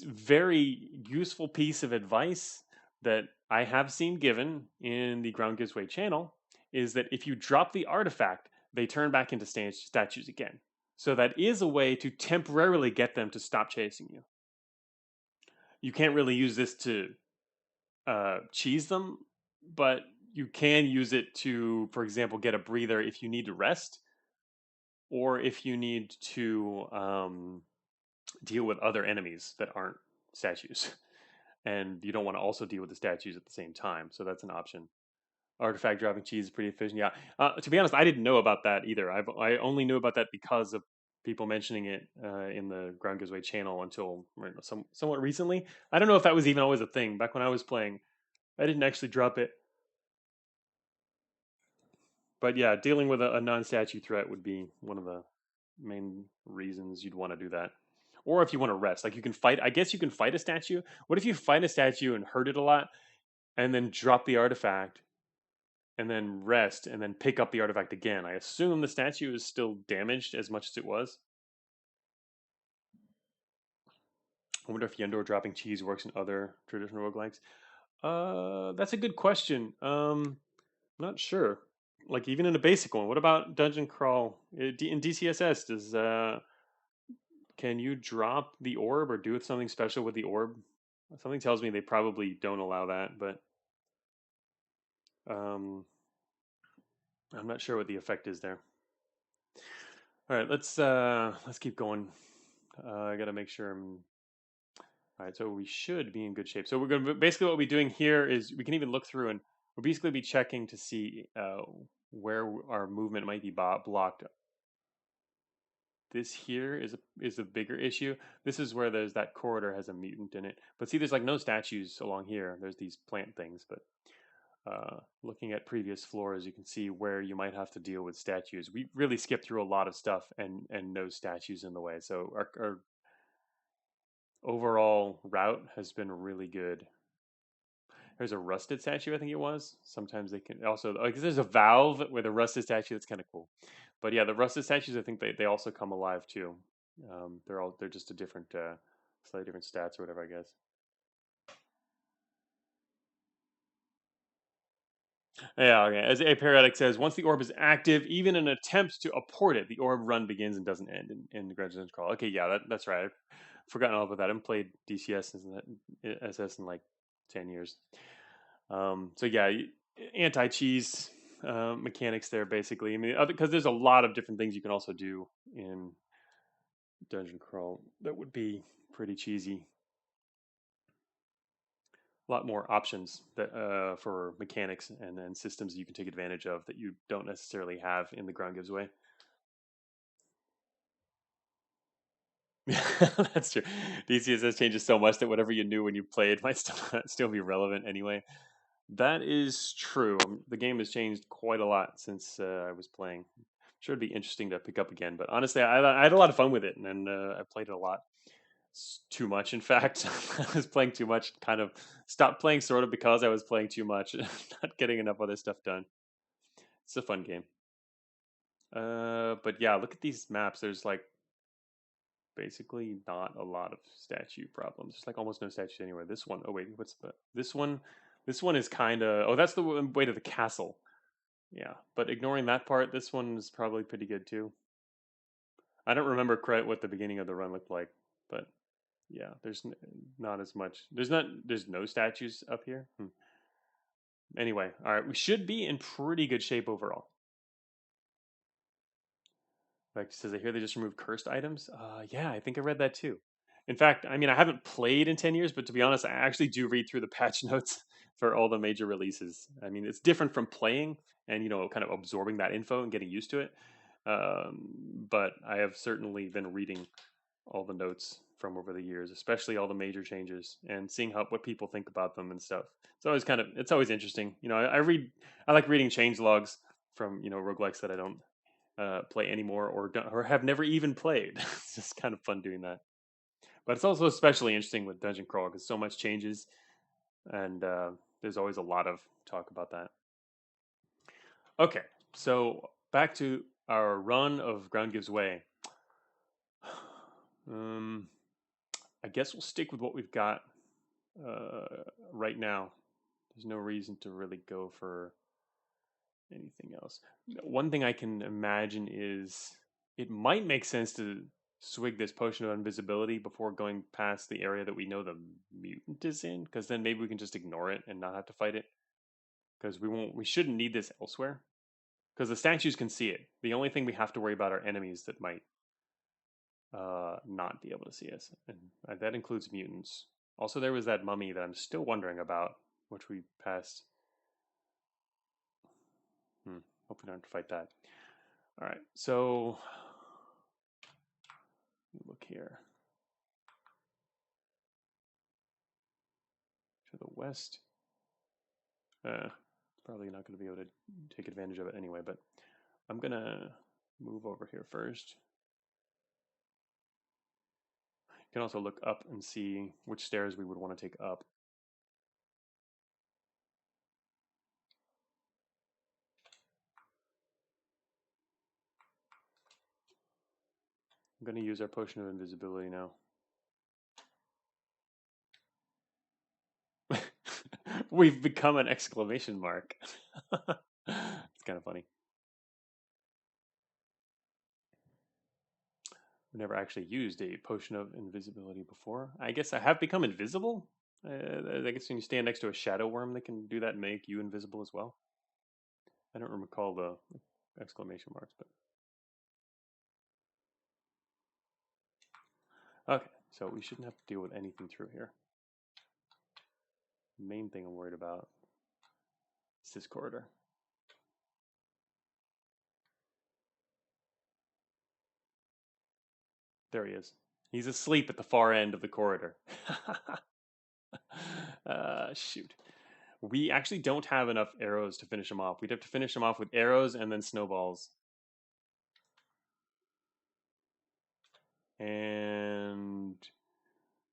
very useful piece of advice that I have seen given in the Ground Gives Way channel is that if you drop the artifact, they turn back into statues again. So that is a way to temporarily get them to stop chasing you. You can't really use this to cheese them, but you can use it to, for example, get a breather if you need to rest, or if you need to deal with other enemies that aren't statues, and you don't want to also deal with the statues at the same time. So that's an option. Artifact dropping cheese is pretty efficient. Yeah. To be honest, I didn't know about that either. I only knew about that because of people mentioning it in the Ground Gives Way channel until somewhat recently. I don't know if that was even always a thing. Back when I was playing, I didn't actually drop it. But yeah, dealing with a non-statue threat would be one of the main reasons you'd want to do that. Or if you want to rest, like you can fight. I guess you can fight a statue. What if you fight a statue and hurt it a lot, and then drop the artifact, and then rest, and then pick up the artifact again? I assume the statue is still damaged as much as it was. I wonder if Yendor dropping cheese works in other traditional roguelikes. That's a good question. Not sure. Like even in a basic one, what about dungeon crawl in DCSS? Does can you drop the orb or do something special with the orb? Something tells me they probably don't allow that, but um, I'm not sure what the effect is there. All right, let's keep going. I gotta make sure I'm all right. So we should be in good shape. So we're gonna basically what we're doing here is we can even look through and we'll basically be checking to see where our movement might be blocked. This here is a bigger issue. This is where there's that corridor has a mutant in it. But see, there's like no statues along here. There's these plant things, but looking at previous floors, you can see where you might have to deal with statues. We really skipped through a lot of stuff and no statues in the way. So our overall route has been really good. There's a rusted statue, I think it was. Sometimes they can also like there's a valve with a rusted statue that's kind of cool. But yeah, the rusted statues I think they also come alive too. They're just a different slightly different stats or whatever I guess. Yeah, okay. As Aperiodic says, once the orb is active, even an attempt to abort it, the orb run begins and doesn't end in the Graduation's Crawl. Okay, yeah, that's right. I've forgotten all about that. I haven't played DCS SS in like 10 years. So yeah, anti-cheese mechanics there basically. I mean, because there's a lot of different things you can also do in Dungeon Crawl that would be pretty cheesy. A lot more options that for mechanics and systems you can take advantage of that you don't necessarily have in the Ground Gives Way. That's true. DCSS changes so much that whatever you knew when you played might still be relevant anyway. That is true. The game has changed quite a lot since I was playing. I'm sure it'd be interesting to pick up again, but honestly, I had a lot of fun with it, and I played it a lot. Too much, in fact. I was playing too much. Kind of stopped playing sort of because I was playing too much, not getting enough other stuff done. It's a fun game. But yeah, look at these maps. There's like basically not a lot of statue problems. There's like almost no statues anywhere. This one, oh wait, what's the this one? This one is kind of oh, that's the way to the castle. Yeah, but ignoring that part, this one is probably pretty good too. I don't remember quite what the beginning of the run looked like, but yeah, not as much. There's no statues up here. Anyway, all right, we should be in pretty good shape overall. Like it says, I hear they just removed cursed items. Yeah, I think I read that too. In fact, I mean, I haven't played in 10 years, but to be honest, I actually do read through the patch notes for all the major releases. I mean, it's different from playing and, kind of absorbing that info and getting used to it. Um, but I have certainly been reading all the notes from over the years, especially all the major changes and seeing what people think about them and stuff. It's always interesting. I like reading change logs from, roguelikes that I don't play anymore or have never even played. It's just kind of fun doing that. But it's also especially interesting with Dungeon Crawl because so much changes and there's always a lot of talk about that. Okay, so back to our run of Ground Gives Way. Um, I guess we'll stick with what we've got right now. There's no reason to really go for anything else. One thing I can imagine is it might make sense to swig this potion of invisibility before going past the area that we know the mutant is in, because then maybe we can just ignore it and not have to fight it. Because we shouldn't need this elsewhere. Because the statues can see it. The only thing we have to worry about are enemies that might not be able to see us, and that includes mutants. Also, there was that mummy that I'm still wondering about, which we passed. Hope we don't have to fight that. All right, so look here to the west. Probably not going to be able to take advantage of it anyway, but I'm gonna move over here first. You can also look up and see which stairs we would want to take up. I'm going to use our potion of invisibility now. We've become an exclamation mark. It's kind of funny. I've never actually used a potion of invisibility before. I guess I have become invisible. I guess when you stand next to a shadow worm, they can do that and make you invisible as well. I don't recall the exclamation marks, but Okay, so we shouldn't have to deal with anything through here. The main thing I'm worried about is this corridor. There he is. He's asleep at the far end of the corridor. Shoot. We actually don't have enough arrows to finish him off. We'd have to finish him off with arrows and then snowballs. And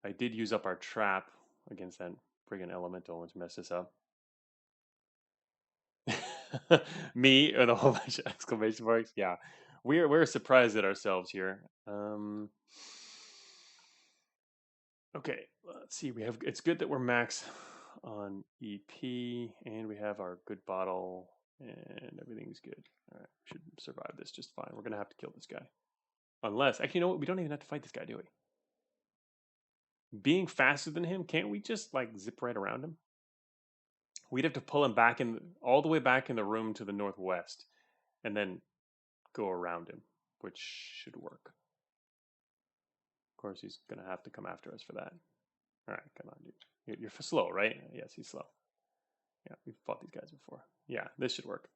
I did use up our trap against that friggin' elemental, which messed us up. Me and a whole bunch of exclamation marks. Yeah, we're surprised at ourselves here. Okay, let's see. We have. It's good that we're max on EP, and we have our good bottle, and everything's good. All right, we should survive this just fine. We're gonna have to kill this guy, unless actually, you know what? We don't even have to fight this guy, do we? Being faster than him, can't we just like zip right around him? We'd have to pull him back in all the way back in the room to the northwest, and then go around him, which should work. Of course, he's gonna have to come after us for that. All right, come on, dude. You're slow, right? Yes, he's slow. Yeah, we've fought these guys before. Yeah, this should work.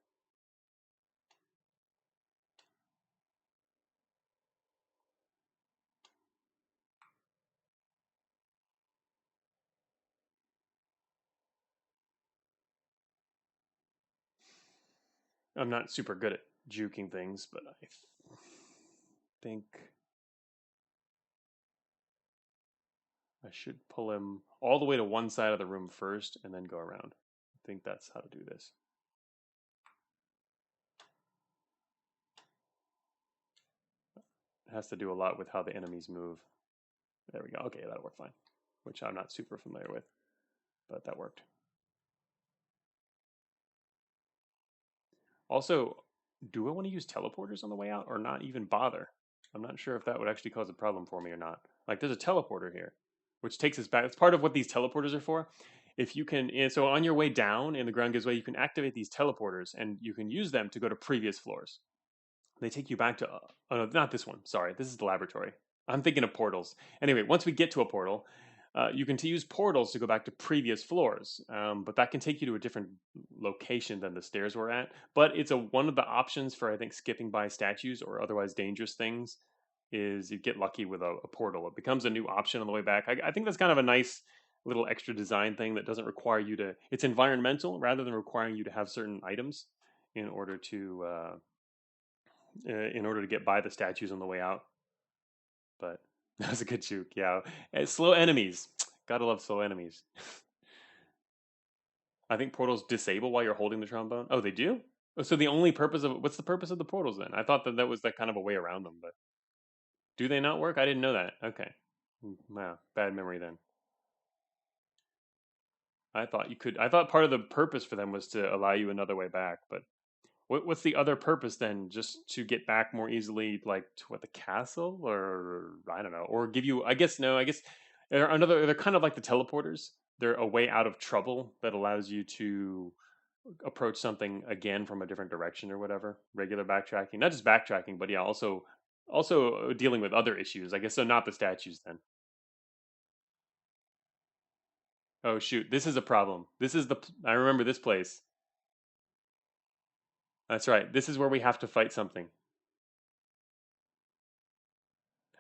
I'm not super good at juking things, but I think I should pull him all the way to one side of the room first and then go around. I think that's how to do this. It has to do a lot with how the enemies move. There we go. Okay, that'll work fine, which I'm not super familiar with, but that worked. Also, do I want to use teleporters on the way out or not even bother? I'm not sure if that would actually cause a problem for me or not. Like, there's a teleporter here, which takes us back. It's part of what these teleporters are for. If you can, and so on your way down and the ground gives way, you can activate these teleporters and you can use them to go to previous floors. They take you back to, oh no, not this one. Sorry, this is the laboratory. I'm thinking of portals. Anyway, once we get to a portal, you can use portals to go back to previous floors, but that can take you to a different location than the stairs were at. But it's one of the options for I think skipping by statues or otherwise dangerous things. Is you get lucky with a portal. It becomes a new option on the way back. I think that's kind of a nice little extra design thing that doesn't require you to. It's environmental rather than requiring you to have certain items in order to get by the statues on the way out. But that was a good juke. Yeah, and slow enemies. Gotta love slow enemies. I think portals disable while you're holding the trombone. Oh, they do. Oh, so the only purpose of what's the purpose of the portals then? I thought that was that kind of a way around them, but do they not work? I didn't know that. Okay, wow, bad memory then. I thought you could. I thought part of the purpose for them was to allow you another way back, but what's the other purpose then? Just to get back more easily, like to what the castle, or I don't know, or give you? I guess no. I guess they're another. They're kind of like the teleporters. They're a way out of trouble that allows you to approach something again from a different direction or whatever. Regular backtracking, not just backtracking, but yeah, also dealing with other issues. I guess so. Not the statues then. Oh shoot, this is a problem. This is the. I remember this place. That's right. This is where we have to fight something.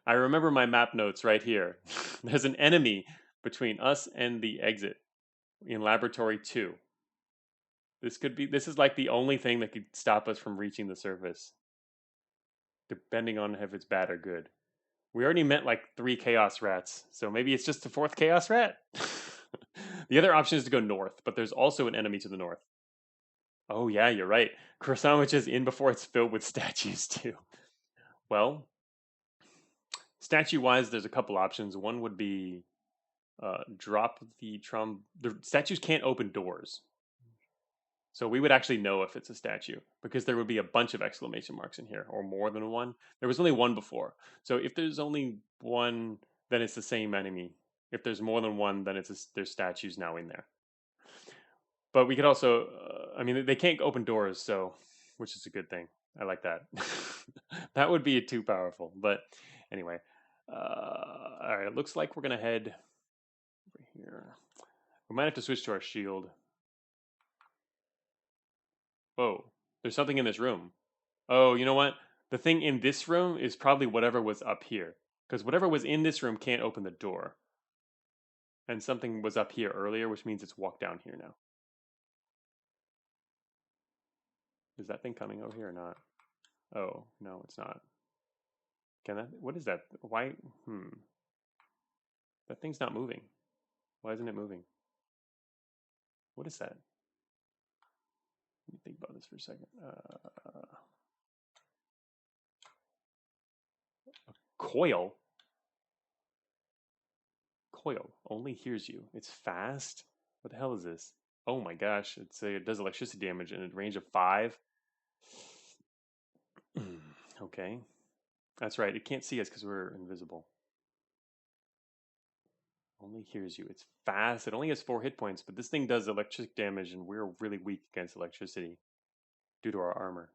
I remember my map notes right here. There's an enemy between us and the exit in laboratory 2. This is like the only thing that could stop us from reaching the surface, depending on if it's bad or good. We already met like 3 chaos rats, so maybe it's just the 4th chaos rat. The other option is to go north, but there's also an enemy to the north. Oh yeah, you're right. Croissant is in before it's filled with statues too. Well, statue wise, there's a couple options. One would be drop the trum. The statues can't open doors, so we would actually know if it's a statue because there would be a bunch of exclamation marks in here, or more than one. There was only one before, so if there's only one, then it's the same enemy. If there's more than one, then there's statues now in there. But we could also, I mean, they can't open doors, so which is a good thing. I like that. That would be too powerful, but anyway. All right, it looks like we're gonna head over here. We might have to switch to our shield. Whoa, there's something in this room. Oh, you know what? The thing in this room is probably whatever was up here. Because whatever was in this room can't open the door. And something was up here earlier, which means it's walked down here now. Is that thing coming over here or not? Oh, no, it's not. Can that? What is that? Why? That thing's not moving. Why isn't it moving? What is that? Let me think about this for a second. Coil? Coil only hears you. It's fast? What the hell is this? Oh my gosh, it does electricity damage in a range of 5. Okay. That's right, it can't see us because we're invisible. Only hears you. It's fast. It only has 4 hit points, but this thing does electric damage, and we're really weak against electricity due to our armor.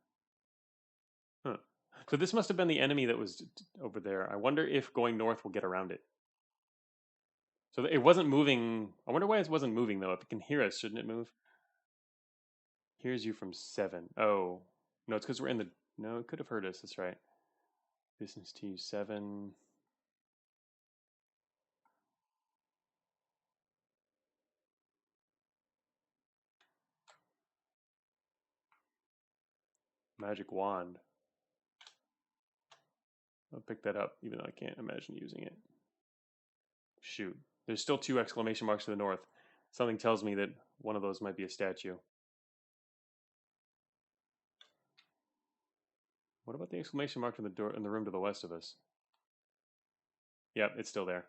Huh. So this must have been the enemy that was over there. I wonder if going north will get around it. So it wasn't moving. I wonder why it wasn't moving, though. If it can hear us, shouldn't it move? Hears you from 7. Oh. No, it's because we're in the... No, it could have heard us. That's right. Distance to you, 7. Magic wand. I'll pick that up, even though I can't imagine using it. Shoot. There's still 2 exclamation marks to the north. Something tells me that one of those might be a statue. What about the exclamation mark in the door in the room to the west of us? Yep, it's still there.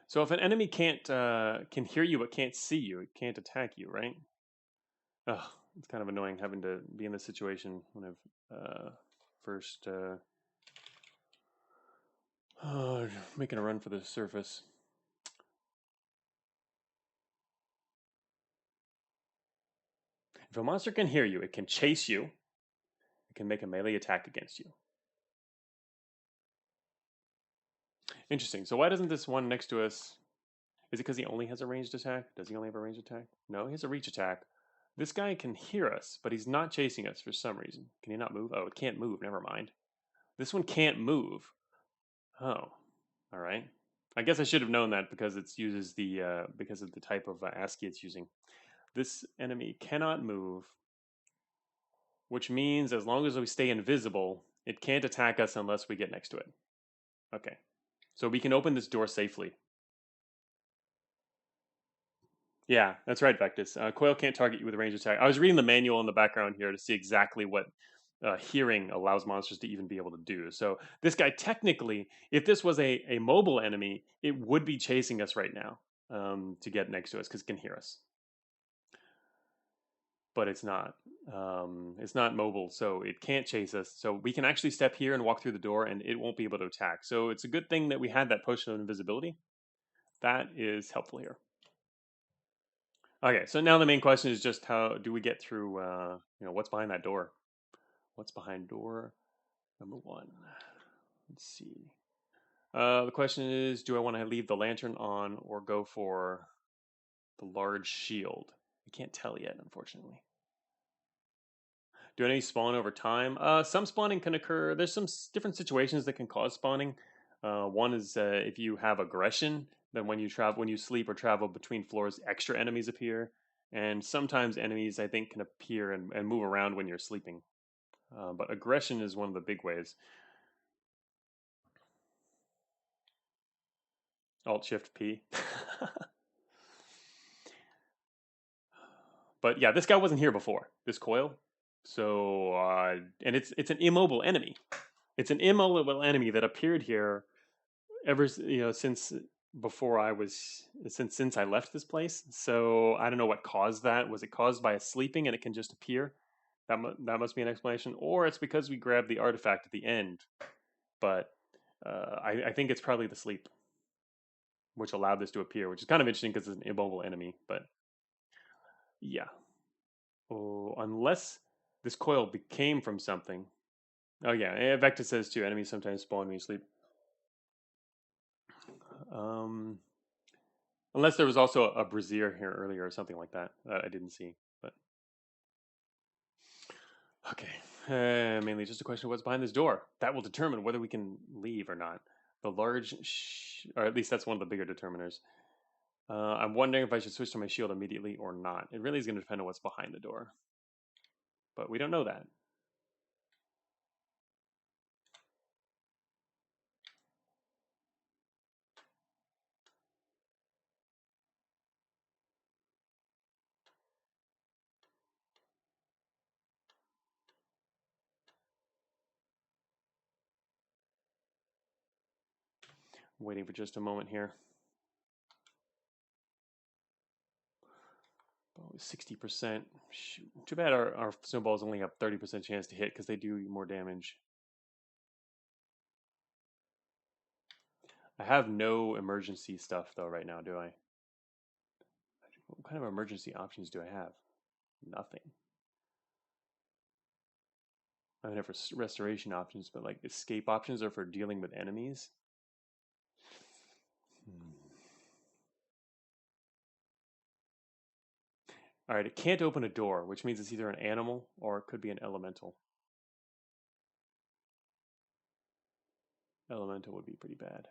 So if an enemy can hear you but can't see you, it can't attack you, right? Ugh, it's kind of annoying having to be in this situation when I've first making a run for the surface. If a monster can hear you, it can chase you. It can make a melee attack against you. Interesting. So why doesn't this one next to us? Is it because he only has a ranged attack? Does he only have a ranged attack? No, he has a reach attack. This guy can hear us, but he's not chasing us for some reason. Can he not move? Oh, it can't move. Never mind. This one can't move. Oh, all right. I guess I should have known that because it uses the because of the type of ASCII it's using. This enemy cannot move, which means as long as we stay invisible, it can't attack us unless we get next to it. Okay, so we can open this door safely. Yeah, that's right, Vectus. Coil can't target you with a ranged attack. I was reading the manual in the background here to see exactly what hearing allows monsters to even be able to do. So this guy, technically, if this was a mobile enemy, it would be chasing us right now to get next to us because it can hear us. But it's not. It's not mobile, so it can't chase us. So we can actually step here and walk through the door, and it won't be able to attack. So it's a good thing that we had that potion of invisibility. That is helpful here. Okay, so now the main question is just how do we get through? What's behind that door? What's behind door number 1? Let's see. The question is, do I want to leave the lantern on or go for the large shield? I can't tell yet, unfortunately. Do any spawn over time? Some spawning can occur. There's some different situations that can cause spawning. One is if you have aggression, then when you sleep or travel between floors, extra enemies appear. And sometimes enemies, I think, can appear and move around when you're sleeping. But aggression is one of the big ways. Alt Shift P. But yeah, this guy wasn't here before. This coil. So and it's an immobile enemy. It's an immobile enemy that appeared here ever since before I was since I left this place. So I don't know what caused that. Was it caused by a sleeping and it can just appear? That must be an explanation, or it's because we grabbed the artifact at the end. But I think it's probably the sleep, which allowed this to appear, which is kind of interesting because it's an immobile enemy. But yeah. Oh, unless this coil became from something. Oh yeah, Vecta says too. Enemies sometimes spawn when you sleep. Um, unless there was also a brazier here earlier or something like that I didn't see. But okay, mainly just a question of what's behind this door. That will determine whether we can leave or not. The large, or at least that's one of the bigger determiners. I'm wondering if I should switch to my shield immediately or not. It really is going to depend on what's behind the door, but we don't know that. Waiting for just a moment here. Oh, 60%. Shoot. Too bad our snowballs only have 30% chance to hit because they do more damage. I have no emergency stuff though right now, do I? What kind of emergency options do I have? Nothing. I don't have restoration options, but like escape options are for dealing with enemies. Hmm. All right, it can't open a door, which means it's either an animal or it could be an elemental. Elemental would be pretty bad.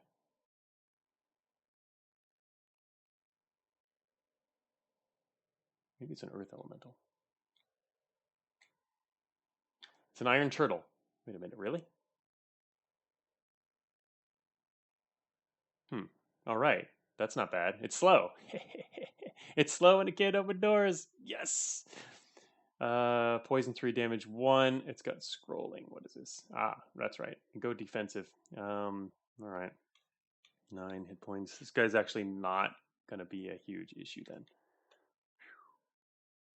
Maybe it's an earth elemental. It's an iron turtle. Wait a minute, really? Hmm. All right. That's not bad. It's slow. It's slow and it can't open doors. Yes. Poison 3, damage 1. It's got scrolling. What is this? Ah, that's right. Go defensive. All right. 9 hit points. This guy's actually not going to be a huge issue then.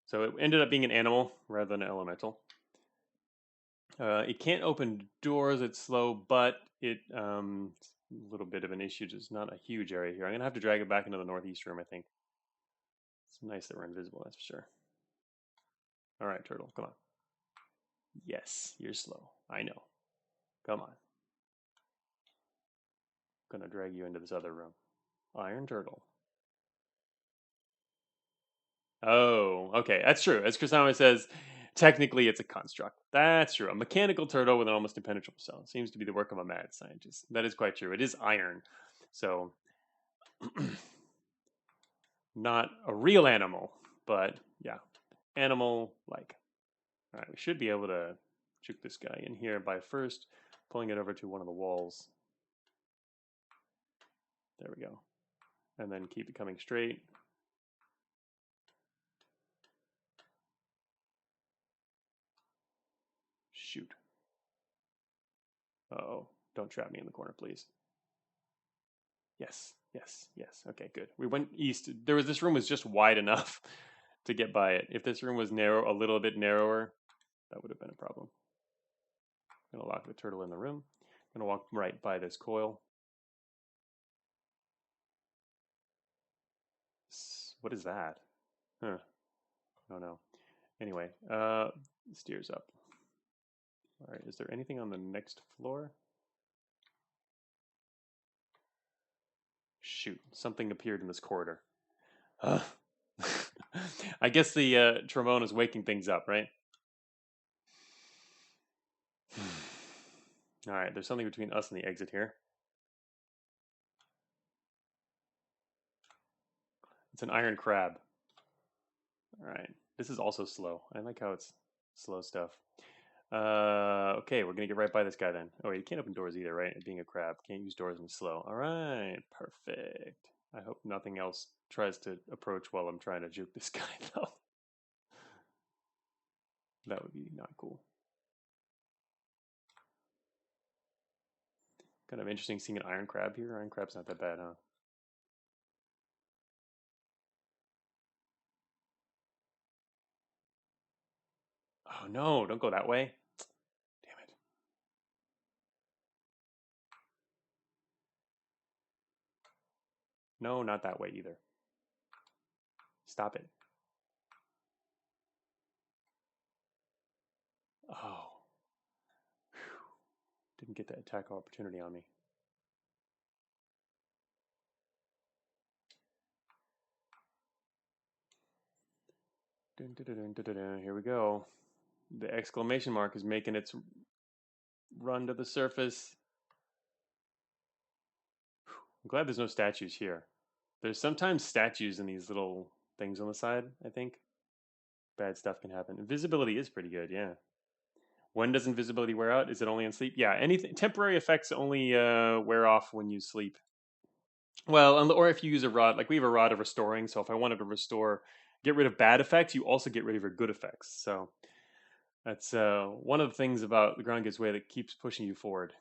So it ended up being an animal rather than an elemental. It can't open doors. It's slow, but it's a little bit of an issue. Just not a huge area here. I'm gonna have to drag it back into the northeast room. I think it's nice that we're invisible. That's for sure. All right, turtle, come on. Yes, you're slow. I know. Come on. Gonna drag you into this other room. Iron turtle. Oh, okay. That's true. As Kusama says, technically it's a construct. That's true. A mechanical turtle with an almost impenetrable cell. Seems to be the work of a mad scientist. That is quite true. It is iron. So, not a real animal, but yeah, animal like. All right, we should be able to juke this guy in here by first pulling it over to one of the walls. There we go. And then keep it coming straight. Shoot. Uh-oh. Don't trap me in the corner, please. Yes, yes, yes. Okay, good. We went east. This room was just wide enough to get by it. If this room was narrow, a little bit narrower, that would have been a problem. I'm gonna lock the turtle in the room. I'm gonna walk right by this coil. What is that? Huh. Oh no. Anyway, steers up. All right, is there anything on the next floor? Shoot, something appeared in this corridor. I guess the trombone is waking things up, right? All right, there's something between us and the exit here. It's an iron crab. All right, this is also slow. I like how it's slow stuff. Okay, we're gonna get right by this guy then. Oh, wait, you can't open doors either, right? Being a crab, can't use doors when slow. All right, perfect. I hope nothing else tries to approach while I'm trying to juke this guy, though. That would be not cool. Kind of interesting seeing an iron crab here. Iron crab's not that bad, huh? Oh no, don't go that way. Damn it. No, not that way either. Stop it. Oh, didn't get that attack opportunity on me. Dun, dun, dun, dun, dun, dun. Here we go. The exclamation mark is making its run to the surface. I'm glad there's no statues here. There's sometimes statues in these little things on the side, I think. Bad stuff can happen. Invisibility is pretty good, yeah. When does invisibility wear out? Is it only in sleep? Yeah, anything temporary effects only wear off when you sleep. Well, or if you use a rod, like we have a rod of restoring. So if I wanted to restore, get rid of bad effects, you also get rid of your good effects. So that's one of the things about the ground gives way that keeps pushing you forward.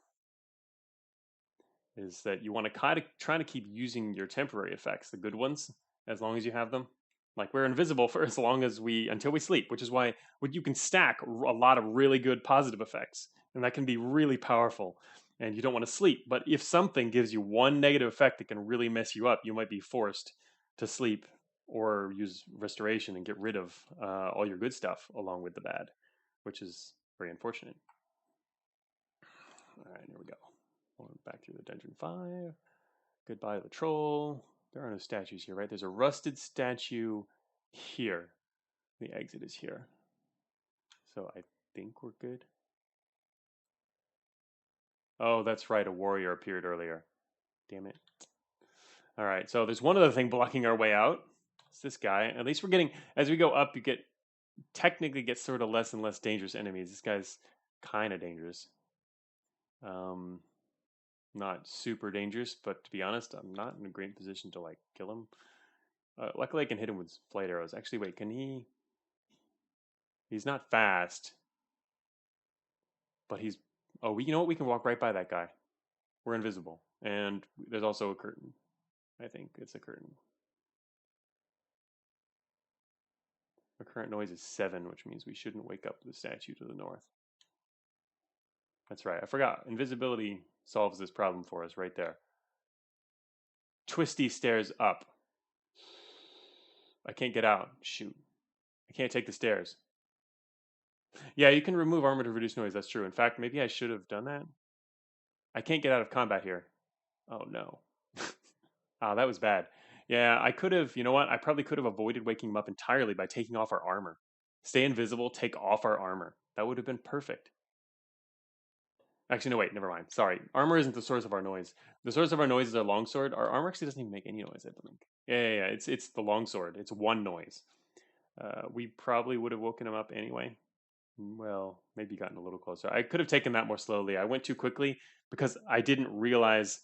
Is that you want to kind of try to keep using your temporary effects, the good ones, as long as you have them. Like we're invisible for as long as until we sleep, which is why you can stack a lot of really good positive effects, and that can be really powerful. And you don't want to sleep, but if something gives you one negative effect that can really mess you up, you might be forced to sleep or use restoration and get rid of all your good stuff along with the bad, which is very unfortunate. All right, here we go. Back through the dungeon 5. Goodbye to the troll. There are no statues here, right? There's a rusted statue here. The exit is here. So I think we're good. Oh, that's right. A warrior appeared earlier. Damn it. All right. So there's one other thing blocking our way out. It's this guy. At least we're getting, as we go up, you technically get sort of less and less dangerous enemies. This guy's kind of dangerous. Not super dangerous, but to be honest, I'm not in a great position to like kill him. Luckily, I can hit him with flight arrows. Actually, wait, can he? He's not fast, but he's. Oh, you know what? We can walk right by that guy. We're invisible, and there's also a curtain. I think it's a curtain. Our current noise is 7, which means we shouldn't wake up the statue to the north. That's right. I forgot. Invisibility solves this problem for us right there. Twisty stairs up. I can't get out. Shoot. I can't take the stairs. Yeah, you can remove armor to reduce noise. That's true. In fact, maybe I should have done that. I can't get out of combat here. Oh, no. Ah, that was bad. Yeah, I could have, you know what? I probably could have avoided waking him up entirely by taking off our armor. Stay invisible, take off our armor. That would have been perfect. Actually, no, wait, never mind. Sorry. Armor isn't the source of our noise. The source of our noise is our longsword. Our armor actually doesn't even make any noise, I don't think. Yeah. It's the longsword. It's one noise. We probably would have woken him up anyway. Well, maybe gotten a little closer. I could have taken that more slowly. I went too quickly because I didn't realize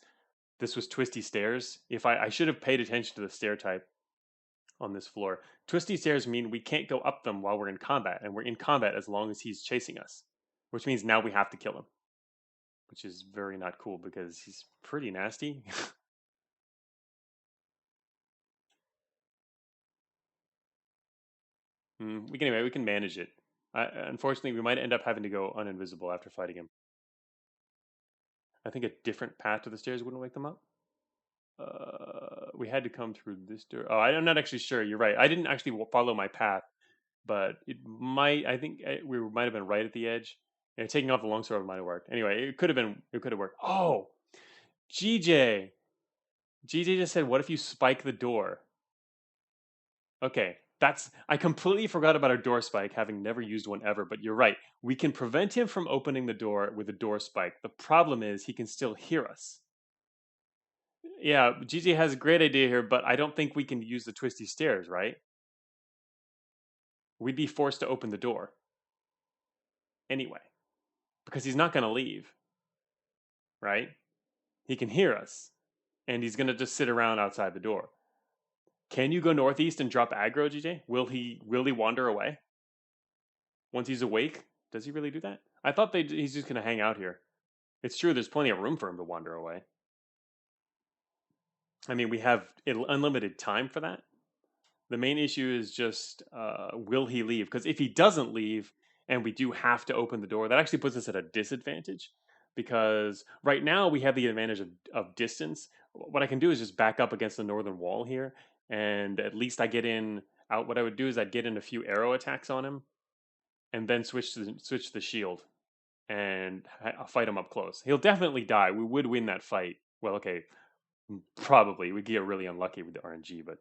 this was twisty stairs. If I should have paid attention to the stair type on this floor. Twisty stairs mean we can't go up them while we're in combat, and we're in combat as long as he's chasing us, which means now we have to kill him, which is very not cool because he's pretty nasty. We can manage it. Unfortunately, we might end up having to go uninvisible after fighting him. I think a different path to the stairs wouldn't wake them up. We had to come through this door. Oh, I'm not actually sure. You're right. I didn't actually follow my path, but it might. I think we might have been right at the edge. Yeah, taking off the longsword might have worked. Anyway, it could have been. It could have worked. Oh, GJ. GJ just said, "What if you spike the door?" Okay, that's. I completely forgot about our door spike, having never used one ever. But you're right. We can prevent him from opening the door with a door spike. The problem is he can still hear us. Yeah, GJ has a great idea here, but I don't think we can use the twisty stairs, right? We'd be forced to open the door anyway because he's not going to leave, right? He can hear us, and he's going to just sit around outside the door. Can you go northeast and drop aggro, GJ? Will he really wander away once he's awake? Does he really do that? I thought he's just going to hang out here. It's true, there's plenty of room for him to wander away. I mean, we have unlimited time for that. The main issue is just will he leave? Because if he doesn't leave and we do have to open the door, that actually puts us at a disadvantage. Because right now we have the advantage of distance. What I can do is just back up against the northern wall here, and at least I get in out. What I would do is I'd get in a few arrow attacks on him, and then switch the shield and fight him up close. He'll definitely die. We would win that fight. Well, okay, probably. We get really unlucky with the RNG, but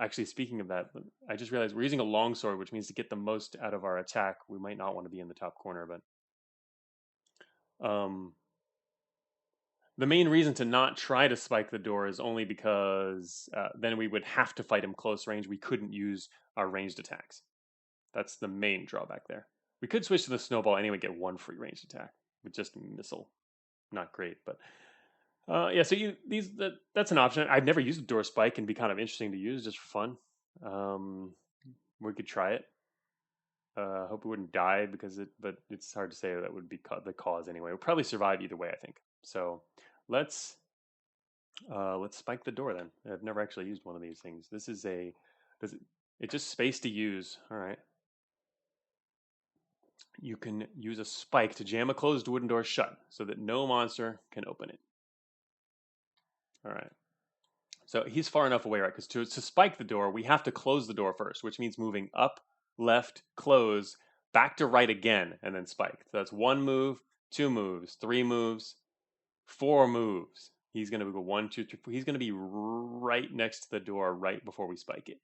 actually, speaking of that, I just realized we're using a longsword, which means to get the most out of our attack, we might not want to be in the top corner. But the main reason to not try to spike the door is only because then we would have to fight him close range. We couldn't use our ranged attacks. That's the main drawback there. We could switch to the snowball anyway, get one free ranged attack with just a missile. Not great, but yeah. So that's an option. I've never used a door spike, and be kind of interesting to use just for fun. We could try it. Hope we wouldn't die but it's hard to say that would be the cause anyway. We'll probably survive either way, I think. So let's spike the door then. I've never actually used one of these things. This is it's just space to use. All right. You can use a spike to jam a closed wooden door shut so that no monster can open it. All right. So he's far enough away, right? Because to spike the door, we have to close the door first, which means moving up, left, close, back to right again, and then spike. So that's 1 move, 2 moves, 3 moves, 4 moves. He's going to go 1, 2, 3, 4. He's going to be right next to the door right before we spike it.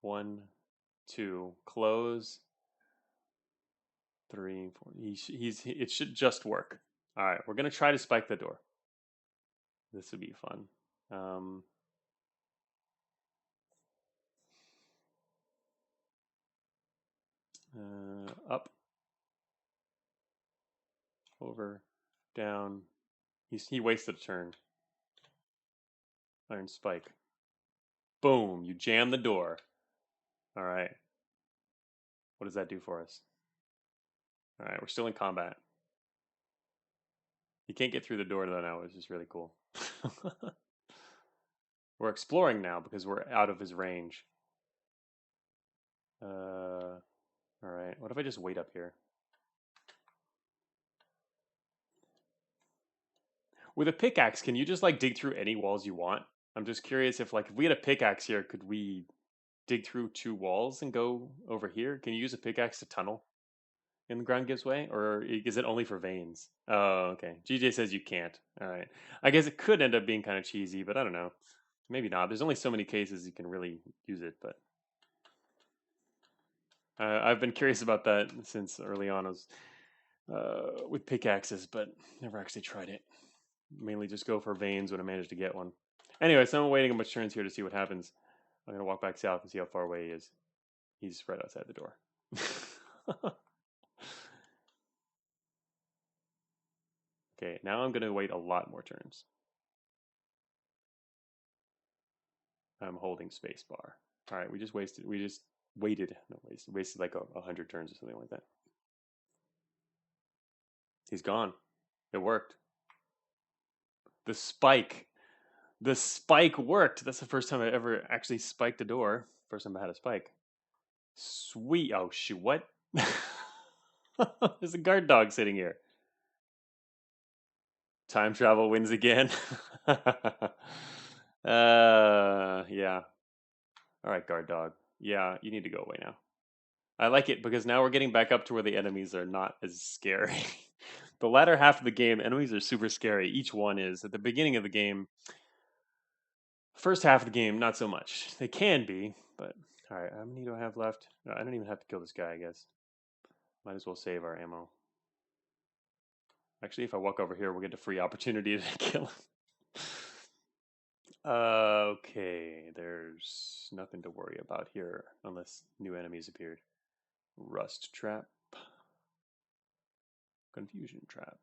1, 2, close. 3, 4. It should just work. All right, we're going to try to spike the door. This would be fun. Up, over, down. He wasted a turn. Iron spike. Boom! You jam the door. All right. What does that do for us? All right, we're still in combat. You can't get through the door though now, which is really cool. We're exploring now because we're out of his range. All right. What if I just wait up here? With a pickaxe, can you just like dig through any walls you want? I'm just curious if we had a pickaxe here, could we dig through 2 walls and go over here? Can you use a pickaxe to tunnel in the ground gives way, or is it only for veins? Oh, okay. GJ says you can't. All right. I guess it could end up being kind of cheesy, but I don't know. Maybe not. There's only so many cases you can really use it, but I've been curious about that since early on. I was with pickaxes, but never actually tried it. Mainly just go for veins when I manage to get one. Anyway, so I'm waiting a bunch of turns here to see what happens. I'm gonna walk back south and see how far away he is. He's right outside the door. Okay, now I'm gonna wait a lot more turns. I'm holding spacebar. All right, we just waited. Wasted like 100 turns or something like that. He's gone. It worked. The spike worked. That's the first time I ever actually spiked a door. First time I had a spike. Sweet. Oh shoot! What? There's a guard dog sitting here. Time travel wins again. Yeah. All right, guard dog. Yeah, you need to go away now. I like it because now we're getting back up to where the enemies are not as scary. The latter half of the game, enemies are super scary. Each one is. At the beginning of the game, first half of the game, not so much. They can be, but all right. How many do I have left? No, I don't even have to kill this guy, I guess. Might as well save our ammo. Actually, if I walk over here, we'll get a free opportunity to kill him. Okay, there's nothing to worry about here unless new enemies appeared. Rust trap. Confusion trap.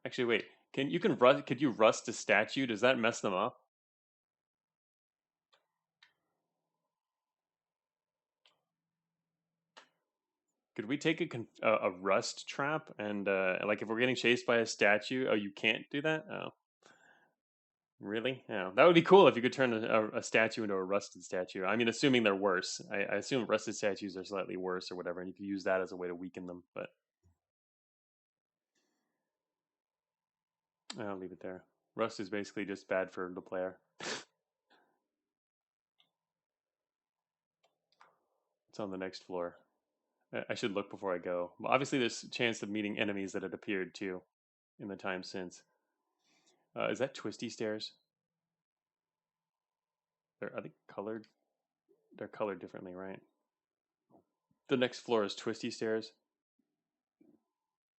Actually, wait. Could you rust a statue? Does that mess them up? Could we take a rust trap and like if we're getting chased by a statue? Oh, you can't do that. Oh, really? Yeah, that would be cool if you could turn a statue into a rusted statue. I mean, assuming they're worse. I assume rusted statues are slightly worse or whatever, and you could use that as a way to weaken them. But I'll leave it there. Rust is basically just bad for the player. What's on the next floor? I should look before I go. Well, obviously, there's a chance of meeting enemies that had appeared too in the time since. Is that twisty stairs? Are they colored? They're colored differently, right? The next floor is twisty stairs.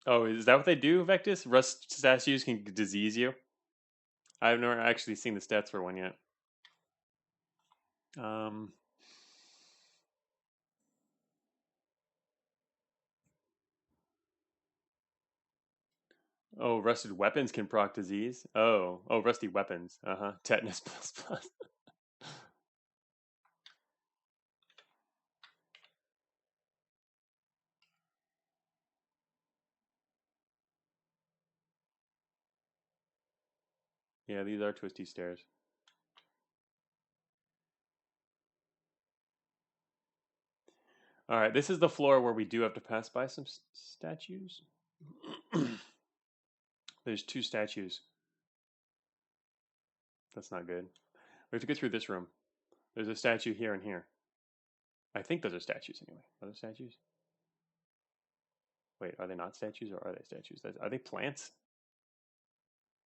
Oh, is that what they do, Vectus? Rust statues can disease you? I've never actually seen the stats for one yet. Um, oh, rusted weapons can proc disease. Oh, rusty weapons. Tetanus plus plus. Yeah, these are twisty stairs. All right, this is the floor where we do have to pass by some statues. There's two statues. That's not good. We have to go through this room. There's a statue here and here. I think those are statues anyway. Are those statues? Wait, are they not statues or are they statues? Are they plants?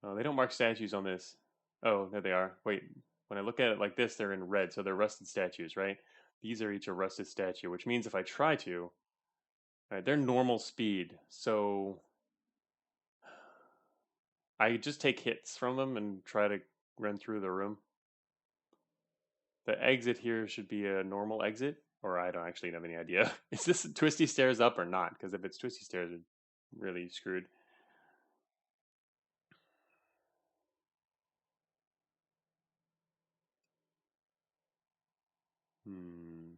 Oh, they don't mark statues on this. Oh, there they are. Wait, when I look at it like this, they're in red, so they're rusted statues, right? These are each a rusted statue, which means if I try to, right, they're normal speed, so I just take hits from them and try to run through the room. The exit here should be a normal exit, or I don't actually have any idea. Is this twisty stairs up or not? Because if it's twisty stairs, it's really screwed. Hmm.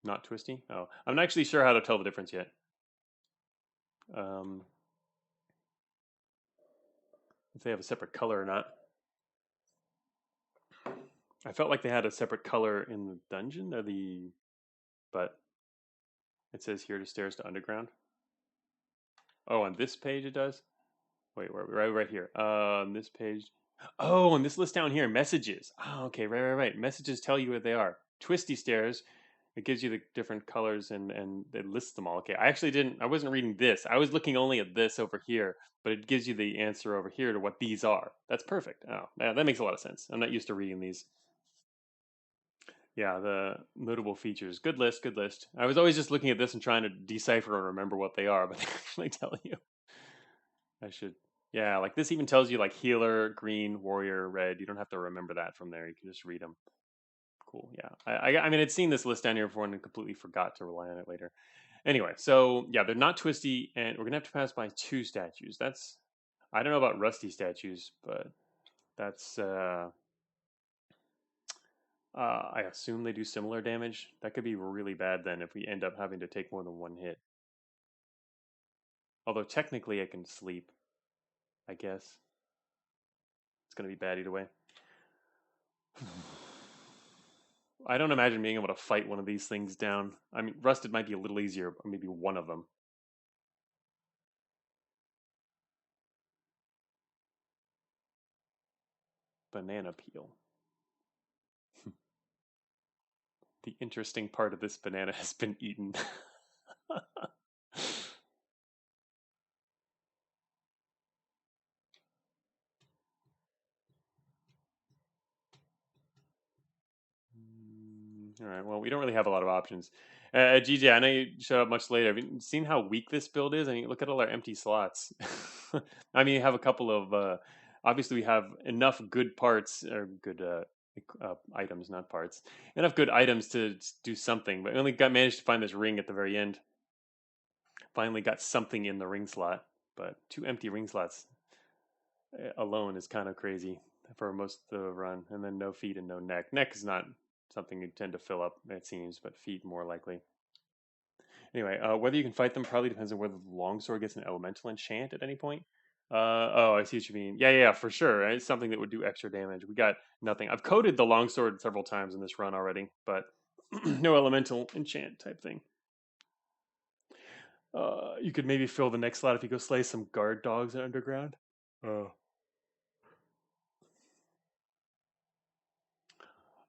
Not twisty? Oh, I'm not actually sure how to tell the difference yet. Um, if they have a separate color or not. I felt like they had a separate color in the dungeon or but it says here to stairs to underground. Oh, on this page it does. Wait, right here. On this page. Oh, on this list down here, messages. Oh, okay, right. Messages tell you what they are. Twisty stairs. It gives you the different colors and it lists them all. Okay, I actually didn't. I wasn't reading this. I was looking only at this over here, but it gives you the answer over here to what these are. That's perfect. Oh, yeah, that makes a lot of sense. I'm not used to reading these. Yeah, the notable features. Good list, good list. I was always just looking at this and trying to decipher or remember what they are, but they actually tell you. I should. Yeah, like this even tells you like healer, green, warrior, red. You don't have to remember that from there. You can just read them. Cool. Yeah. I mean, I'd seen this list down here before and completely forgot to rely on it later. Anyway, so yeah, they're not twisty, and we're gonna have to pass by two statues. That's I don't know about rusty statues, but that's I assume they do similar damage. That could be really bad then if we end up having to take more than one hit. Although technically I can sleep, I guess. It's going to be bad either way. I don't imagine being able to fight one of these things down. I mean, Rusted might be a little easier, or maybe one of them. Banana peel. The interesting part of this banana has been eaten. All right. Well, we don't really have a lot of options. GJ, I know you showed up much later. Have you seen how weak this build is? I mean, look at all our empty slots. I mean, you have a couple of. Obviously, we have enough good parts or good items, not parts. Enough good items to do something, but we only got managed to find this ring at the very end. Finally, got something in the ring slot, but two empty ring slots alone is kind of crazy for most of the run, and then no feet and no neck. Neck is not something you tend to fill up, it seems, but feet more likely. Anyway, whether you can fight them probably depends on whether the longsword gets an elemental enchant at any point. Oh, I see what you mean. Yeah, for sure. It's something that would do extra damage. We got nothing. I've coded the longsword several times in this run already, but no elemental enchant type thing. You could maybe fill the next slot if you go slay some guard dogs underground. Oh.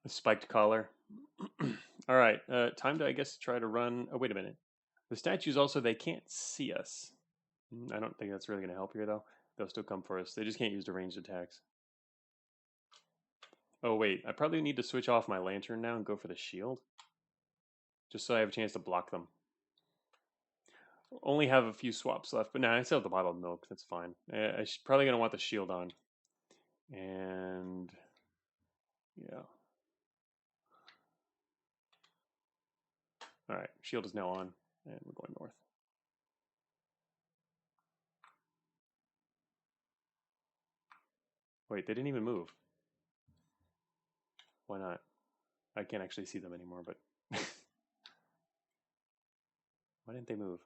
A spiked collar. All right, time to, I guess, try to run. Oh, wait a minute. The statues also, they can't see us. I don't think that's really going to help here, though. They'll still come for us. They just can't use the ranged attacks. Oh, wait. I probably need to switch off my lantern now and go for the shield. Just so I have a chance to block them. Only have a few swaps left, but now I still have the bottle of milk. That's fine. I'm probably going to want the shield on. And yeah. All right, shield is now on, and we're going north. Wait, they didn't even move. Why not? I can't actually see them anymore, but why didn't they move?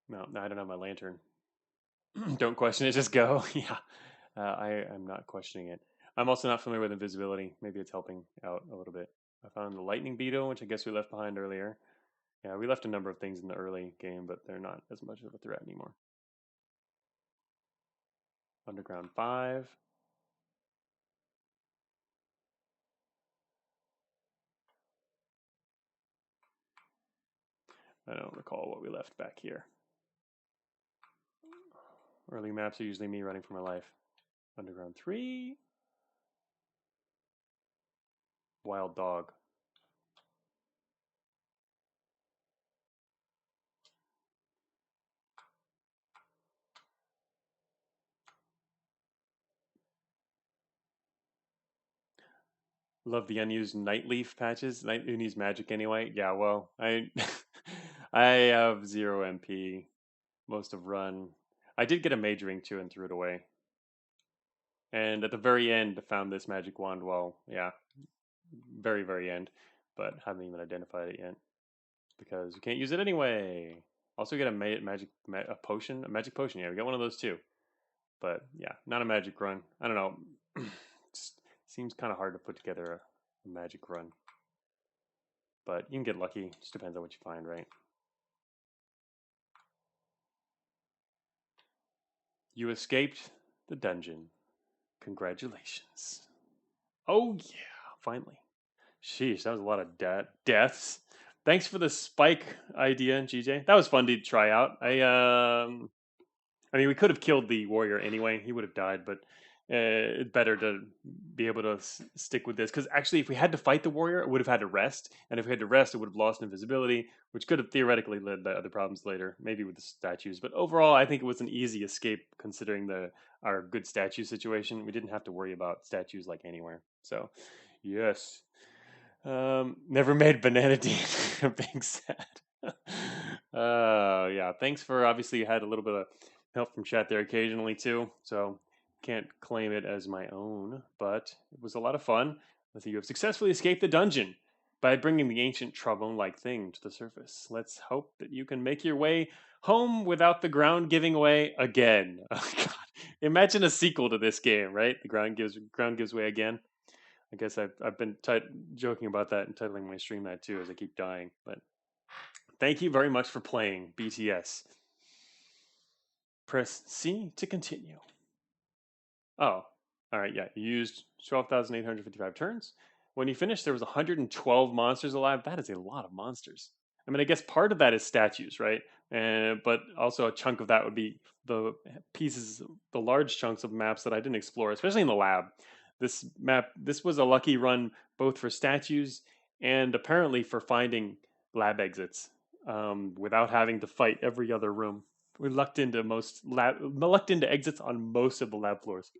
No, I don't have my lantern. Don't question it, just go. Yeah, I'm not questioning it. I'm also not familiar with invisibility. Maybe it's helping out a little bit. I found the lightning beetle, which I guess we left behind earlier. Yeah, we left a number of things in the early game, but they're not as much of a threat anymore. Underground 5. I don't recall what we left back here. Early maps are usually me running for my life. Underground 3. Wild dog. Love the unused Nightleaf patches. Who needs magic anyway? Yeah, well, I I have 0 MP, most of run. I did get a mage ring too and threw it away. And at the very end, found this magic wand. Well, yeah, very, very end, but haven't even identified it yet because you can't use it anyway. Also, get a a potion, a magic potion. Yeah, we got one of those too. But yeah, not a magic run. I don't know. Seems kind of hard to put together a magic run. But you can get lucky. Just depends on what you find, right? You escaped the dungeon. Congratulations. Oh yeah, finally. Sheesh, that was a lot of deaths. Thanks for the spike idea, GJ. That was fun to try out. I mean, we could have killed the warrior anyway. He would have died, but it's better to be able to stick with this. Because actually, if we had to fight the warrior, it would have had to rest. And if we had to rest, it would have lost invisibility, which could have theoretically led to other problems later, maybe with the statues. But overall, I think it was an easy escape considering our good statue situation. We didn't have to worry about statues like anywhere. So, yes. Never made banana dean being sad. Yeah. Thanks for obviously you had a little bit of help from chat there occasionally too. So can't claim it as my own, but it was a lot of fun. I think you have successfully escaped the dungeon by bringing the ancient trombone-like thing to the surface. Let's hope that you can make your way home without the ground giving way again. Oh God! Imagine a sequel to this game, right? The ground gives way again. I guess I've been joking about that and titling my stream that too as I keep dying. But thank you very much for playing BTS. Press C to continue. Oh, all right. Yeah, you used 12,855 turns. When you finished, there was 112 monsters alive. That is a lot of monsters. I mean, I guess part of that is statues, right? But also a chunk of that would be the pieces, the large chunks of maps that I didn't explore, especially in the lab. This was a lucky run both for statues and apparently for finding lab exits without having to fight every other room. We lucked into exits on most of the lab floors.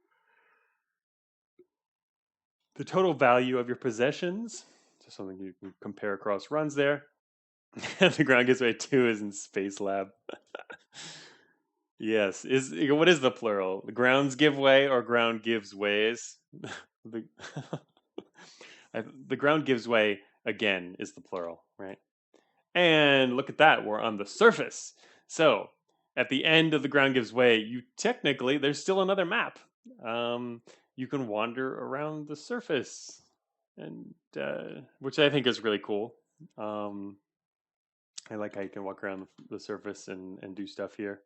The total value of your possessions, just something you can compare across runs there. The ground gives way 2 is in Space Lab. Yes. What is the plural? The grounds give way or ground gives ways? the, the ground gives way again is the plural, right? And look at that, we're on the surface. So at the end of the ground gives way, there's still another map. You can wander around the surface, and which I think is really cool. I like how you can walk around the surface and do stuff here.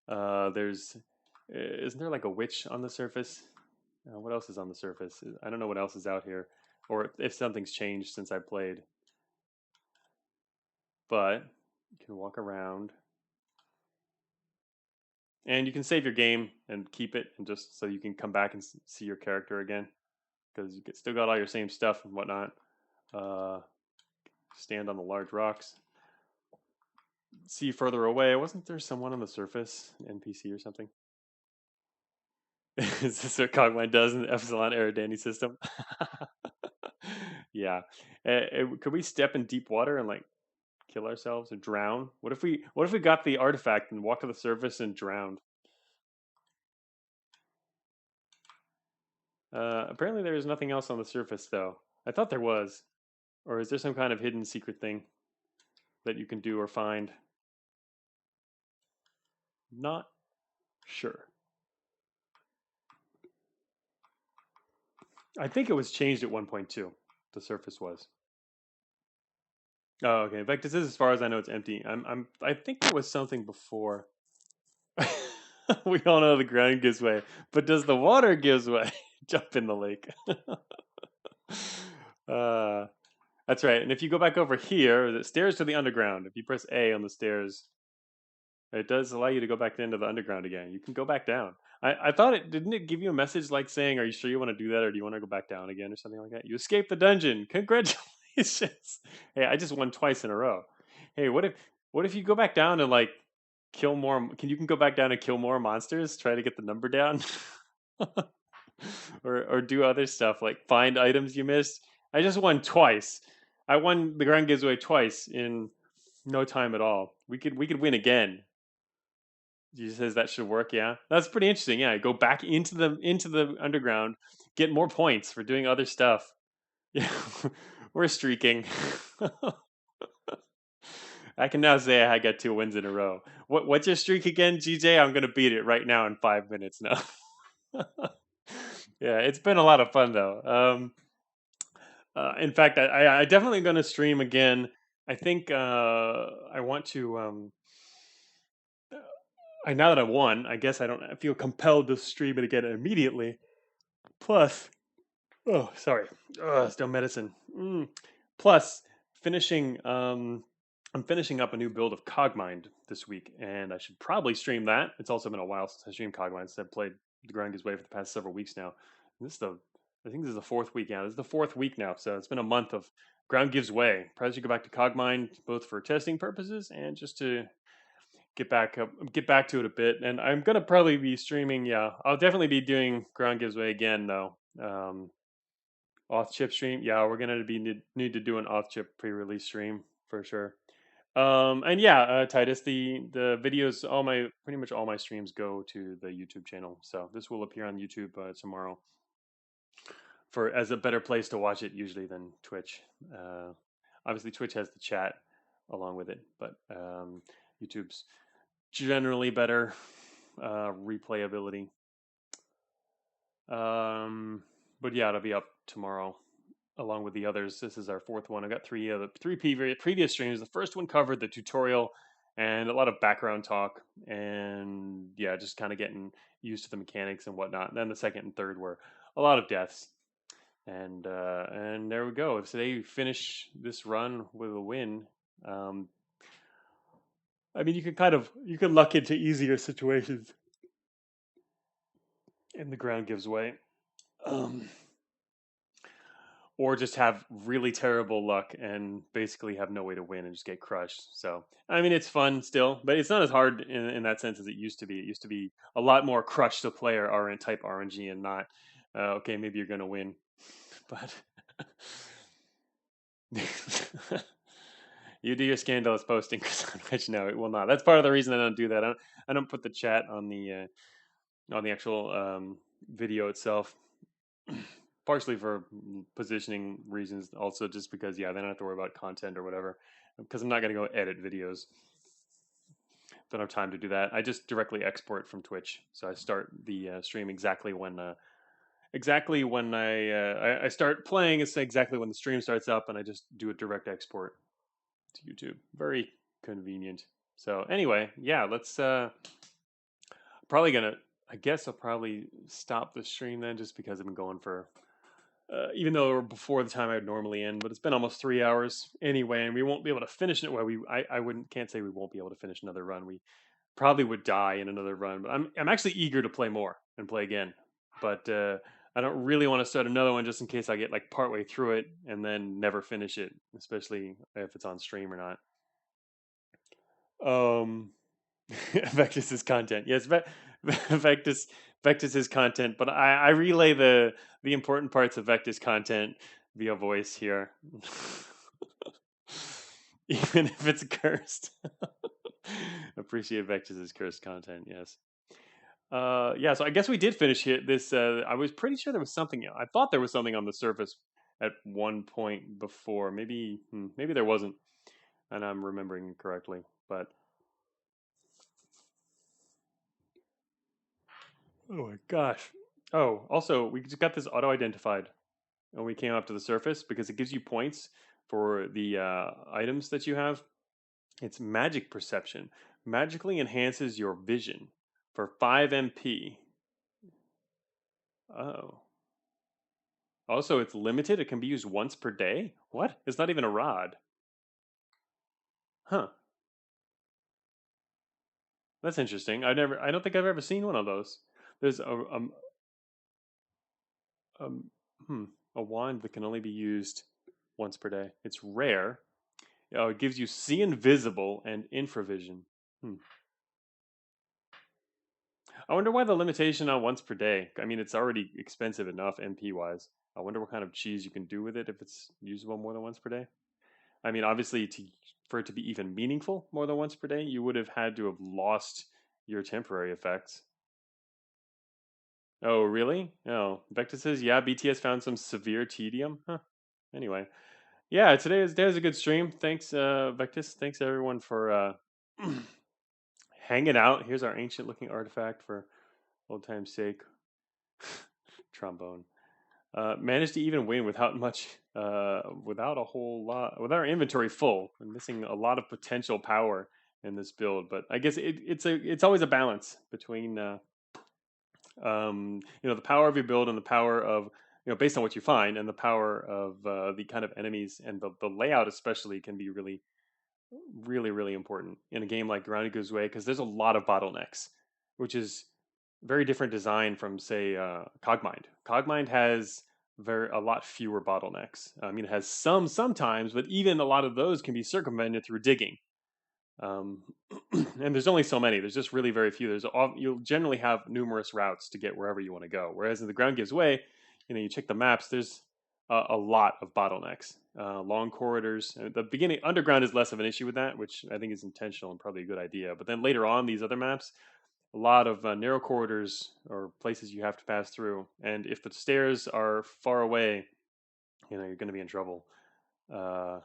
There's Isn't there like a witch on the surface? What else is on the surface? I don't know what else is out here, or if something's changed since I played. But you can walk around, and you can save your game and keep it, and just so you can come back and see your character again, because you still got all your same stuff and whatnot. Uh, Stand on the large rocks. See further away. Wasn't there someone on the surface, an NPC or something? Is this what Cogmind does in the Epsilon Eridani system? Yeah. Could we step in deep water and like kill ourselves or drown? What if we got the artifact and walked to the surface and drowned? Apparently there is nothing else on the surface though. I thought there was. Or is there some kind of hidden secret thing that you can do or find? Not sure. I think it was changed at 1.2. The surface was. Oh, okay. In fact, this is as far as I know, it's empty. I think there was something before. We all know the ground gives way, but does the water gives way? Jump in the lake. uh, that's right. And if you go back over here, the stairs to the underground. If you press A on the stairs, it does allow you to go back into the underground again. You can go back down. I thought it didn't it give you a message like saying, "Are you sure you want to do that, or do you want to go back down again, or something like that?" You escaped the dungeon. Congratulations! Hey, I just won twice in a row. Hey, what if you go back down and like kill more? Can go back down and kill more monsters? Try to get the number down, or do other stuff like find items you missed. I just won twice. I won the Grand Giveaway twice in no time at all. We could win again. Jesus says that should work. Yeah, that's pretty interesting. Yeah, go back into the underground, get more points for doing other stuff. Yeah, we're streaking. I can now say I got 2 wins in a row. What's your streak again, GJ? I'm gonna beat it right now in 5 minutes now. Yeah, it's been a lot of fun though. In fact, I definitely gonna stream again. I think I want to. Now that I won, I guess I feel compelled to stream it again immediately. Plus, oh, sorry, still medicine. Plus, finishing. I'm finishing up a new build of Cogmind this week, and I should probably stream that. It's also been a while since I streamed Cogmind, since I've played The Grind Gives Way for the past several weeks now. And I think this is the fourth week now. This is the fourth week now, so it's been a month of Ground Gives Way. Probably should go back to Cogmind both for testing purposes and just to get back to it a bit. And I'm gonna probably be streaming. Yeah, I'll definitely be doing Ground Gives Way again though. Auth chip stream. Yeah, we're gonna need to do an auth chip pre-release stream for sure. And yeah, Titus, the videos, pretty much all my streams go to the YouTube channel. So this will appear on YouTube tomorrow for as a better place to watch it usually than Twitch. Obviously, Twitch has the chat along with it, but YouTube's generally better replayability. But yeah, it'll be up tomorrow along with the others. This is our fourth one. I got three previous streams. The first one covered the tutorial and a lot of background talk, and yeah, just kind of getting used to the mechanics and whatnot. And then the second and third were a lot of deaths, and there we go. If today we finish this run with a win, I mean, you can luck into easier situations, and the ground gives way. Or just have really terrible luck and basically have no way to win and just get crushed. So, I mean, it's fun still, but it's not as hard in that sense as it used to be. It used to be a lot more crush the player type RNG and not, okay, maybe you're going to win. But you do your scandalous posting, which no, it will not. That's part of the reason I don't do that. I don't put the chat on the actual video itself. Partially for positioning reasons, also just because they don't have to worry about content or whatever. Because I'm not going to go edit videos. Don't have time to do that. I just directly export from Twitch, so I start the stream exactly when I start playing. It's exactly when the stream starts up, and I just do a direct export to YouTube. Very convenient. So anyway, yeah, let's probably gonna. I guess I'll probably stop the stream then, just because I've been going for, even though we're before the time I'd normally end, but it's been almost 3 hours anyway, and we won't be able to finish it. Well, I wouldn't can't say we won't be able to finish another run. We probably would die in another run, but I'm actually eager to play more and play again, but I don't really want to start another one just in case I get like partway through it and then never finish it, especially if it's on stream or not. Um, Vectus's content. Yes, Vectus Vectus's content, but I relay the important parts of Vectus content via voice here. Even if it's cursed. Appreciate Vectus's cursed content, yes. Yeah, so I guess we did finish it. This I was pretty sure there was something. I thought there was something on the surface at one point before. Maybe there wasn't, and I'm remembering correctly. But oh my gosh. Oh, also, we just got this auto identified when we came up to the surface because it gives you points for the items that you have. It's magic perception. Magically enhances your vision for 5 MP. Oh. Also, it's limited. It can be used once per day. What? It's not even a rod. Huh. That's interesting. I don't think I've ever seen one of those. There's um, hmm, a wand that can only be used once per day. It's rare. Oh, it gives you see invisible and infravision. Hmm. I wonder why the limitation on once per day. I mean, it's already expensive enough MP wise. I wonder what kind of cheese you can do with it if it's usable more than once per day. I mean, obviously, for it to be even meaningful more than once per day, you would have had to have lost your temporary effects. Oh, really? Oh, Vector says, yeah, BTS found some severe tedium. Huh. Anyway, yeah, today was a good stream. Thanks, Vectus. Thanks everyone for hanging out. Here's our ancient looking artifact for old time's sake. Trombone. Managed to even win without much, without a whole lot, with our inventory full. We're missing a lot of potential power in this build, but I guess it's always a balance between the power of your build and the power of based on what you find and the power of the kind of enemies and the layout especially can be really really important in a game like Grounded Goose Way because there's a lot of bottlenecks, which is very different design from say Cogmind. Cogmind has a lot fewer bottlenecks. I mean, it has some sometimes, but even a lot of those can be circumvented through digging. Um, and there's only so many. There's just really very few. You'll generally have numerous routes to get wherever you want to go. Whereas in the Ground Gives Way, you check the maps. There's a lot of bottlenecks, long corridors. The beginning underground is less of an issue with that, which I think is intentional and probably a good idea. But then later on, these other maps, a lot of narrow corridors or places you have to pass through. And if the stairs are far away, you're going to be in trouble. Uh,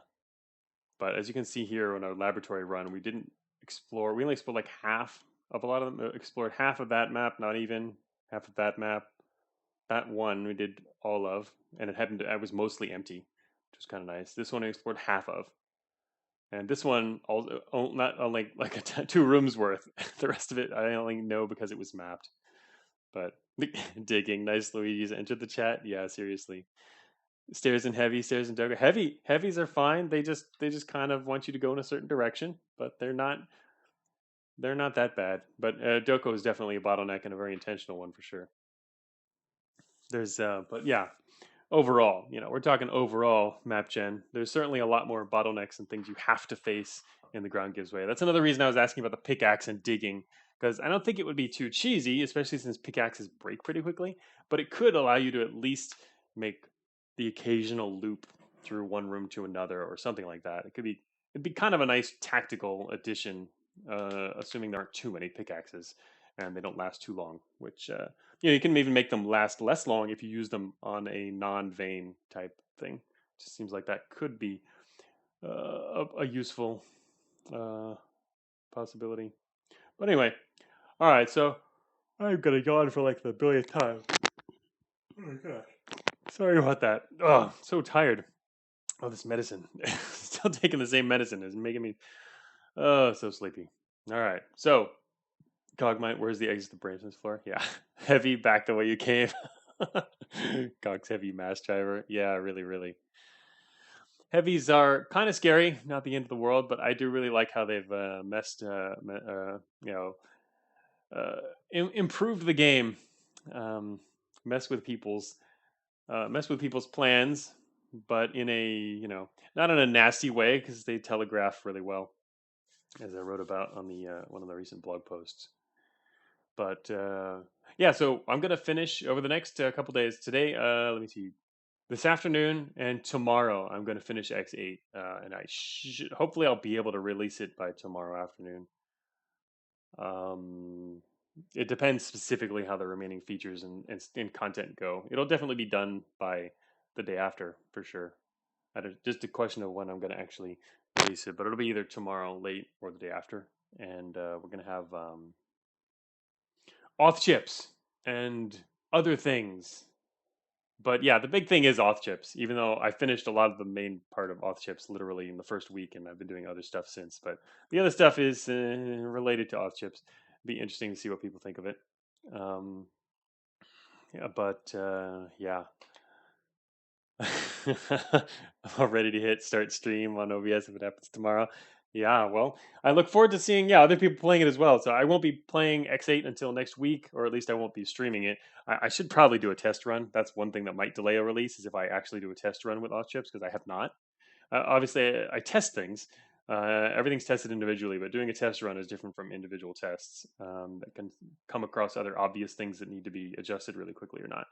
but as you can see here on our laboratory run, we didn't explore. We only explored like half of a lot of them. Explored half of that map, not even half of that map. That one we did all of, and it was mostly empty, which was kind of nice. This one I explored half of, and this one also not only like 2 rooms worth. The rest of it I only know because it was mapped. But digging, nice. Louise entered the chat. Yeah, seriously. Stairs and Doga. Heavies are fine. They just kind of want you to go in a certain direction, but they're not that bad. But Doko is definitely a bottleneck and a very intentional one for sure. But yeah, overall, we're talking overall map gen. There's certainly a lot more bottlenecks and things you have to face in the Ground Gives Way. That's another reason I was asking about the pickaxe and digging, because I don't think it would be too cheesy, especially since pickaxes break pretty quickly. But it could allow you to at least make the occasional loop through one room to another or something like that. It'd be kind of a nice tactical addition, assuming there aren't too many pickaxes and they don't last too long, which you can even make them last less long if you use them on a non-vein type thing. Just seems like that could be a useful possibility. But anyway, all right. So I'm gonna yawn for like the billionth time. Oh my gosh. Sorry about that. Oh, so tired. Oh, this medicine. Still taking the same medicine is making me so sleepy. All right. So Cogmite, where's the exit to Branson's floor? Yeah. Heavy back the way you came. Cog's heavy mass driver. Yeah, really, really. Heavies are kind of scary, not the end of the world, but I do really like how they've you know, improved the game, um, mess with people's plans, but in a not in a nasty way because they telegraph really well, as I wrote about on the one of the recent blog posts. But yeah, so I'm gonna finish over the next couple days. Today, let me see. This afternoon and tomorrow, I'm gonna finish X8, and hopefully I'll be able to release it by tomorrow afternoon. Um, it depends specifically how the remaining features and content go. It'll definitely be done by the day after for sure. Just a question of when I'm gonna actually release it, but it'll be either tomorrow late or the day after, and we're gonna have auth chips and other things. But yeah, the big thing is auth chips. Even though I finished a lot of the main part of auth chips literally in the first week, and I've been doing other stuff since. But the other stuff is related to auth chips. Be interesting to see what people think of it. Um, yeah, but yeah, I'm all ready to hit start stream on OBS if it happens tomorrow. Yeah, well, I look forward to seeing other people playing it as well. So I won't be playing X8 until next week, or at least I won't be streaming it. I should probably do a test run. That's one thing that might delay a release is if I actually do a test run with auth chips because I have not. Obviously, I test things. Everything's tested individually, but doing a test run is different from individual tests that can come across other obvious things that need to be adjusted really quickly or not.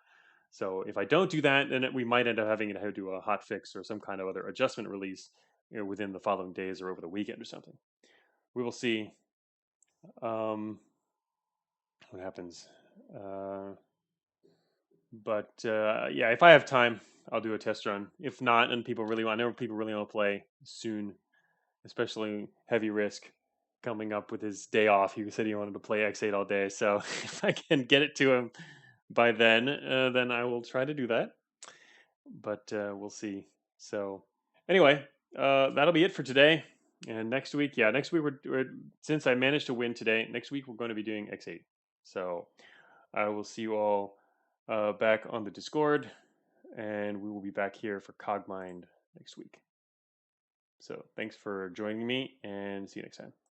So if I don't do that, then we might end up having to do a hot fix or some kind of other adjustment release within the following days or over the weekend or something. We will see what happens. But yeah, if I have time, I'll do a test run. If not, and I know people really want to play soon, especially Heavy Risk coming up with his day off. He said he wanted to play X8 all day. So if I can get it to him by then I will try to do that. But we'll see. So anyway, that'll be it for today. And next week since I managed to win today, next week we're going to be doing X8. So I will see you all back on the Discord, and we will be back here for Cogmind next week. So thanks for joining me, and see you next time.